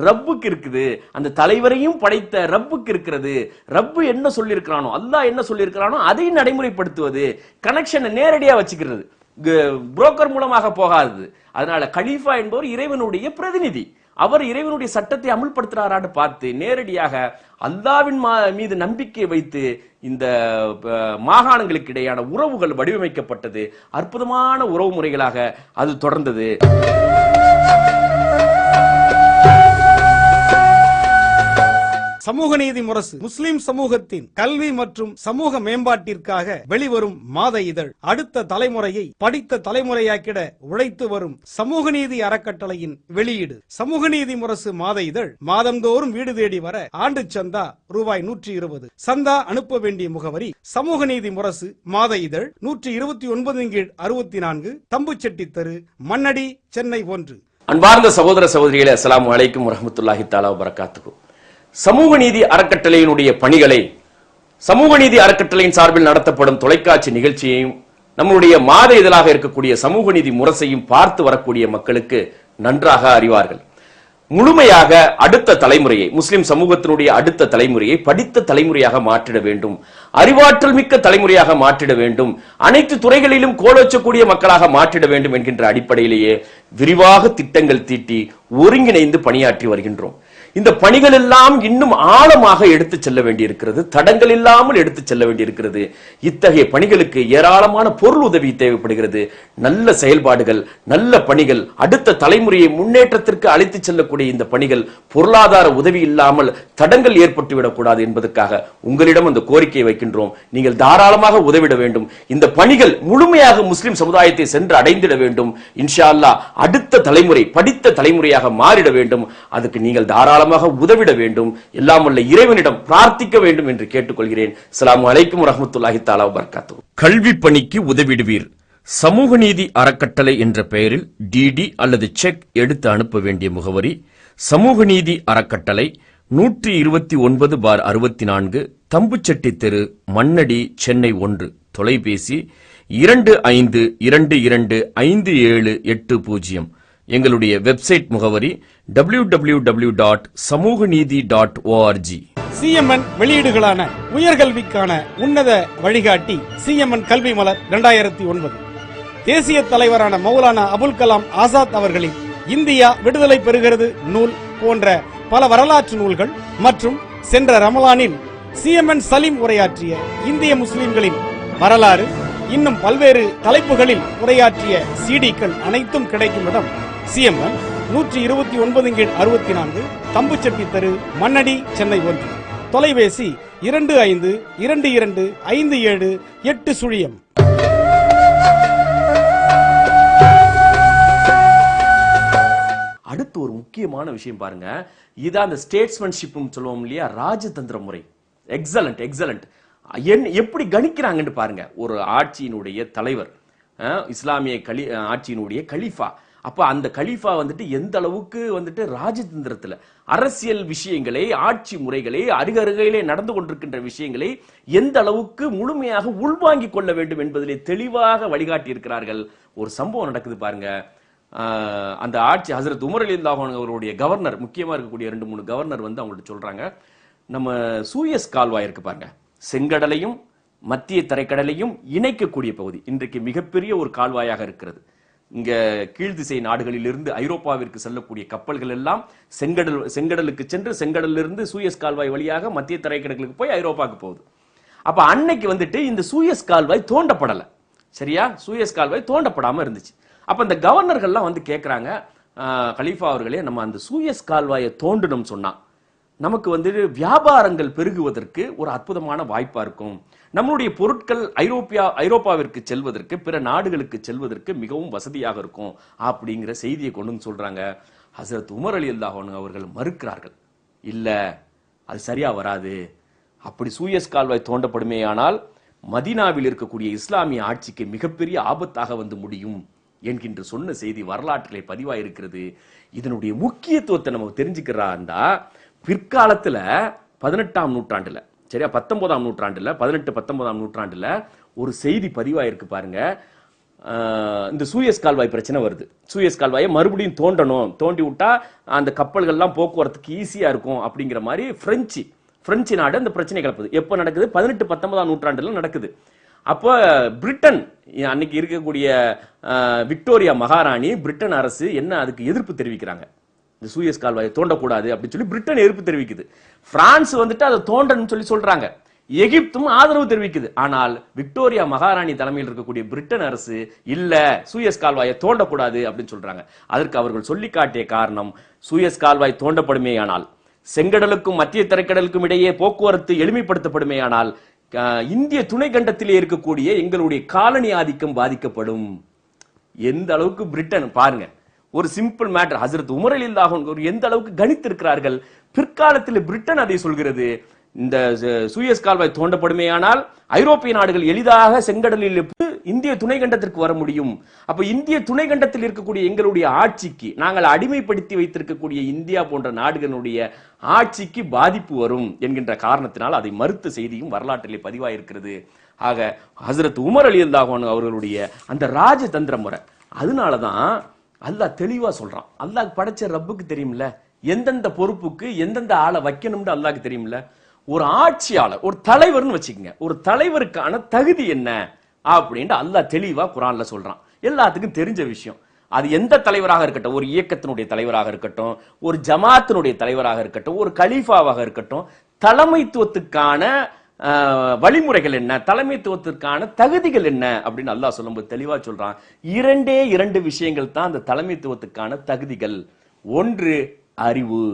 ரப்புக்கு இருக்குது. அந்த தலைவரையும் படைத்த ரப்புக்கு இருக்கிறது. ரப்பு என்ன சொல்லி இருக்கிறானோ, அல்லாஹ் என்ன சொல்லி இருக்கிறானோ அதை நடைமுறைப்படுத்துவது. கனெக்ஷனை நேரடியா வச்சுக்கிறது, புரோக்கர் மூலமாக போகாது. அதனால கலீஃபா என்பவர் இறைவனுடைய பிரதிநிதி. அவர் இறைவனுடைய சட்டத்தை அமுல்படுத்துறாரான்னு பார்த்து நேரடியாக அல்லாஹ்வின் மீது நம்பிக்கை வைத்து இந்த மாகாணங்களுக்கு இடையான உறவுகள் வடிவமைக்கப்பட்டது. அற்புதமான உறவு முறைகளாக அது தொடர்ந்தது. சமூக நீதி முரசு முஸ்லிம் சமூகத்தின் கல்வி மற்றும் சமூக மேம்பாட்டிற்காக வெளிவரும் மாத இதழ். அடுத்த தலைமுறையை படித்த தலைமுறையாக்கிட உழைத்து வரும் சமூக நீதி அறக்கட்டளையின் வெளியீடு. சமூக நீதி முரசு மாத இதழ் மாதந்தோறும் வீடு தேடி வர ஆண்டு சந்தா ரூபாய் 120. சந்தா அனுப்ப வேண்டிய முகவரி சமூக நீதி முரசு மாத இதழ் 129/64 தம்புச்செட்டி தெரு, மண்ணடி, சென்னை 1. அன்பார்ந்த சகோதர சகோதரிகளே, அஸ்ஸலாமு அலைக்கும் வரஹ்மத்துல்லாஹி தஆலா வபரகாத்துஹு. சமூக நீதி அறக்கட்டளையினுடைய பணிகளை, சமூக நீதி அறக்கட்டளையின் சார்பில் நடத்தப்படும் தொலைக்காட்சி நிகழ்ச்சியையும் நம்முடைய மாத இதழாக இருக்கக்கூடிய சமூக நீதி முரசையும் பார்த்து வரக்கூடிய மக்களுக்கு நன்றாக அறிவார்கள். முழுமையாக அடுத்த தலைமுறையை, முஸ்லிம் சமூகத்தினுடைய அடுத்த தலைமுறையை படித்த தலைமுறையாக மாற்றிட வேண்டும், அறிவாற்றல் மிக்க தலைமுறையாக மாற்றிட வேண்டும், அனைத்து துறைகளிலும் கோலோச்சக்கூடிய மக்களாக மாற்றிட வேண்டும் என்கின்ற அடிப்படையிலேயே விரிவாக திட்டங்கள் தீட்டி ஒருங்கிணைந்து பணியாற்றி வருகின்றோம். இந்த பணிகள் எல்லாம் இன்னும் ஆழமாக எடுத்து செல்ல வேண்டியிருக்கிறது, தடங்கள் இல்லாமல் எடுத்து செல்ல வேண்டியிருக்கிறது. இத்தகைய பணிகளுக்கு ஏராளமான பொருள் உதவி தேவைப்படுகிறது. நல்ல செயல்பாடுகள், நல்ல பணிகள், அடுத்த தலைமுறையை முன்னேற்றத்திற்கு அழைத்து செல்லக்கூடிய இந்த பணிகள் பொருளாதார உதவி இல்லாமல் தடங்கள் ஏற்பட்டுவிடக்கூடாது என்பதற்காக உங்களிடம் அந்த கோரிக்கையை வைக்கின்றோம். நீங்கள் தாராளமாக உதவிட வேண்டும். இந்த பணிகள் முழுமையாக முஸ்லிம் சமுதாயத்தை சென்று அடைந்திட வேண்டும். இன்ஷா அல்லாஹ் அடுத்த தலைமுறை படித்த தலைமுறையாக மாறிட வேண்டும். அதுக்கு நீங்கள் தாராளமாக உதவிட வேண்டும். எல்லாம் வல்ல இறைவனிடம் பிரார்த்திக்க வேண்டும் என்று கேட்டுக்கொள்கிறேன். அஸ்ஸலாமு அலைக்கும் வரஹ்மத்துல்லாஹி தஆலா வபரகாத்துஹு. கல்வி பணிக்கு உதவிடுவீர். சமூக நீதி அறக்கட்டளை என்ற பெயரில் டிடி அல்லது செக் எடுத்து அனுப்ப வேண்டிய முகவரி சமூக நீதி அறக்கட்டளை 129/64 தம்புச்செட்டி தெரு, மண்ணடி, சென்னை 1. தொலைபேசி 25225780. எங்களுடைய வெப்சைட் முகவரி www.samuganidhi.org. சிஎம்என் வெளியீடுகளான உயர்கல்விக்கான உன்னத வழிகாட்டி சிஎம்என் கல்வி மலர் 2009. தேசிய தலைவரான மௌலானா அபுல் கலாம் ஆசாத் அவர்களின் இந்தியா விடுதலை பெறுகிறது நூல் போன்ற பல வரலாற்று நூல்கள் மற்றும் சென்ற ரமலானில் சிஎம்என் சலீம் உரையாற்றிய இந்திய முஸ்லிம்களின் வரலாறு இன்னும் பல்வேறு தலைப்புகளில் உரையாற்றிய சிடிக்கள் அனைத்தும் கிடைக்கும் இடம் சிஎம்என் 129/64 தம்புச்செட்டி தெரு, மண்ணடி, சென்னை 1. தொலைபேசி 25225780. அடுத்து ஒரு முக்கியமான விஷயம் பாருங்க, இதான் அந்த ஸ்டேட்ஸ்மேன்ஷிப் சொல்லுவோம் இல்லையா, ராஜதந்திர முறை. எக்ஸலண்ட். எப்படி கணிக்கிறாங்கன்னு பாருங்க. ஒரு ஆட்சியினுடைய தலைவர், இஸ்லாமிய ஆட்சியினுடைய கலீஃபா. அப்ப அந்த கலீஃபா வந்துட்டு எந்த அளவுக்கு வந்துட்டு ராஜதந்திரத்துல அரசியல் விஷயங்களை, ஆட்சி முறைகளை, அருகருகையிலே நடந்து கொண்டிருக்கின்ற விஷயங்களை எந்த அளவுக்கு முழுமையாக உள்வாங்கிக் கொள்ள வேண்டும் என்பதிலே தெளிவாக வழிகாட்டி இருக்கிறார்கள். ஒரு சம்பவம் நடக்குது பாருங்க. அந்த ஆட்சி ஹசரத் உமர் ரலியல்லாஹு அன்ஹு அவருடைய கவர்னர், முக்கியமா இருக்கக்கூடிய 2-3 கவர்னர் வந்து அவங்கள்ட்ட சொல்றாங்க, நம்ம சூயஸ் கால்வாய் இருக்கு பாருங்க, செங்கடலையும் மத்திய தரைக்கடலையும் இணைக்கக்கூடிய பகுதி இன்றைக்கு மிகப்பெரிய ஒரு கால்வாயாக இருக்கிறது. இங்க கீழ்திசை நாடுகளிலிருந்து ஐரோப்பாவிற்கு செல்லக்கூடிய கப்பல்கள் எல்லாம் செங்கடலுக்கு சென்று செங்கடலிலிருந்து சூயஸ் கால்வாய் வழியாக மத்திய தரைக்கடலுக்கு போய் ஐரோப்பாவுக்கு போகுது. அப்ப அன்னைக்கு வந்துட்டு இந்த சூயஸ் கால்வாய் தோண்டப்படல, சரியா? சூயஸ் கால்வாய் தோண்டப்படாம இருந்துச்சு. அப்ப இந்த கவர்னர்கள்லாம் வந்து கேட்கிறாங்க, கலீஃபா அவர்களே, நம்ம அந்த சூயஸ் கால்வாயை தோண்டணும் சொன்னா நமக்கு வந்து வியாபாரங்கள் பெருகுவதற்கு ஒரு அற்புதமான வாய்ப்பா இருக்கும், நம்மளுடைய பொருட்கள் ஐரோப்பாவிற்கு செல்வதற்கு, பிற நாடுகளுக்கு செல்வதற்கு மிகவும் வசதியாக இருக்கும் அப்படிங்கிற செய்தியை கொண்டு சொல்றாங்க. ஹசரத் உமர் ரலியல்லாஹு அன்ஹு அவர்கள் மறுக்கிறார்கள். இல்ல, அது சரியா வராது. அப்படி சூயஸ் கால்வாய் தோண்டப்படுமேயானால் மதீனாவில் இருக்கக்கூடிய இஸ்லாமிய ஆட்சிக்கு மிகப்பெரிய ஆபத்தாக வந்து முடியும் என்கின்ற சொன்ன செய்தி வரலாற்றிலே பதிவாயிருக்கிறது. இதனுடைய முக்கியத்துவத்தை நம்ம தெரிஞ்சுக்கிறா பிற்காலத்துல 18ஆம் நூற்றாண்டுல, சரியா, 19ஆம் நூற்றாண்டுல, 18-19ஆம் நூற்றாண்டுல ஒரு செய்தி பதிவாயிருக்கு பாருங்க. இந்த சூயஸ் கால்வாய் பிரச்சனை வருது. சூயஸ் கால்வாயை மறுபடியும் தோண்டணும், தோண்டி விட்டா அந்த கப்பல்கள்லாம் போக்குவரத்துக்கு ஈஸியா இருக்கும் அப்படிங்கிற மாதிரி பிரெஞ்சு நாடு அந்த பிரச்சனை கிளப்புது. எப்ப நடக்குது? 18-19ஆம் நூற்றாண்டுல நடக்குது. அப்ப பிரிட்டன், அன்னைக்கு இருக்கக்கூடிய விக்டோரியா மகாராணி, பிரிட்டன் அரசு என்ன அதுக்கு எதிர்ப்பு தெரிவிக்கிறாங்க. இந்த சூயஸ் கால்வாயை தோண்டக்கூடாது அப்படின்னு சொல்லி பிரிட்டன் எதிர்ப்பு தெரிவிக்குது. பிரான்ஸ் வந்துட்டு அதை தோண்டன்னு சொல்லி சொல்றாங்க. எகிப்தும் ஆதரவு தெரிவிக்குது. ஆனால் விக்டோரியா மகாராணி தலைமையில் இருக்கக்கூடிய பிரிட்டன் அரசு இல்ல, சூயஸ் கால்வாயை தோண்டக்கூடாது அப்படின்னு சொல்றாங்க. அதற்கு அவர்கள் சொல்லி காட்டிய காரணம், சூயஸ் கால்வாய் தோண்டப்படுமேயானால், செங்கடலுக்கும் மத்திய தரைக்கடலுக்கும் இடையே போக்குவரத்து எளிமைப்படுத்தப்படுமேயானால் இந்திய துணை கண்டத்திலே இருக்கக்கூடிய எங்களுடைய காலனி ஆதிக்கம் பாதிக்கப்படும். எந்த அளவுக்கு பிரிட்டன் பாருங்க, ஒரு சிம்பிள் மேட்டர். ஹசரத் உமர் ரலியல்லாஹு அன்ஹு எந்த அளவுக்கு கணித்திருக்கிறார்கள். பிற்காலத்தில் பிரிட்டன் அதை சொல்கிறது, இந்த சூயஸ் கால்வாய் தோண்டப்படுமேயானால் ஐரோப்பிய நாடுகள் எளிதாக செங்கடலில் இந்திய துணை கண்டத்திற்கு வர முடியும். அப்ப இந்திய துணை கண்டத்தில் இருக்கக்கூடிய எங்களுடைய ஆட்சிக்கு, நாங்கள் அடிமைப்படுத்தி வைத்திருக்கக்கூடிய இந்தியா போன்ற நாடுகளுடைய ஆட்சிக்கு பாதிப்பு வரும் என்கின்ற காரணத்தினால் அதை மறுத்த செய்தியும் வரலாற்றிலே பதிவாயிருக்கிறது. ஆக ஹசரத் உமர் ரலியல்லாஹு அன்ஹு அவர்களுடைய அந்த ராஜதந்திர முறை, அதனாலதான் அல்லாஹ் தெளிவா சொல்றான். அல்லாஹ் படைச்ச ரப்புக்கு தெரியும்ல எந்தெந்த பொறுப்புக்கு எந்தெந்த ஆளை வைக்கணும்னு அல்லாஹ்க்கு தெரியும்ல. ஒரு ஆட்சியாளர், ஒரு தலைவர்னு வச்சுக்கோங்க, ஒரு தலைவருக்கான தகுதி என்ன அப்படின்னு அல்லாஹ் தெளிவா குர்ஆன்ல சொல்றான். எல்லாத்துக்கும் தெரிஞ்ச விஷயம். அது எந்த தலைவராக இருக்கட்டும், ஒரு இயக்கத்தினுடைய தலைவராக இருக்கட்டும், ஒரு ஜமாத்தினுடைய தலைவராக இருக்கட்டும், ஒரு கலீஃபாவாக இருக்கட்டும், தலைமைத்துவத்துக்கான வழிமுறைகள் என்ன, தலைமைத்துவத்திற்கான தகுதிகள் என்ன அப்படின்னு அல்லாஹ் சொல்லும்போது தெளிவா சொல்றான். 2 விஷயங்கள் தான் அந்த தலைமைத்துவத்துக்கான தகுதிகள். ஒன்று அறிவு,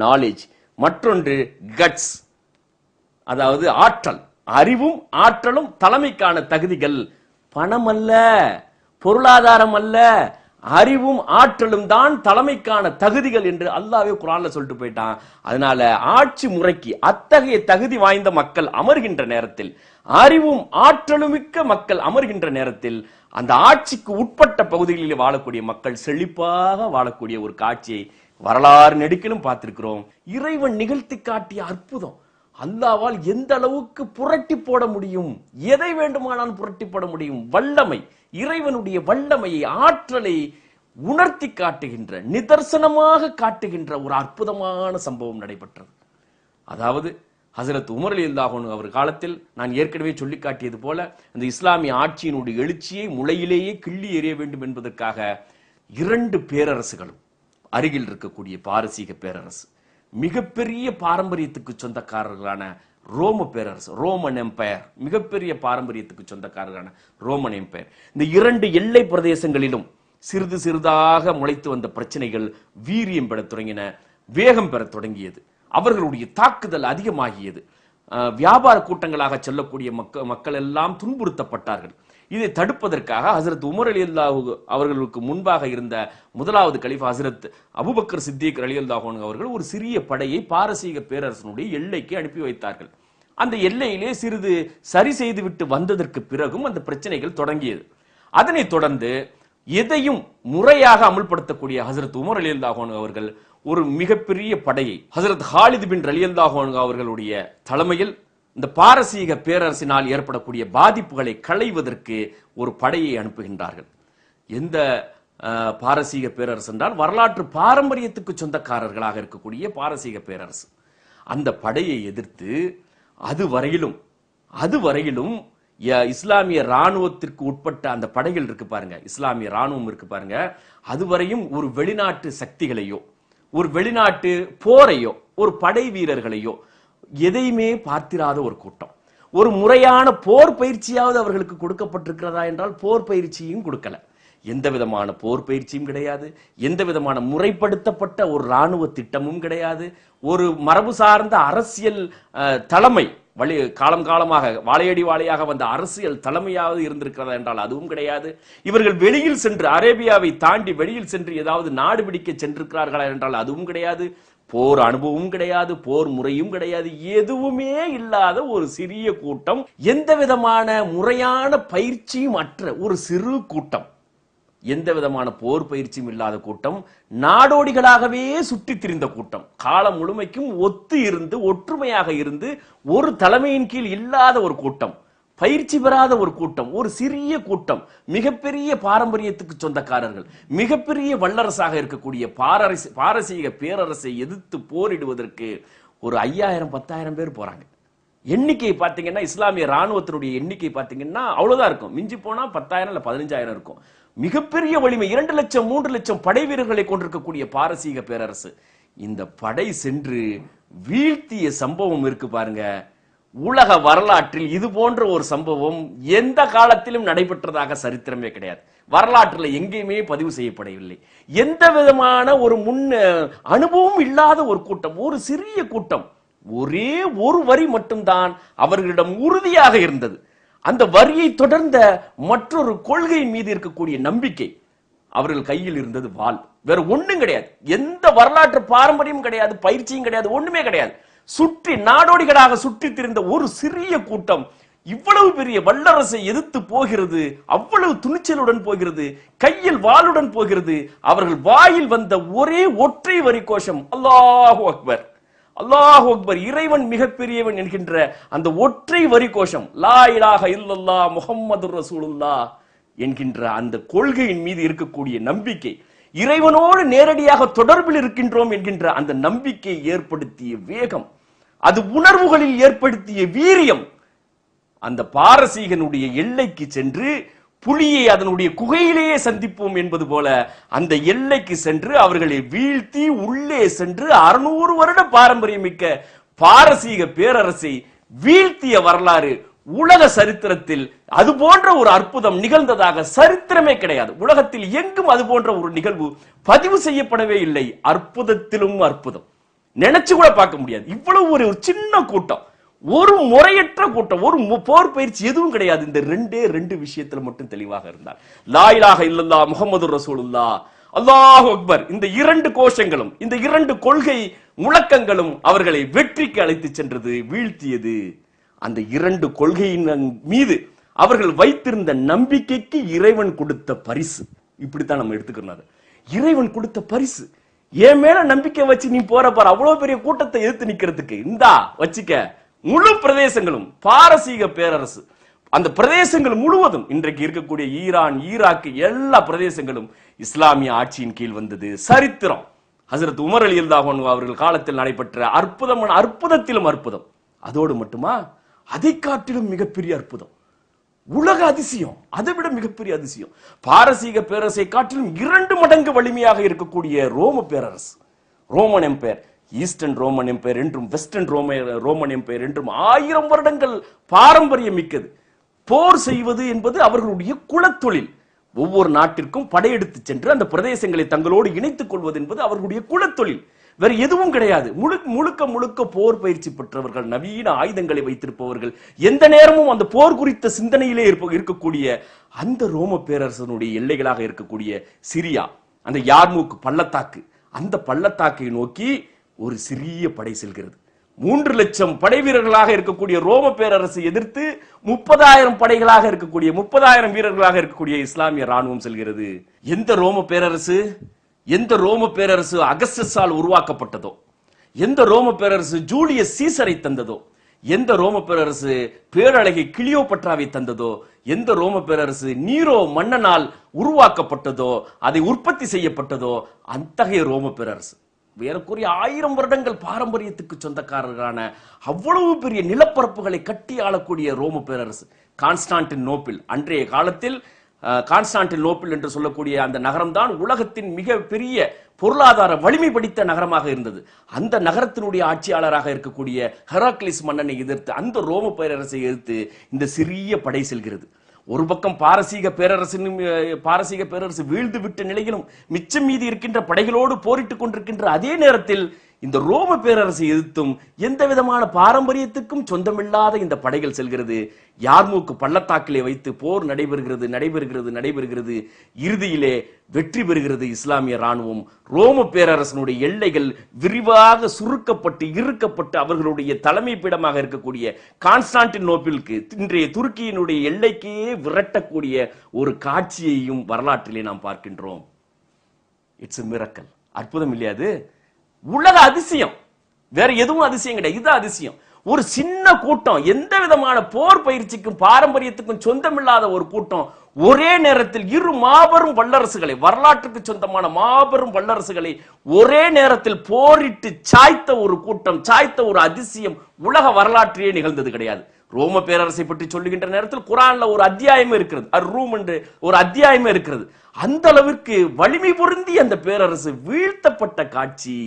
நாலேஜ், மற்றொன்று கட்ஸ், அதாவது ஆற்றல். அறிவும் ஆற்றலும் தலைமைக்கான தகுதிகள். பணம் அல்ல, பொருளாதாரம் அல்ல, அறிவும் ஆற்றலும் தான் தலைமைக்கான தகுதிகள் என்று அல்லாஹ்வே குர்ஆன்ல சொல்லிட்டு போயிட்டான். அதனால ஆட்சி முறைக்கு அத்தகைய தகுதி வாய்ந்த மக்கள் அமர்கின்ற நேரத்தில், அறிவும் ஆற்றலும் மிக்க மக்கள் அமர்கின்ற நேரத்தில், அந்த ஆட்சிக்கு உட்பட்ட பகுதிகளில் வாழக்கூடிய மக்கள் செழிப்பாக வாழக்கூடிய ஒரு காட்சியை வரலாறு நெடுக்கிலும் பார்த்திருக்கிறோம். இறைவன் நிகழ்த்தி காட்டிய அற்புதம். அல்லாஹ்வால் எந்த அளவுக்கு புரட்டி போட முடியும், எதை வேண்டுமானாலும் புரட்டி போட முடியும். வல்லமை, இறைவனுடைய வல்லமையை, ஆற்றலை உணர்த்தி காட்டுகின்ற, நிதர்சனமாக காட்டுகின்ற ஒரு அற்புதமான சம்பவம் நடைபெற்றது. அதாவது ஹசரத் உமர் ரலியல்லாஹு அன்ஹு அவர் காலத்தில் நான் ஏற்கனவே சொல்லி காட்டியது போல அந்த இஸ்லாமிய ஆட்சியினுடைய எழுச்சியை முளையிலேயே கிள்ளி எறிய வேண்டும் என்பதற்காக 2 பேரரசுகளும், அருகில் இருக்கக்கூடிய பாரசீக பேரரசு மிகப்பெரிய பாரம்பரியத்துக்கு சொந்தக்காரர்களான ரோம பேரரசு, ரோமன் எம்பையர், மிகப்பெரிய பாரம்பரியத்துக்கு சொந்தக்காரர்களான ரோமன் எம்பையர். இந்த இரண்டு எல்லை பிரதேசங்களிலும் சிறிது சிறிதாக முளைத்து வந்த பிரச்சனைகள் வீரியம் பெற தொடங்கின, வேகம் பெற தொடங்கியது. அவர்களுடைய தாக்குதல் அதிகமாகியது. வியாபார கூட்டங்களாக செல்லக்கூடிய மக்கள் எல்லாம் துன்புறுத்தப்பட்டார்கள். இதை தடுப்பதற்காக ஹசரத் உமர் ரலியல்லாஹு அவர்களுக்கு முன்பாக இருந்த முதலாவது கலீஃபா ஹசரத் அபூபக்கர் சித்திக் ரலியல்லாஹு அன்ஹு அவர்கள் ஒரு சிறிய படையை பாரசீக பேரரசனுடைய எல்லைக்கு அனுப்பி வைத்தார்கள். அந்த எல்லையிலே சிறிது சரி செய்துவிட்டு வந்ததற்கு பிறகும் அந்த பிரச்சனைகள் தொடங்கியது. அதனைத் தொடர்ந்து எதையும் முறையாக அமுல்படுத்தக்கூடிய ஹசரத் உமர் ரலியல்லாஹு அன்ஹு அவர்கள் ஒரு மிகப்பெரிய படையை ஹசரத் ஹாலித் பின் ரலியல்லாஹு அன்ஹு அவர்களுடைய தலைமையில் இந்த பாரசீக பேரரசினால் ஏற்படக்கூடிய பாதிப்புகளை களைவதற்கு ஒரு படையை அனுப்புகின்றார்கள். எந்த பாரசீக பேரரசு என்றால் வரலாற்று பாரம்பரியத்துக்கு சொந்தக்காரர்களாக இருக்கக்கூடிய பாரசீக பேரரசு. அந்த படையை எதிர்த்து அதுவரையிலும் இஸ்லாமிய ராணுவத்திற்கு உட்பட்ட அந்த படைகள் இருக்கு பாருங்க, இஸ்லாமிய ராணுவம் இருக்கு பாருங்க, அதுவரையும் ஒரு வெளிநாட்டு சக்திகளையோ ஒரு வெளிநாட்டு போரையோ ஒரு படை வீரர்களையோ எதையுமே பார்த்திராத ஒரு கூட்டம். ஒரு முறையான போர் பயிற்சியாவது அவர்களுக்கு கொடுக்கப்பட்டிருக்கிறதா என்றால் போர் பயிற்சியும் கொடுக்கல. எந்த விதமான போர் பயிற்சியும் கிடையாது, எந்த விதமான முறைப்படுத்தப்பட்ட ஒரு ராணுவ திட்டமும் கிடையாது. ஒரு மரபு சார்ந்த அரசியல் தலைமை காலம் காலமாக வாழையடி வாழையாக வந்த அரசியல் தலைமையாவது இருந்திருக்கிறதா என்றால் அதுவும் கிடையாது. இவர்கள் வெளியில் சென்று அரேபியாவை தாண்டி வெளியில் சென்று ஏதாவது நாடு பிடிக்க சென்றிருக்கிறார்களா என்றால் அதுவும் கிடையாது. போர் அனுபவமும் கிடையாது, போர் முறையும் கிடையாது, எதுவுமே இல்லாத ஒரு சிறிய கூட்டம், எந்த விதமான முறையான பயிற்சியும் அற்ற ஒரு சிறு கூட்டம், எந்த விதமான போர் பயிற்சியும் இல்லாத கூட்டம், நாடோடிகளாகவே சுற்றி திரிந்த கூட்டம், காலம் முழுமைக்கும் ஒத்து இருந்து ஒற்றுமையாக இருந்து ஒரு தலைமையின் கீழ் இல்லாத ஒரு கூட்டம், பயிற்சி பெறாத ஒரு கூட்டம், ஒரு சிறிய கூட்டம், மிகப்பெரிய பாரம்பரியத்துக்கு சொந்தக்காரர்கள், மிகப்பெரிய வல்லரசாக இருக்கக்கூடிய பாரசீக பேரரசை எதிர்த்து போரிடுவதற்கு ஒரு 5000-10,000 பேர் போறாங்க. எண்ணிக்கை பாத்தீங்கன்னா இஸ்லாமிய ராணுவத்தினுடைய எண்ணிக்கை பாத்தீங்கன்னா அவ்வளவுதான் இருக்கும், மிஞ்சி போனா 10,000 இல்ல 15,000 இருக்கும். மிகப்பெரிய வலிமை, 2 லட்சம் 3 லட்சம் படை வீரர்களை கொண்டிருக்கக்கூடிய பாரசீக பேரரசு இந்த படை சென்று வீழ்த்திய சம்பவம் இருக்கு பாருங்க. உலக வரலாற்றில் இது போன்ற ஒரு சம்பவம் எந்த காலத்திலும் நடைபெற்றதாக சரித்திரமே கிடையாது. வரலாற்றில் எங்கேயுமே பதிவு செய்யப்படவில்லை. எந்த விதமான ஒரு அனுபவம் இல்லாத ஒரு கூட்டம், ஒரு சிறிய கூட்டம், ஒரே ஒரு வரி மட்டும்தான் அவர்களிடம் உறுதியாக இருந்தது. அந்த வரியை தொடர்ந்த மற்றொரு கொள்கையின் மீது இருக்கக்கூடிய நம்பிக்கை. அவர்கள் கையில் இருந்தது வாள், வேற ஒண்ணும் கிடையாது. எந்த வரலாற்று பாரம்பரியமும் கிடையாது, பயிற்சியும் கிடையாது, ஒண்ணுமே கிடையாது. சுற்றி நாடோடிகளாக சுற்றி திரிந்த ஒரு சிறிய கூட்டம் இவ்வளவு பெரிய வல்லரசை எதிர்த்து போகிறது, அவ்வளவு துணிச்சலுடன் போகிறது, கையில் வாளுடன் போகிறது. அவர்கள் வாயில் வந்த ஒரே ஒற்றை வரி கோஷம் அல்லாஹு அக்பர், அல்லாஹு அக்பர், இறைவன் மிகப்பெரியவன் என்கின்ற அந்த ஒற்றை வரி கோஷம், லா இலாஹ இல்லல்லாஹ் முஹம்மதுர் ரசூலுல்லாஹ் என்கின்ற அந்த கொள்கையின் மீது இருக்கக்கூடிய நம்பிக்கை, இறைவனோடு நேரடியாக தொடர்பில் இருக்கின்றோம் என்கின்ற அந்த நம்பிக்கை ஏற்படுத்திய வேகம், அது உணர்வுகளில் ஏற்படுத்திய வீரியம், அந்த பாரசீகனுடைய எல்லைக்கு சென்று புலியை அதனுடைய குகையிலேயே சந்திப்போம் என்பது போல அந்த எல்லைக்கு சென்று அவர்களை வீழ்த்தி உள்ளே சென்று 600 வருட பாரம்பரியமிக்க பாரசீக பேரரசை வீழ்த்திய வரலாறு உலக சரித்திரத்தில் அது போன்ற ஒரு அற்புதம் நிகழ்ந்ததாக சரித்திரமே கிடையாது. உலகத்தில் எங்கும் அது போன்ற ஒரு நிகழ்வு பதிவு செய்யப்படவே இல்லை. அற்புதத்திலும் அற்புதம், நினைச்சு கூட பார்க்க முடியாது. இவ்வளவு ஒரு சின்ன கூட்டம், ஒரு முறையற்ற கூட்டம், ஒரு போர் பயிற்சி எதுவும் கிடையாது. இந்த ரெண்டு விஷயத்துல மட்டும் தெளிவாக இருந்தார். லா இலாஹ இல்லல்லாஹ் முஹம்மதுர் ரசூலுல்லாஹ், அல்லாஹு அக்பர், இந்த 2 கோஷங்களும் இந்த 2 கொள்கை முழக்கங்களும் அவர்களை வெற்றிக்கு அழைத்து சென்றது, வீழ்த்தியது. அந்த 2 கொள்கையின் மீது அவர்கள் வைத்திருந்த நம்பிக்கைக்கு இறைவன் கொடுத்த பரிசு. இப்படித்தான் நம்ம எடுத்துக்கணும். இறைவன் கொடுத்த பரிசு. என் மேல நம்பிக்கை வச்சு நீ போற பாரு, அவ்வளவு பெரிய கூட்டத்தை எதிர்த்து நிக்கிறதுக்கு இந்தா வச்சுக்க. முழு பிரதேசங்களும் பாரசீக பேரரசு, அந்த பிரதேசங்கள் முழுவதும் இன்றைக்கு இருக்கக்கூடிய ஈரான், ஈராக் எல்லா பிரதேசங்களும் இஸ்லாமிய ஆட்சியின் கீழ் வந்தது. சரித்திரம். ஹசரத் உமர் ரலியல்லாஹு அன்ஹு அவர்கள் காலத்தில் நடைபெற்ற அற்புதமான அற்புதத்திலும் அற்புதம். அதோடு மட்டுமா, அதை காட்டிலும் மிகப்பெரிய அற்புதம், உலக அதிசயம், அதை விட மிகப்பெரிய அதிசயம், பாரசீக பேரரசை காட்டிலும் 2 மடங்கு வலிமையாக இருக்கக்கூடிய ரோம பேரரசு, Roman empire. Eastern Roman empire என்றும் வெஸ்டர்ன் ரோமன் எம்பையர் என்றும் 1000 வருடங்கள் பாரம்பரியம் மிக்கது. போர் செய்வது என்பது அவர்களுடைய குலத்தொழில். ஒவ்வொரு நாட்டிற்கும் படையெடுத்து சென்று அந்த பிரதேசங்களை தங்களோடு இணைத்துக் கொள்வது என்பது அவர்களுடைய குலத்தொழில். வேற எதுவும் கிடையாது. முழுக்க முழுக்க போர் பயிற்சி பெற்றவர்கள், நவீன ஆயுதங்களை வைத்திருப்பவர்கள், எந்த நேரமும் அந்த போர் குறித்த சிந்தனையிலே இருக்கக்கூடிய அந்த ரோம பேரரசனுடைய எல்லைகளாக இருக்கக்கூடிய சிரியா, அந்த யார்மூக் பள்ளத்தாக்கு, அந்த பள்ளத்தாக்கை நோக்கி ஒரு சிறிய படை செல்கிறது. 3 லட்சம் படை வீரர்களாக இருக்கக்கூடிய ரோம பேரரசு எதிர்த்து 30,000 படைகளாக இருக்கக்கூடிய 30,000 வீரர்களாக இருக்கக்கூடிய இஸ்லாமிய ராணுவம் செல்கிறது. எந்த ரோம பேரரசு அகஸ்டஸால் உருவாக்கப்பட்டதோ, எந்த ரோம பேரரசு ஜூலியஸ் சீசரை தந்ததோ, எந்த ரோம பேரரசு பேரழகை கிளியோபட்ராவை தந்ததோ, எந்த ரோம பேரரசு நீரோ மன்னனால் உருவாக்கப்பட்டதோ, அதை உற்பத்தி செய்யப்பட்டதோ, அத்தகைய ரோம பேரரசு வேறக்குரிய 1000 வருடங்கள் பாரம்பரியத்துக்கு சொந்தக்காரர்களான அவ்வளவு பெரிய நிலப்பரப்புகளை கட்டி ஆளக்கூடிய ரோம பேரரசு. கான்ஸ்டான்டினோப்பிள், அன்றைய காலத்தில் கான்ஸ்டான்டினோப்பிள் என்று சொல்லக்கூடிய அந்த நகரம்தான் உலகத்தின் மிக பெரிய பொருளாதார வலிமை படித்த நகரமாக இருந்தது. அந்த நகரத்தினுடைய ஆட்சியாளராக இருக்கக்கூடிய ஹெராக்லிஸ் மன்னனை எதிர்த்து, அந்த ரோம பேரரசை எதிர்த்து இந்த சிறிய படை செல்கிறது. ஒரு பக்கம் பாரசீக பேரரசு வீழ்ந்து விட்ட நிலையிலும் மிச்சம் மீதி இருக்கின்ற படைகளோடு போரிட்டுக் கொண்டிருக்கின்ற அதே நேரத்தில் இந்த ரோம பேரரசை எதிர்த்தும் எந்த விதமான பாரம்பரியத்துக்கும் சொந்தமில்லாத இந்த படைகள் செல்கிறது. யார்மூக் பள்ளத்தாக்கிலே வைத்து போர் நடைபெறுகிறது. இறுதியிலே வெற்றி பெறுகிறது இஸ்லாமிய ராணுவம். ரோம பேரரசனுடைய எல்லைகள் விரிவாக சுருக்கப்பட்டு இறுக்கப்பட்டு அவர்களுடைய தலைமை பீடமாக இருக்கக்கூடிய கான்ஸ்டான்டினோப்பிளுக்கு, இன்றைய துருக்கியினுடைய எல்லைக்கே விரட்டக்கூடிய ஒரு காட்சியையும் வரலாற்றிலே நாம் பார்க்கின்றோம். It's a miracle. அற்புதம் இல்லையா? அது உலக அதிசயம். வேற எதுவும் அதிசயம் கிடையாது, இது அதிசயம். ஒரு சின்ன கூட்டம், எந்த விதமான போர் பயிற்சிக்கும் பாரம்பரியத்துக்கும் சொந்தமில்லாத ஒரு கூட்டம் ஒரே நேரத்தில் 2 மாபெரும் வல்லரசுகளை, வரலாற்றுக்கு சொந்தமான மாபெரும் வல்லரசுகளை ஒரே நேரத்தில் போரிட்டு சாய்த்த ஒரு கூட்டம், சாய்த்த ஒரு அதிசயம் உலக வரலாற்றிலே நிகழ்ந்தது கிடையாது. ரோம பேரரசை பற்றி சொல்லுகின்ற நேரத்தில் குரான்ல ஒரு அத்தியாயமே இருக்கிறது, ரூம் என்று ஒரு அத்தியாயமே இருக்கிறது. அந்த அளவிற்கு வலிமை பொருந்தி அந்த பேரரசு வீழ்த்தப்பட்ட காட்சி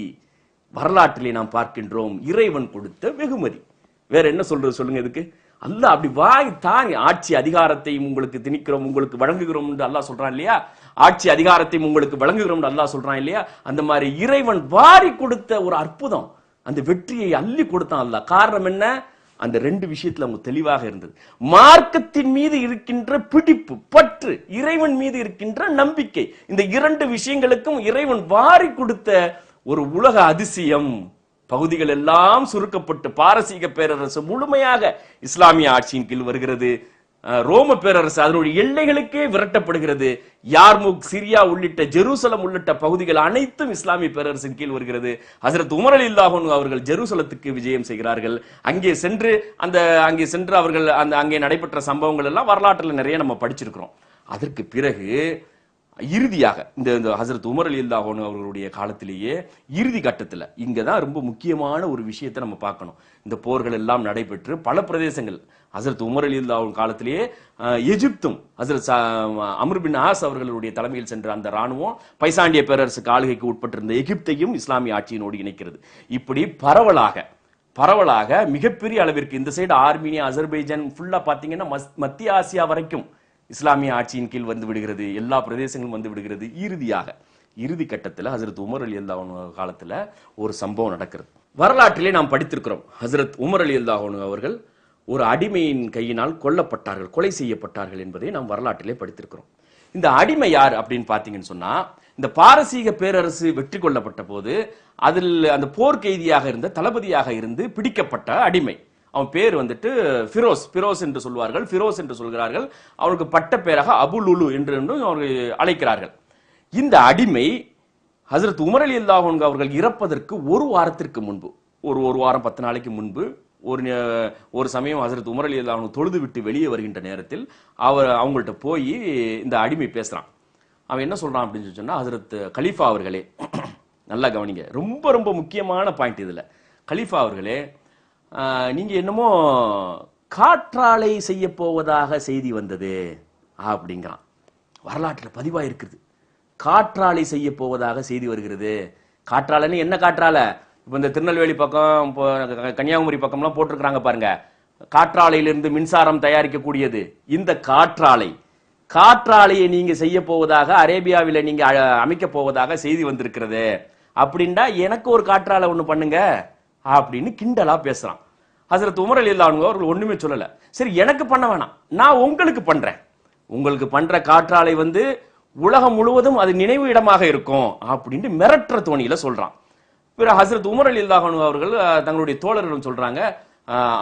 வரலாற்றிலே நாம் பார்க்கின்றோம். இறைவன் கொடுத்த வெகுமதி. வேற என்ன சொல்றது சொல்லுங்க? இதுக்கு அல்லாஹ் அப்படி வாய் தாங்கி ஆட்சி அதிகாரத்தையும் உங்களுக்கு திணிக்கிறோம், உங்களுக்கு வழங்குகிறோம் என்று அல்லாஹ் சொல்றான் இல்லையா? ஆட்சி அதிகாரத்தையும் உங்களுக்கு வழங்குகிறோம் என்று அல்லாஹ் சொல்றான் இல்லையா? அந்த மாதிரி இறைவன் வாரி கொடுத்த ஒரு அற்புதம், அந்த வெற்றியை அள்ளி கொடுத்தான் அல்லாஹ். காரணம் என்ன? அந்த 2 விஷயத்துல அவங்க தெளிவாக இருந்தது. மார்க்கத்தின் மீது இருக்கின்ற பிடிப்பு, பற்று, இறைவன் மீது இருக்கின்ற நம்பிக்கை. இந்த 2 விஷயங்களுக்கும் இறைவன் வாரி கொடுத்த ஒரு உலக அதிசயம். பகுதிகள் எல்லாம் சுருக்கப்பட்டு பாரசீக பேரரசு முழுமையாக இஸ்லாமிய ஆட்சியின் கீழ் வருகிறது. ரோம பேரரசு அதனுடைய எல்லைகளுக்கே விரட்டப்படுகிறது. யார்முக், சிரியா உள்ளிட்ட ஜெருசலம் உள்ளிட்ட பகுதிகள் அனைத்தும் இஸ்லாமிய பேரரசின் கீழ் வருகிறது. ஹஜ்ரத் உமர் ரலியல்லாஹு அன்ஹு அவர்கள் ஜெருசலத்துக்கு விஜயம் செய்கிறார்கள். அங்கே சென்று அவர்கள் அங்கே நடைபெற்ற சம்பவங்கள் எல்லாம் வரலாற்றில் நிறைய நம்ம படிச்சிருக்கிறோம். அதற்கு பிறகு இறுதியாக இந்த ஹஜ்ரத் உமர் ரலியல்லாஹு அன்ஹு அவர்களுடைய காலத்திலேயே இறுதி கட்டத்தில் இங்கதான் ரொம்ப முக்கியமான ஒரு விஷயத்தை நம்ம பார்க்கணும். இந்த போர்கள் எல்லாம் நடைபெற்று பல பிரதேசங்கள் ஹஜ்ரத் உமர் ரலியல்லாஹு அன்ஹு காலத்திலேயே எகிப்தும் ஹஜ்ரத் அம்ர் பின் ஆஸ் அவர்களுடைய தலைமையில் சென்ற அந்த ராணுவம் பைசாண்டிய பேரரசுக்கு ஆளுகைக்கு உட்பட்டிருந்த எகிப்தையும் இஸ்லாமிய ஆட்சியினோடு இணைக்கிறது. இப்படி பரவலாக மிகப்பெரிய அளவிற்கு இந்த சைடு ஆர்மீனியா, அசர்பைஜான் ஃபுல்லா பாத்தீங்கன்னா மத்திய ஆசியா வரைக்கும் இஸ்லாமிய ஆட்சியின் கீழ் வந்து விடுகிறது. எல்லா பிரதேசங்களும் வந்து விடுகிறது. இறுதி கட்டத்தில் ஹஜ்ரத் உமர் ரலியல்லாஹு அன்ஹு காலத்துல ஒரு சம்பவம் நடக்கிறது. வரலாற்றிலே நாம் படித்திருக்கிறோம். ஹஜ்ரத் உமர் ரலியல்லாஹு அன்ஹு அவர்கள் ஒரு அடிமையின் கையினால் கொல்லப்பட்டார்கள், கொலை செய்யப்பட்டார்கள் என்பதை நாம் வரலாற்றிலே படித்திருக்கிறோம். இந்த அடிமை யார் அப்படின்னு பாத்தீங்கன்னு சொன்னா, இந்த பாரசீக பேரரசு வெற்றி கொள்ளப்பட்ட போது அதில் அந்த போர் கைதியாக இருந்த தளபதியாக இருந்து பிடிக்கப்பட்ட அடிமை. அவன் பேர் வந்துட்டு ஃபிரோஸ் என்று சொல்வார்கள், ஃபிரோஸ் என்று சொல்கிறார்கள். அவனுக்கு பட்ட பேராக அபு லுலு என்று அவர்கள் அழைக்கிறார்கள். இந்த அடிமை ஹஜ்ரத் உமர் ரலியல்லாஹு அன்ஹு அவர்கள் இறப்பதற்கு ஒரு வாரத்திற்கு முன்பு, ஒரு வாரம் 10 நாளைக்கு முன்பு ஒரு சமயம் ஹஜ்ரத் உமர் ரலியல்லாஹு அன்ஹு தொழுது விட்டு வெளியே வருகின்ற நேரத்தில் அவங்கள்ட்ட போய் இந்த அடிமை பேசுறான். அவன் என்ன சொல்றான் அப்படின்னு சொன்னா, ஹஜ்ரத் கலீஃபா அவர்களே, நல்லா கவனிங்க, ரொம்ப ரொம்ப முக்கியமான பாயிண்ட் இதுல. கலீஃபா அவர்களே, நீங்க என்னமோ காற்றாலை செய்ய போவதாக செய்தி வந்தது அப்படிங்கிறான். வரலாற்றுல பதிவாயிருக்கிறது. காற்றாலை செய்ய போவதாக செய்தி வருகிறது. காற்றாலைன்னு என்ன காற்றாலை? இப்போ இந்த திருநெல்வேலி பக்கம், கன்னியாகுமரி பக்கம்லாம் போட்டிருக்கிறாங்க பாருங்க, காற்றாலையிலிருந்து மின்சாரம் தயாரிக்கக்கூடியது. இந்த காற்றாலையை நீங்க செய்ய போவதாக அரேபியாவில் நீங்க அமைக்க போவதாக செய்தி வந்திருக்கிறது. அப்படின்னா எனக்கு ஒரு காற்றாலை ஒண்ணு பண்ணுங்க அப்படின்னு கிண்டலா பேசுறான். ஹஜ்ரத் உமர் ரலியல்லாஹு அன்ஹு அவர்கள் ஒண்ணுமே சொல்லல. சரி, எனக்கு பண்ண வேணாம், நான் உங்களுக்கு பண்றேன். உங்களுக்கு பண்ற காற்றாலை உலகம் முழுவதும் அது நினைவு இடமாக இருக்கும் அப்படின்னு மிரட்டுற தோணியில சொல்றான். பிறகு ஹஜ்ரத் உமர் ரலியல்லாஹு அன்ஹு அவர்கள் தங்களுடைய தோழர்களிடம் சொல்றாங்க,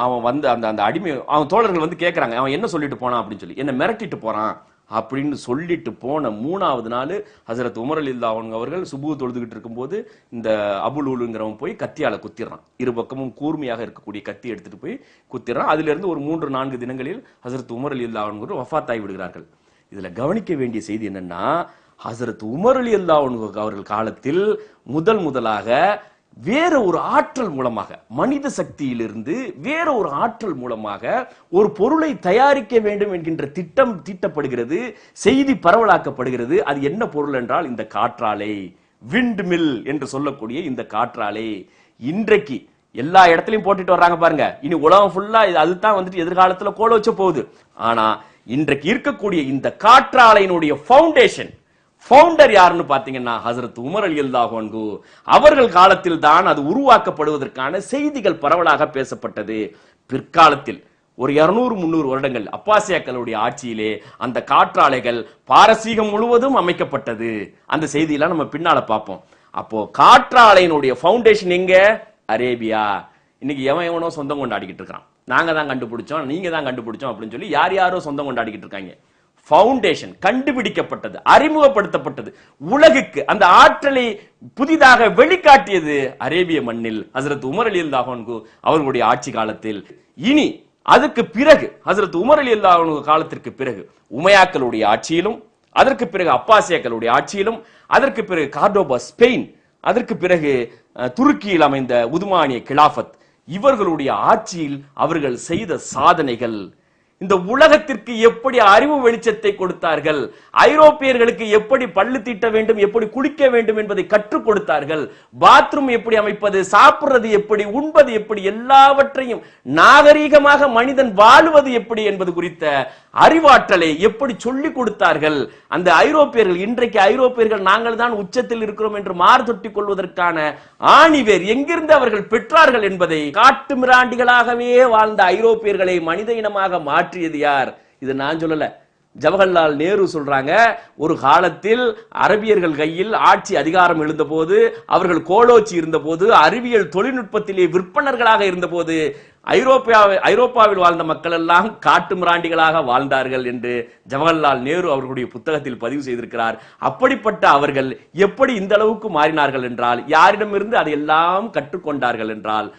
அவன் அந்த அடிமை, அவன் தோழர்கள் கேட்கறாங்க, அவன் என்ன சொல்லிட்டு போனான் அப்படின்னு சொல்லி, என்ன மிரட்டிட்டு போறான் அப்படின்னு சொல்லிட்டு போன 3வது நாள் ஹஜ்ரத் உமர் ரலியல்லாஹு அன்ஹு அவர்கள் சுபூ தொழுதுகிட்டு இருக்கும்போது இந்த அபுலூலுங்கிறவன் போய் கத்தியால குத்திடுறான். இரு பக்கமும் கூர்மையாக இருக்கக்கூடிய கத்தி எடுத்துட்டு போய் குத்திடுறான். அதுல இருந்து ஒரு 3-4 தினங்களில் ஹஜ்ரத் உமர் ரலியல்லாஹு அன்ஹு வஃபாத் ஆகி விடுகிறார்கள். இதுல கவனிக்க வேண்டிய செய்தி என்னன்னா, ஹஜ்ரத் உமர் ரலியல்லாஹு அன்ஹு அவர்கள் காலத்தில் முதலாக வேற ஒரு ஆற்றல் மூலமாக, மனித சக்தியிலிருந்து வேற ஒரு ஆற்றல் மூலமாக ஒரு பொருளை தயாரிக்க வேண்டும் என்கின்ற திட்டம் தீட்டப்படுகிறது, செய்தி பரவலாக்கப்படுகிறது. அது என்ன பொருள் என்றால் இந்த காற்றாலை, விண்ட் மில் என்று சொல்லக்கூடிய இந்த காற்றாலை. இன்றைக்கு எல்லா இடத்துலயும் போட்டுட்டு வர்றாங்க பாருங்க. இனி உலகம் ஃபுல்லா அதுதான் எதிர்காலத்துல கோல வச்ச போகுது. ஆனா இன்றைக்கு இருக்கக்கூடிய இந்த காற்றாலையினுடைய ஃபவுண்டர் யாருன்னு பாத்தீங்கன்னா ஹஜ்ரத் உமர் ரலியல்லாஹு அன்ஹு அவர்கள் காலத்தில் தான் அது உருவாக்கப்படுவதற்கான செய்திகள் பரவலாக பேசப்பட்டது. பிற்காலத்தில் ஒரு 200-300 வருடங்கள் அப்பாசியாக்களுடைய ஆட்சியிலே அந்த காற்றாலைகள் பாரசீகம் முழுவதும் அமைக்கப்பட்டது. அந்த செய்தியெல்லாம் நம்ம பின்னால பார்ப்போம். அப்போ காற்றாலையினுடைய ஃபவுண்டேஷன் எங்க? அரேபியா. இன்னைக்கு எவனோ சொந்தம் கொண்டாடிக்கிட்டு இருக்கான், நாங்க தான் கண்டுபிடிச்சோம், நீங்க தான் கண்டுபிடிச்சோம் அப்படின்னு சொல்லி யாரோ சொந்தம் கொண்டாடிக்கிட்டு இருக்காங்க. ஃபவுண்டேஷன் கண்டுபிடிக்கப்பட்டது, அறிமுகப்படுத்தப்பட்டது, உலகுக்கு அந்த ஆற்றலை புதிதாக வெளிக்காட்டியது அரேபிய மண்ணில் ஹஜ்ரத் உமர் ரலியல்லாஹு அன்ஹு அவர்களுடைய ஆட்சி காலத்தில். இனி அதுக்கு பிறகு ஹஜ்ரத் உமர் ரலியல்லாஹு அன்ஹு காலத்திற்கு பிறகு உமையாக்களுடைய ஆட்சியிலும், அதற்கு பிறகு அப்பாசியாக்களுடைய ஆட்சியிலும், அதற்கு பிறகு கார்டோபா ஸ்பெயின், அதற்கு பிறகு துருக்கியில் அமைந்த உதுமானிய கிலாஃபத், இவர்களுடைய ஆட்சியில் அவர்கள் செய்த சாதனைகள், இந்த உலகத்திற்கு எப்படி அறிவு வெளிச்சத்தை கொடுத்தார்கள், ஐரோப்பியர்களுக்கு எப்படி பல்லு தீட்ட வேண்டும், எப்படி குளிக்க வேண்டும் என்பதை கற்றுக் கொடுத்தார்கள், பாத்ரூம் எப்படி அமைப்பது, சாப்பிடுறது எப்படி, உண்பது எப்படி, எல்லாவற்றையும் நாகரீகமாக மனிதன் வாழுவது எப்படி என்பது குறித்த அறிவாற்றலை எப்படி சொல்லிக் கொடுத்தார்கள். அந்த ஐரோப்பியர்கள், இன்றைக்கு ஐரோப்பியர்கள் நாங்கள் தான் உச்சத்தில் இருக்கிறோம் என்று மார்தொட்டிக் கொள்வதற்கான ஆணிவேர் எங்கிருந்து அவர்கள் பெற்றார்கள் என்பதை, காட்டு மிராண்டிகளாகவே வாழ்ந்த ஐரோப்பியர்களை மனித இனமாக மாற்றியது யார்? இது நான் சொல்லல, ஜவஹர்லால் நேரு சொல்றாங்க. ஒரு காலத்தில் அரபியர்கள் கையில் ஆட்சி அதிகாரம் எழுந்த போது, அவர்கள் கோலோச்சி இருந்த போது, அறிவியல் தொழில்நுட்பத்திலே விற்பனர்களாக இருந்த போது ஐரோப்பாவில் வாழ்ந்த மக்கள் எல்லாம் காட்டு மிராண்டிகளாக வாழ்ந்தார்கள் என்று ஜவஹர்லால் நேரு அவர்களுடைய புத்தகத்தில் பதிவு செய்திருக்கிறார். அப்படிப்பட்ட அவர்கள் எப்படி இந்த அளவுக்கு மாறினார்கள் என்றால், யாரிடமிருந்து அதையெல்லாம் கற்றுக்கொண்டார்கள் என்றால்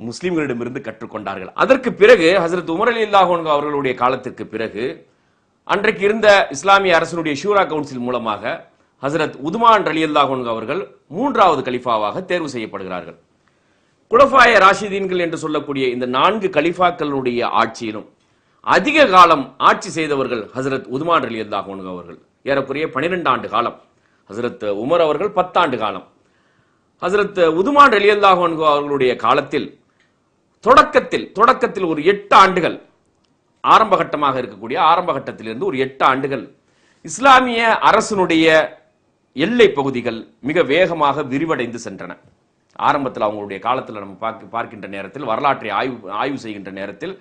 முஸ்லிம்களிடமிருந்து கற்றுக்கொண்டார்கள். அதற்கு பிறகு ஹஜ்ரத் உமர் ரலியல்லாஹு அன்ஹு அவர்களுடைய காலத்திற்கு பிறகு அன்றைக்கு இருந்த இஸ்லாமிய அரசனுடைய ஷூரா கவுன்சில் மூலமாக ஹஜ்ரத் உதுமான் ரலியல்லாஹு அன்ஹு அவர்கள் 3வது கலிஃபாவாக தேர்வு செய்யப்படுகிறார்கள். குலஃபாய ராஷிதீன்கள் என்று சொல்லக்கூடிய இந்த 4 கலிஃபாக்களுடைய ஆட்சியிலும் அதிக காலம் ஆட்சி செய்தவர்கள் ஹஜ்ரத் உதுமான் ரலியல்லாஹு அன்ஹு அவர்கள். ஏறக்குறைய 12 ஆண்டு காலம். ஹஜ்ரத் உமர் அவர்கள் 10 ஆண்டு காலம். ஹஜ்ரத் உதுமான் ரலியல்லாஹு அன்ஹு அவர்களுடைய காலத்தில் தொடக்கத்தில் ஒரு 8 ஆண்டுகள், ஆரம்ப கட்டமாக இருக்கக்கூடிய ஆரம்ப கட்டத்திலிருந்து ஒரு 8 ஆண்டுகள் இஸ்லாமிய அரசனுடைய எல்லை பகுதிகள் மிக வேகமாக விரிவடைந்து சென்றன. ஆரம்பத்தில் அவங்களுடைய காலத்தில் நம்ம பார்க்கின்ற நேரத்தில், வரலாற்றை ஆய்வு செய்கின்ற நேரத்தில்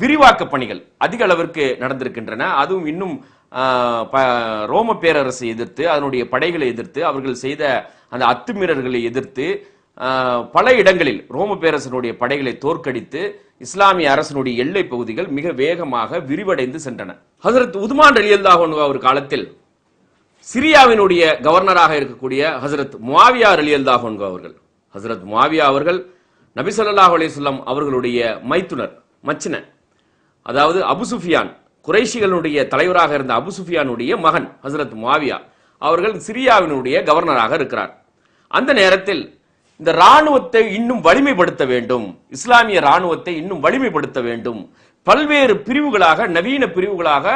விரிவாக்க பணிகள் அதிக அளவிற்கு நடந்திருக்கின்றன. அதுவும் இன்னும் ரோம பேரரசை எதிர்த்து, அதனுடைய படைகளை எதிர்த்து, அவர்கள் செய்த அந்த அத்துமீறல்களை எதிர்த்து பல இடங்களில் ரோம பேரரசனுடைய படைகளை தோற்கடித்து இஸ்லாமிய அரசனுடைய எல்லை பகுதிகள் மிக வேகமாக விரிவடைந்து சென்றன. ஹஜ்ரத் உதுமான் ரலியல்லாஹு அன்ஹு அவர் காலத்தில் சிரியாவினுடைய கவர்னராக இருக்கக்கூடிய ஹஜ்ரத் முஆவியா ரலியல்லாஹு அன்ஹு அவர்கள், ஹஜ்ரத் முஆவியா அவர்கள் நபி ஸல்லல்லாஹு அலைஹி வஸல்லம் அவர்களுடைய மைத்துனர், மச்சின, அதாவது அபு சுஃபியான், குறைஷிகளுடைய தலைவராக இருந்த அபு சுஃபியானுடைய மகன் ஹஜ்ரத் முஆவியா அவர்கள் சிரியாவினுடைய கவர்னராக இருக்கிறார். அந்த நேரத்தில் இந்த ராணுவத்தை இன்னும் வலிமைப்படுத்த வேண்டும், இஸ்லாமிய ராணுவத்தை இன்னும் வலிமைப்படுத்த வேண்டும், பல்வேறு பிரிவுகளாக, நவீன பிரிவுகளாக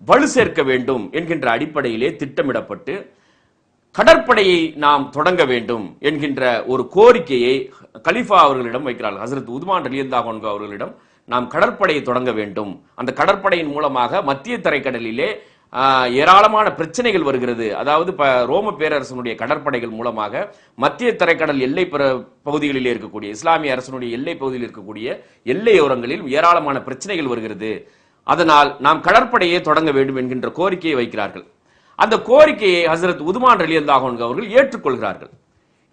வலு சேர்க்க வேண்டும் என்கின்ற அடிப்படையிலே திட்டமிடப்பட்டு கடற்படையை நாம் தொடங்க வேண்டும் என்கின்ற ஒரு கோரிக்கையை கலிஃபா அவர்களிடம் வைக்கிறார்கள். ஹசரத் உதுமான் ரலியல்லாஹு அன்ஹு அவர்களிடம் நாம் கடற்படையை தொடங்க வேண்டும், அந்த கடற்படையின் மூலமாக மத்திய தரைக்கடலிலே ஏராளமான பிரச்சனைகள் வருகிறது. அதாவது ரோம பேரரசனுடைய கடற்படைகள் மூலமாக மத்திய தரைக்கடல் எல்லை பகுதிகளிலே இருக்கக்கூடிய இஸ்லாமிய அரசனுடைய எல்லை பகுதியில் இருக்கக்கூடிய எல்லையோரங்களில் ஏராளமான பிரச்சனைகள் வருகிறது. அதனால் நாம் கடற்படையை தொடங்க வேண்டும் என்கின்ற கோரிக்கையை வைக்கிறார்கள். அந்த கோரிக்கையை ஹசரத் உதுமான் ரலியல்லாஹு அன்ஹு அவர்கள் ஏற்றுக்கொள்கிறார்கள்.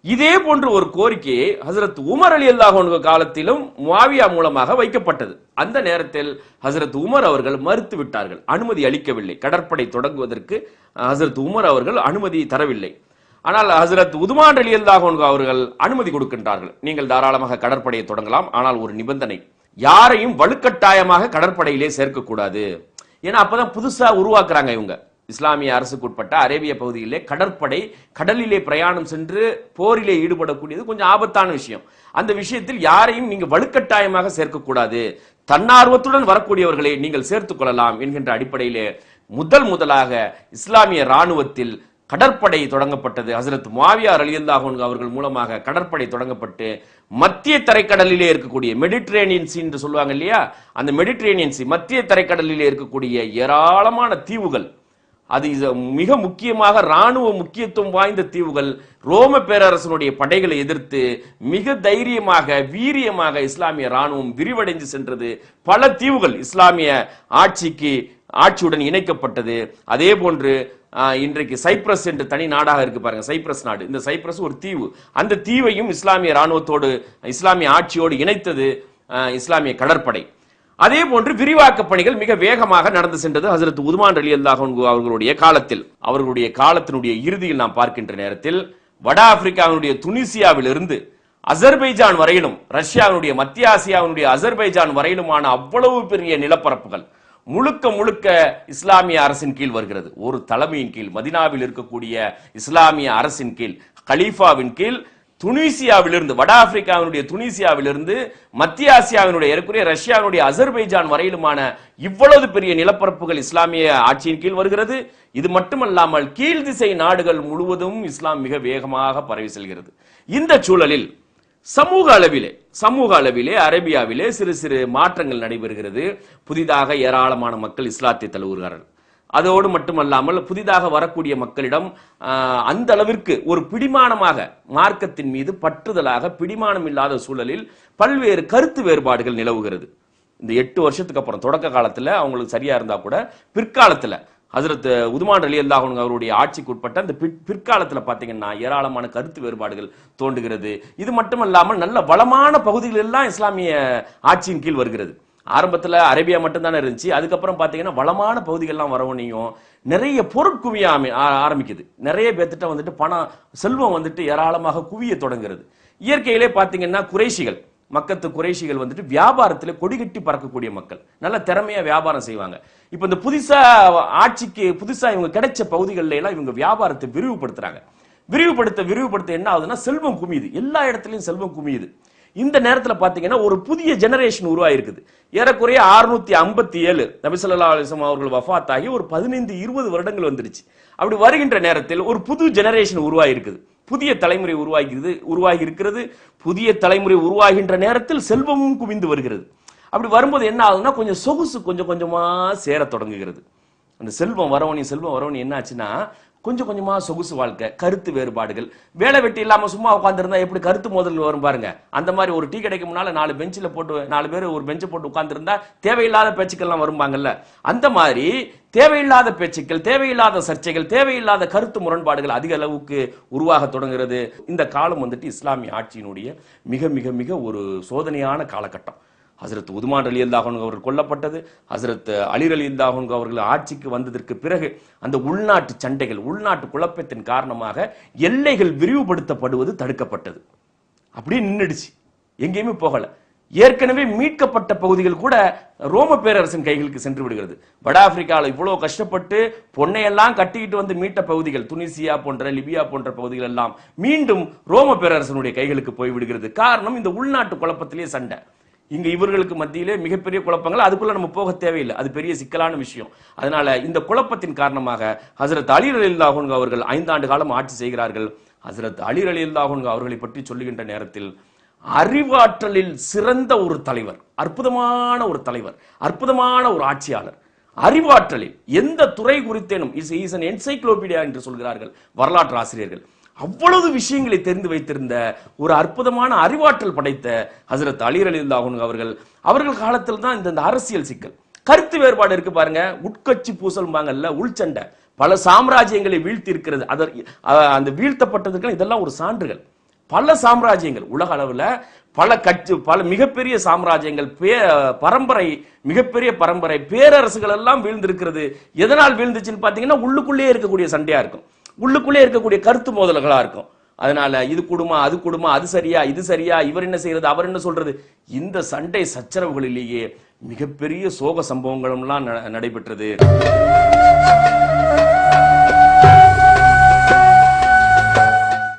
இதே போன்ற ஒரு கோரிக்கையை ஹசரத் உமர் ரலியல்லாஹு அன்ஹு காலத்திலும் முஆவியா மூலமாக வைக்கப்பட்டது. அந்த நேரத்தில் ஹசரத் உமர் அவர்கள் மறுத்து விட்டார்கள், அனுமதி அளிக்கவில்லை. கடற்படை தொடங்குவதற்கு ஹசரத் உமர் அவர்கள் அனுமதி தரவில்லை. ஆனால் ஹசரத் உதுமான் ரலியல்லாஹு அன்ஹு அவர்கள் அனுமதி கொடுக்கின்றார்கள். நீங்கள் தாராளமாக கடற்படையை தொடங்கலாம், ஆனால் ஒரு நிபந்தனை, யாரையும் வலுக்கட்டாயமாக கடற்படையிலே சேர்க்கக்கூடாது. ஏன்னா அப்பதான் புதுசா உருவாக்குறாங்க இவங்க. இஸ்லாமிய அரசுக்கு உட்பட்ட அரேபிய பகுதியிலே கடற்படை கடலிலே பிரயாணம் சென்று போரிலே ஈடுபடக்கூடியது கொஞ்சம் ஆபத்தான விஷயம். அந்த விஷயத்தில் யாரையும் நீங்க வலுக்கட்டாயமாக சேர்க்கக்கூடாது, தன்னார்வத்துடன் வரக்கூடியவர்களை நீங்கள் சேர்த்துக் கொள்ளலாம் என்கின்ற அடிப்படையிலே முதலாக இஸ்லாமிய ராணுவத்தில் கடற்படை தொடங்கப்பட்டது. ஹசரத் முஆவியா ரலியல்லாஹு அன்ஹு அவர்கள் மூலமாக கடற்படை தொடங்கப்பட்டு மத்திய தரைக்கடலிலே இருக்கக்கூடிய மெடிட்டரேனியன் சி என்று சொல்லுவாங்க இல்லையா, அந்த மெடிட்டரேனியன் சி மத்திய தரைக்கடலிலே இருக்கக்கூடிய ஏராளமான தீவுகள், அது மிக முக்கியமாக ராணுவ முக்கியத்துவம் வாய்ந்த தீவுகள், ரோம பேரரசனுடைய படைகளை எதிர்த்து மிக தைரியமாக வீரியமாக இஸ்லாமிய ராணுவம் விரிவடைந்து சென்றது. பல தீவுகள் இஸ்லாமிய ஆட்சியுடன் இணைக்கப்பட்டது. அதே போன்று இன்றைக்கு சைப்ரஸ் என்று தனி நாடாக இருக்கு பாருங்க, சைப்ரஸ் நாடு. இந்த சைப்ரஸ் ஒரு தீவு, அந்த தீவையும் இஸ்லாமிய ராணுவத்தோடு இஸ்லாமிய ஆட்சியோடு இணைத்தது இஸ்லாமிய கடற்படை. அதே போன்று விரிவாக்க பணிகள் மிக வேகமாக நடந்து சென்றது ஹசரத் உதுமான் ரலியல்லாஹு அன்ஹு அவர்களுடைய காலத்தில். அவர்களுடைய காலத்தினுடைய இறுதியில் நாம் பார்க்கின்ற நேரத்தில் வட ஆப்பிரிக்காவினுடைய துனிசியாவிலிருந்து அசர்பைஜான் வரையிலும், ரஷ்யாவினுடைய மத்திய ஆசியாவினுடைய அசர்பைஜான் வரையிலுமான அவ்வளவு பெரிய நிலப்பரப்புகள் முழுக்க இஸ்லாமிய அரசின் கீழ் வருகிறது. ஒரு தலைமையின் கீழ், மதினாவில் இருக்கக்கூடிய இஸ்லாமிய அரசின் கீழ், கலீஃபாவின் கீழ், துனிசியாவிலிருந்து வட ஆப்பிரிக்காவினுடைய துனிசியாவிலிருந்து மத்திய ஆசியாவினுடைய ஏறக்குறைய ரஷ்யாவினுடைய அசர்பைஜான் வரையிலுமான இவ்வளவு பெரிய நிலப்பரப்புகள் இஸ்லாமிய ஆட்சியின் கீழ் வருகிறது. இது மட்டுமல்லாமல் கீழ் திசை நாடுகள் முழுவதும் இஸ்லாம் மிக வேகமாக பரவி செல்கிறது. இந்த சூழலில் சமூக அளவிலே அரேபியாவிலே சிறு மாற்றங்கள் நடைபெறுகிறது. புதிதாக ஏராளமான மக்கள் இஸ்லாத்தை தழுவுகிறார்கள். அதோடு மட்டுமல்லாமல் புதிதாக வரக்கூடிய மக்களிடம் அந்த அளவிற்கு ஒரு பிடிமானமாக மார்க்கத்தின் மீது பற்றுதலாக பிடிமானம் இல்லாத சூழலில் பல்வேறு கருத்து வேறுபாடுகள் நிலவுகிறது. இந்த 8 வருஷத்துக்கு அப்புறம் தொடக்க காலத்துல அவங்களுக்கு சரியா இருந்தா கூட பிற்காலத்துல ஹசரத் உதுமான் ரலியல்லாஹு அன்ஹு அவருடைய ஆட்சிக்கு உட்பட்ட அந்த பிற்காலத்துல பாத்தீங்கன்னா ஏராளமான கருத்து வேறுபாடுகள் தோன்றுகிறது. இது மட்டுமல்லாமல் நல்ல வளமான பகுதிகள் எல்லாம் இஸ்லாமிய ஆட்சியின் கீழ் வருகிறது. ஆரம்பத்துல அரேபியா மட்டும்தானே இருந்துச்சு. அதுக்கப்புறம் பாத்தீங்கன்னா வளமான பகுதிகள்லாம் வரவனையும் நிறைய பொருட்குவிய ஆரம்பிக்குது. நிறைய பேர்த்திட்ட வந்துட்டு பணம் செல்வம் வந்துட்டு ஏராளமாக குவிய தொடங்குகிறது. இயற்கையிலே பாத்தீங்கன்னா மக்கத்து குறைஷிகள் வந்துட்டு வியாபாரத்தில் கொடிகட்டி பறக்கக்கூடிய மக்கள், நல்ல திறமையா வியாபாரம் செய்வாங்க. இப்ப இந்த புதுசா இவங்க கிடைச்ச பகுதிகளில் எல்லாம் இவங்க வியாபாரத்தை விரிவுபடுத்துறாங்க. விரிவுபடுத்த என்ன ஆகுதுன்னா செல்வம் குமியுது, எல்லா இடத்துலயும் செல்வம் குமியுது. இந்த நேரத்தில் பாத்தீங்கன்னா ஒரு புதிய ஜெனரேஷன் உருவாயிருக்குது. ஏறக்குறைய 657 நபி ஸல்லல்லாஹு அலைஹி வஸல்லம் அவர்கள் வஃபாத் ஆகி ஒரு 15-20 வருடங்கள் வந்துருச்சு. அப்படி வருகின்ற நேரத்தில் ஒரு புது ஜெனரேஷன் உருவாயிருக்குது, புதிய தலைமுறை உருவாகி இருக்கிறது. புதிய தலைமுறை உருவாகின்ற நேரத்தில் செல்வமும் குவிந்து வருகிறது. அப்படி வரும்போது என்ன ஆகுதுன்னா கொஞ்சம் சொகுசு கொஞ்சமா சேர தொடங்குகிறது. அந்த செல்வம் வரவணி என்ன ஆச்சுன்னா கொஞ்சம் கொஞ்சமா சொகுசு வாழ்க்கை, கருத்து வேறுபாடுகள், வேலை வெட்டி இல்லாம சும்மா உட்கார்ந்துருந்தா எப்படி கருத்து மோதல் வரும் பாருங்க. அந்த மாதிரி ஒரு டீ கடைக்கு முன்னால 4 பேர் ஒரு பெஞ்சை போட்டு உட்கார்ந்துருந்தா தேவையில்லாத பேச்சுக்கள்லாம் வரும்பாங்கல்ல, அந்த மாதிரி தேவையில்லாத பேச்சுக்கள், தேவையில்லாத சர்ச்சைகள், தேவையில்லாத கருத்து முரண்பாடுகள் அதிக அளவுக்கு உருவாக தொடங்குகிறது. இந்த காலம் வந்துட்டு இஸ்லாமிய ஆட்சியினுடைய மிக மிக மிக ஒரு சோதனையான காலகட்டம். ஹசரத் உதுமான் ரலியல்லாஹு அன்ஹு அவர்கள் கொல்லப்பட்டது, ஹசரத் அலி ரலியல்லாஹு அன்ஹு அவர்கள் ஆட்சிக்கு வந்ததற்கு பிறகு அந்த உள்நாட்டு சண்டைகள், உள்நாட்டு குழப்பத்தின் காரணமாக எல்லைகள் விரிவுபடுத்தப்படுவது தடுக்கப்பட்டது. அப்படியே நின்றுடுச்சு, எங்கேயுமே போகல. ஏற்கனவே மீட்கப்பட்ட பகுதிகள் கூட ரோம பேரரசின் கைகளுக்கு சென்று விடுகிறது. வட ஆப்பிரிக்காவில் இவ்வளவு கஷ்டப்பட்டு பொன்னையெல்லாம் கட்டிக்கிட்டு வந்து மீட்ட பகுதிகள், துனிசியா போன்ற லிபியா போன்ற பகுதிகள் எல்லாம் மீண்டும் ரோம பேரரசனுடைய கைகளுக்கு போய்விடுகிறது. காரணம் இந்த உள்நாட்டு குழப்பத்திலேயே சண்டை. இங்க இவர்களுக்கு மத்தியிலே மிகப்பெரிய குழப்பங்கள். அதுக்குள்ள நம்ம போக தேவையில்லை, அது பெரிய சிக்கலான விஷயம். அதனால இந்த குழப்பத்தின் காரணமாக ஹஜ்ரத் அலி ரலியல்லாஹு அன்ஹு அவர்கள் 5 ஆண்டு காலம் ஆட்சி செய்கிறார்கள். ஹஜ்ரத் அலி ரலியல்லாஹு அன்ஹு அவர்களை பற்றி சொல்லுகின்ற நேரத்தில் அறிவாற்றலில் சிறந்த ஒரு தலைவர், அற்புதமான ஒரு தலைவர், அற்புதமான ஒரு ஆட்சியாளர். அறிவாற்றலில் எந்த துறை குறித்தேனும் இஸ் an encyclopedia என்று சொல்கிறார்கள் வரலாற்று ஆசிரியர்கள். அவ்வளவு விஷயங்களை தெரிந்து வைத்திருந்த ஒரு அற்புதமான அறிவாற்றல் படைத்த ஹஜ்ரத் அலி ரலியல்லாஹு அன்ஹு அவர்கள் காலத்தில் தான் இந்த அரசியல் சிக்கல், கருத்து வேறுபாடு இருக்கு பாருங்க. உட்கட்சி பூசல்பாங்கல்ல, உள்சண்டை பல சாம்ராஜ்யங்களை வீழ்த்தி இருக்கிறது. அந்த வீழ்த்தப்பட்டதுக்கு இதெல்லாம் ஒரு சான்றுகள். பல சாம்ராஜ்யங்கள் உலக அளவில் பல மிகப்பெரிய சாம்ராஜ்யங்கள், பரம்பரை, மிகப்பெரிய பரம்பரை பேரரசுகள் எல்லாம் வீழ்ந்திருக்கிறது. எதனால் வீழ்ந்துச்சுன்னு பாத்தீங்கன்னா உள்ளுக்குள்ளேயே இருக்கக்கூடிய சண்டையா இருக்கும், உள்ளுக்குள்ளே இருக்கக்கூடிய கருத்து மோதல்களா இருக்கும். அதனால இது குடுமா அது குடுமா, அது சரியா இது சரியா, இவர் என்ன செய்யறது அவர் என்ன சொல்றது, இந்த சண்டை சச்சரவுகளிலேயே மிகப்பெரிய சோக சம்பவங்களும் எல்லாம் நடைபெற்றது.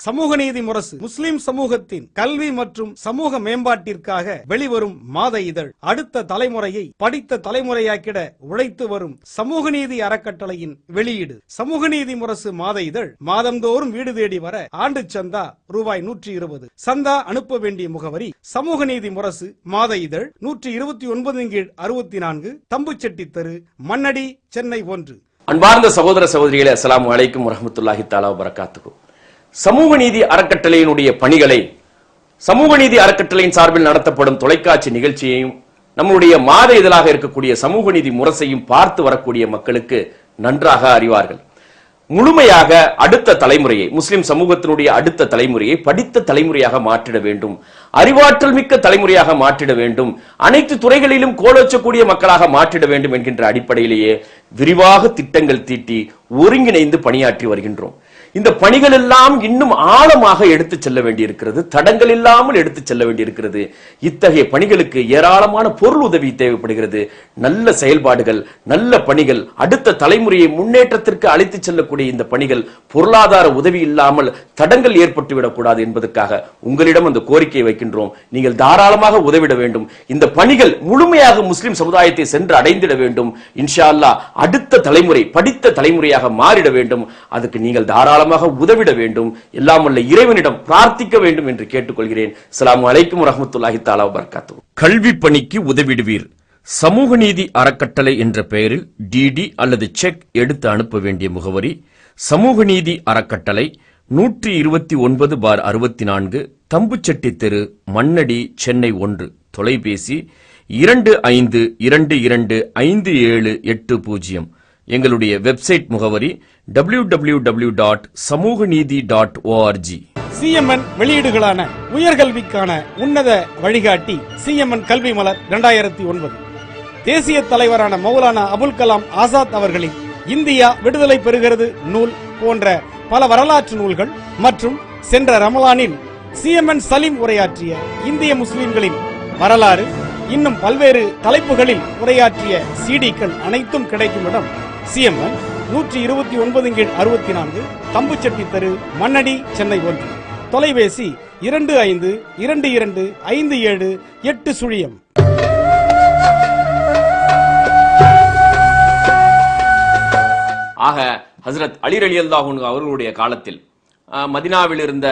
சமூக நீதி முரசு முஸ்லிம் சமூகத்தின் கல்வி மற்றும் சமூக மேம்பாட்டிற்காக வெளிவரும் மாத இதழ். அடுத்த தலைமுறையை படித்த தலைமுறையாக்கிட உழைத்து வரும் சமூக நீதி அறக்கட்டளையின் வெளியீடு. சமூக நீதி முரசு மாத இதழ் மாதந்தோறும் வீடு தேடி வர ஆண்டு சந்தா ரூபாய் 120. சந்தா அனுப்ப வேண்டிய முகவரி சமூக நீதி முரசு மாத இதழ் 129/64 தம்புச்செட்டி தெரு, மண்ணடி, சென்னை 1. அன்பார்ந்த சகோதர சகோதரிகளே, அஸ்ஸலாமு அலைக்கும் வரஹ்மத்துல்லாஹி தஆலா வபரகாத்துஹு. சமூக நீதி அறக்கட்டளையினுடைய பணிகளை, சமூக நீதி அறக்கட்டளையின் சார்பில் நடத்தப்படும் தொலைக்காட்சி நிகழ்ச்சியையும் நம்முடைய மாத இதழாக இருக்கக்கூடிய சமூக நீதி முரசையும் பார்த்து வரக்கூடிய மக்களுக்கு நன்றாக அறிவார்கள். முழுமையாக அடுத்த தலைமுறையை, முஸ்லிம் சமூகத்தினுடைய அடுத்த தலைமுறையை படித்த தலைமுறையாக மாற்றிட வேண்டும், அறிவாற்றல் மிக்க தலைமுறையாக மாற்றிட வேண்டும், அனைத்து துறைகளிலும் கோலோச்சக்கூடிய மக்களாக மாற்றிட வேண்டும் என்கின்ற அடிப்படையிலேயே விரிவாக திட்டங்கள் தீட்டி ஒருங்கிணைந்து பணியாற்றி வருகின்றோம். இந்த பணிகள் எல்லாம் இன்னும் ஆழமாக எடுத்து செல்ல வேண்டியிருக்கிறது, தடங்கள் இல்லாமல் எடுத்து செல்ல வேண்டியிருக்கிறது. இத்தகைய பணிகளுக்கு ஏராளமான பொருள் உதவி தேவைப்படுகிறது. நல்ல செயல்பாடுகள், நல்ல பணிகள், அடுத்த தலைமுறையை முன்னேற்றத்திற்கு அழைத்து செல்லக்கூடிய இந்த பணிகள் பொருளாதார உதவி இல்லாமல் தடங்கள் ஏற்பட்டுவிடக் கூடாது என்பதற்காக உங்களிடம் அந்த கோரிக்கையை வைக்கின்றோம். நீங்கள் தாராளமாக உதவிட வேண்டும். இந்த பணிகள் முழுமையாக முஸ்லிம் சமுதாயத்தை சென்று அடைந்திட வேண்டும். இன்ஷா அல்லாஹ் அடுத்த தலைமுறை படித்த தலைமுறையாக மாறிட வேண்டும். அதுக்கு நீங்கள் தாராளமாக உதவிட வேண்டும். எல்லாம் வல்ல இறைவனிடம் பிரார்த்திக்க வேண்டும் என்று கேட்டுக்கொள்கிறேன். அஸ்ஸலாமு அலைக்கும் வரஹ்மத்துல்லாஹி தஆலா வபரகாத்துஹு. கல்வி பணிக்கு உதவிடுவீர். சமூக நீதி அறக்கட்டளை என்ற பெயரில் டிடி அல்லது செக் எடுத்து அனுப்ப வேண்டிய முகவரி சமூக நீதி அறக்கட்டளை 129/64 தம்புச்செட்டி தெரு, மண்ணடி, சென்னை 1. தொலைபேசி 25225780. எங்களுடைய வெப்சைட் முகவரி www.samuganidhi.org. சிஎம்என் வெளியீடுகளான உயர்கல்விக்கான உன்னத வழிகாட்டி சிஎம்என் கல்வி மலர் 2009. தேசிய தலைவரான மௌலானா அபுல் கலாம் ஆசாத் அவர்களின் இந்தியா விடுதலை பெறுகிறது நூல் போன்ற பல வரலாற்று நூல்கள் மற்றும் சென்ற ரமலானில் சிஎம்என் சலீம் உரையாற்றிய இந்திய முஸ்லிம்களின் வரலாறு, இன்னும் பல்வேறு தலைப்புகளில் உரையாற்றிய சிடிக்கள் அனைத்தும் கிடைக்கும் இடம் சிஎம்என் 129/64 தம்புச்செட்டி தெரு, மண்ணடி, சென்னை 1. தொலைபேசி 25225780. ஆக ஹஜ்ரத் அலி ரலியல்லாஹு அன்ஹு அவர்களுடைய காலத்தில் மதினாவில் இருந்த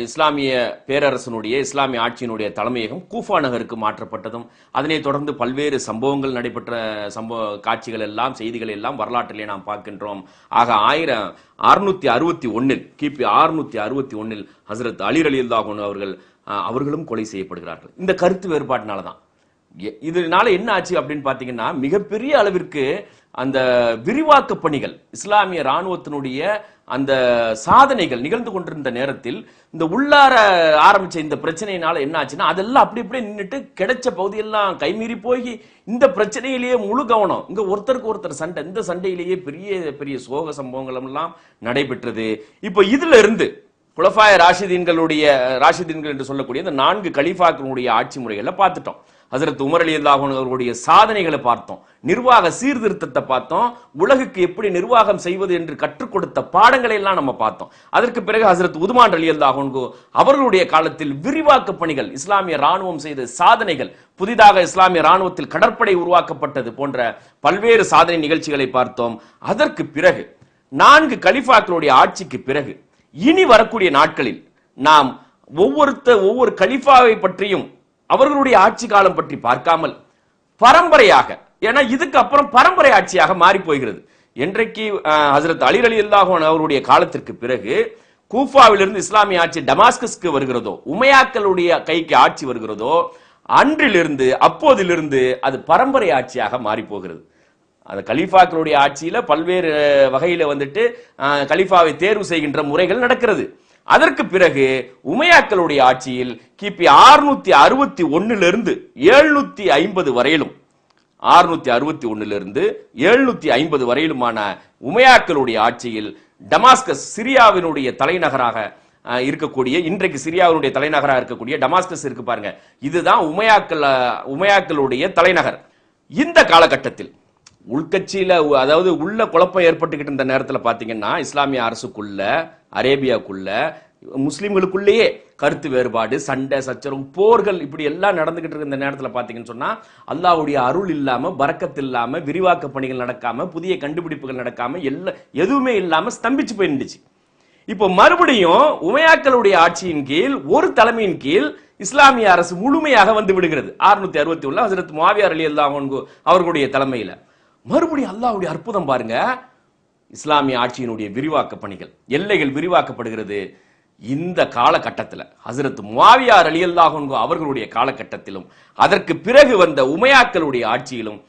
இஸ்லாமிய பேரரசனுடைய இஸ்லாமிய ஆட்சியினுடைய தலைமையகம் கூஃபா நகருக்கு மாற்றப்பட்டதும், அதனைத் தொடர்ந்து பல்வேறு சம்பவங்கள் நடைபெற்ற காட்சிகள் எல்லாம், செய்திகள் எல்லாம் வரலாற்றிலே நாம் பார்க்கின்றோம். ஆக 1661 கிபி 661 ஹஜ்ரத் அலி ரலியல்லாஹு அன்ஹு அவர்களும் கொலை செய்யப்படுகிறார்கள். இந்த கருத்து வேறுபாட்டினாலதான். இதனால என்ன ஆச்சு அப்படின்னு பாத்தீங்கன்னா, மிகப்பெரிய அளவிற்கு அந்த விரிவாக்க பணிகள், இஸ்லாமிய ராணுவத்தினுடைய அந்த சாதனைகள் நிகழ்ந்து கொண்டிருந்த நேரத்தில் இந்த உள்ளார ஆரம்பிச்ச இந்த பிரச்சனையினால என்ன ஆச்சுன்னா, அதெல்லாம் அப்படி இப்படி நின்றுட்டு கிடைச்ச பகுதியெல்லாம் கைமீறி போய் இந்த பிரச்சனையிலேயே முழு கவனம், இங்க ஒருத்தருக்கு ஒருத்தர் சண்டை, இந்த சண்டையிலேயே பெரிய பெரிய சோக சம்பவங்கள் எல்லாம் நடைபெற்றது. இப்ப இதுல இருந்து குலஃபாய ராஷிதீன்கள் என்று சொல்லக்கூடிய இந்த 4 கலீஃபாக்களுடைய ஆட்சி முறைகளை பார்த்துட்டோம். ஹஜ்ரத் உமர் ரலியல்லாஹு அன்ஹு அவர்களுடைய சாதனைகளை பார்த்தோம், நிர்வாக சீர்திருத்தத்தை பார்த்தோம், உலகுக்கு எப்படி நிர்வாகம் செய்வது என்று கற்றுக் கொடுத்த பாடங்களை எல்லாம் நம்ம பார்த்தோம். அதற்கு பிறகு ஹஜ்ரத் உதுமான் ரலியல்லாஹு அன்ஹு அவர்களுடைய காலத்தில் விரிவாக்க பணிகள், இஸ்லாமிய ராணுவம் செய்த சாதனைகள், புதிதாக இஸ்லாமிய ராணுவத்தில் கடற்படை உருவாக்கப்பட்டது போன்ற பல்வேறு சாதனை நிகழ்ச்சிகளை பார்த்தோம். அதற்கு பிறகு 4 கலிஃபாக்களுடைய ஆட்சிக்கு பிறகு இனி வரக்கூடிய நாட்களில் நாம் ஒவ்வொரு கலிஃபாவை பற்றியும் அவர்களுடைய ஆட்சி காலம் பற்றி பார்க்காமல் பரம்பரையாக, ஏன்னா இதுக்கு அப்புறம் பரம்பரை ஆட்சியாக மாறி போகிறது. என்றைக்கு ஹஜ்ரத் அலி ரலியல்லாஹு அன்ஹு அவருடைய காலத்திற்கு பிறகு கூஃபாவிலிருந்து இஸ்லாமிய ஆட்சி டமாஸ்கஸ்க்கு வருகிறதோ, உமையாக்களுடைய கைக்கு ஆட்சி வருகிறதோ, அன்றிலிருந்து அப்போதிலிருந்து அது பரம்பரை ஆட்சியாக மாறி போகிறது. அந்த கலீஃபாக்களுடைய ஆட்சியில பல்வேறு வகையில வந்துட்டு கலீஃபாவை தேர்வு செய்கின்ற முறைகள் நடக்கிறது. அதற்கு பிறகு உமையாக்களுடைய ஆட்சியில் கிபி 661 750 வரையிலும் 661 750 வரையிலுமான உமையாக்களுடைய ஆட்சியில் டமாஸ்கஸ், சிரியாவினுடைய தலைநகராக இருக்கக்கூடிய, இன்றைக்கு சிரியாவினுடைய தலைநகராக இருக்கக்கூடிய டமாஸ்கஸ் இருக்கு பாருங்க, இதுதான் உமையாக்களுடைய தலைநகர். இந்த காலகட்டத்தில் உள்கட்சியில, அதாவது உள்ள குழப்பம் ஏற்பட்டுக்கிட்டு இருந்த நேரத்தில் பாத்தீங்கன்னா இஸ்லாமிய அரசுக்குள்ள, அரேபியாக்குள்ள, முஸ்லிம்களுக்குள்ளேயே கருத்து வேறுபாடு, சண்டை சச்சரவு, போர்கள் இப்படி எல்லாம் நடந்துகிட்டு இருக்க இந்த நேரத்தில் பாத்தீங்கன்னு சொன்னா அல்லாஹ்வுடைய அருள் இல்லாம, பரக்கத் இல்லாம, விரிவாக்க பணிகள் நடக்காம, புதிய கண்டுபிடிப்புகள் நடக்காம, எதுவுமே இல்லாம ஸ்தம்பிச்சு போயிருந்துச்சு. இப்போ மறுபடியும் உமையாக்களுடைய ஆட்சியின் கீழ், ஒரு தலைமையின் கீழ் இஸ்லாமிய அரசு முழுமையாக வந்து விடுகிறது. 661 ஹஜ்ரத் முஆவியா ரலியல்லாஹு அன்ஹு அவர்களுடைய தலைமையில மறுபடியும் அல்லாஹ்வுடைய அற்புதம் பாருங்க, இஸ்லாமிய ஆட்சியினுடைய விரிவாக்க பணிகள், எல்லைகள் விரிவாக்கப்படுகிறது. இந்த காலகட்டத்தில் ஹஜ்ரத் முஆவியா ரலியல்லாஹு அன்ஹு அவர்களுடைய காலகட்டத்திலும் அதற்கு பிறகு வந்த உமையாக்களுடைய ஆட்சியிலும்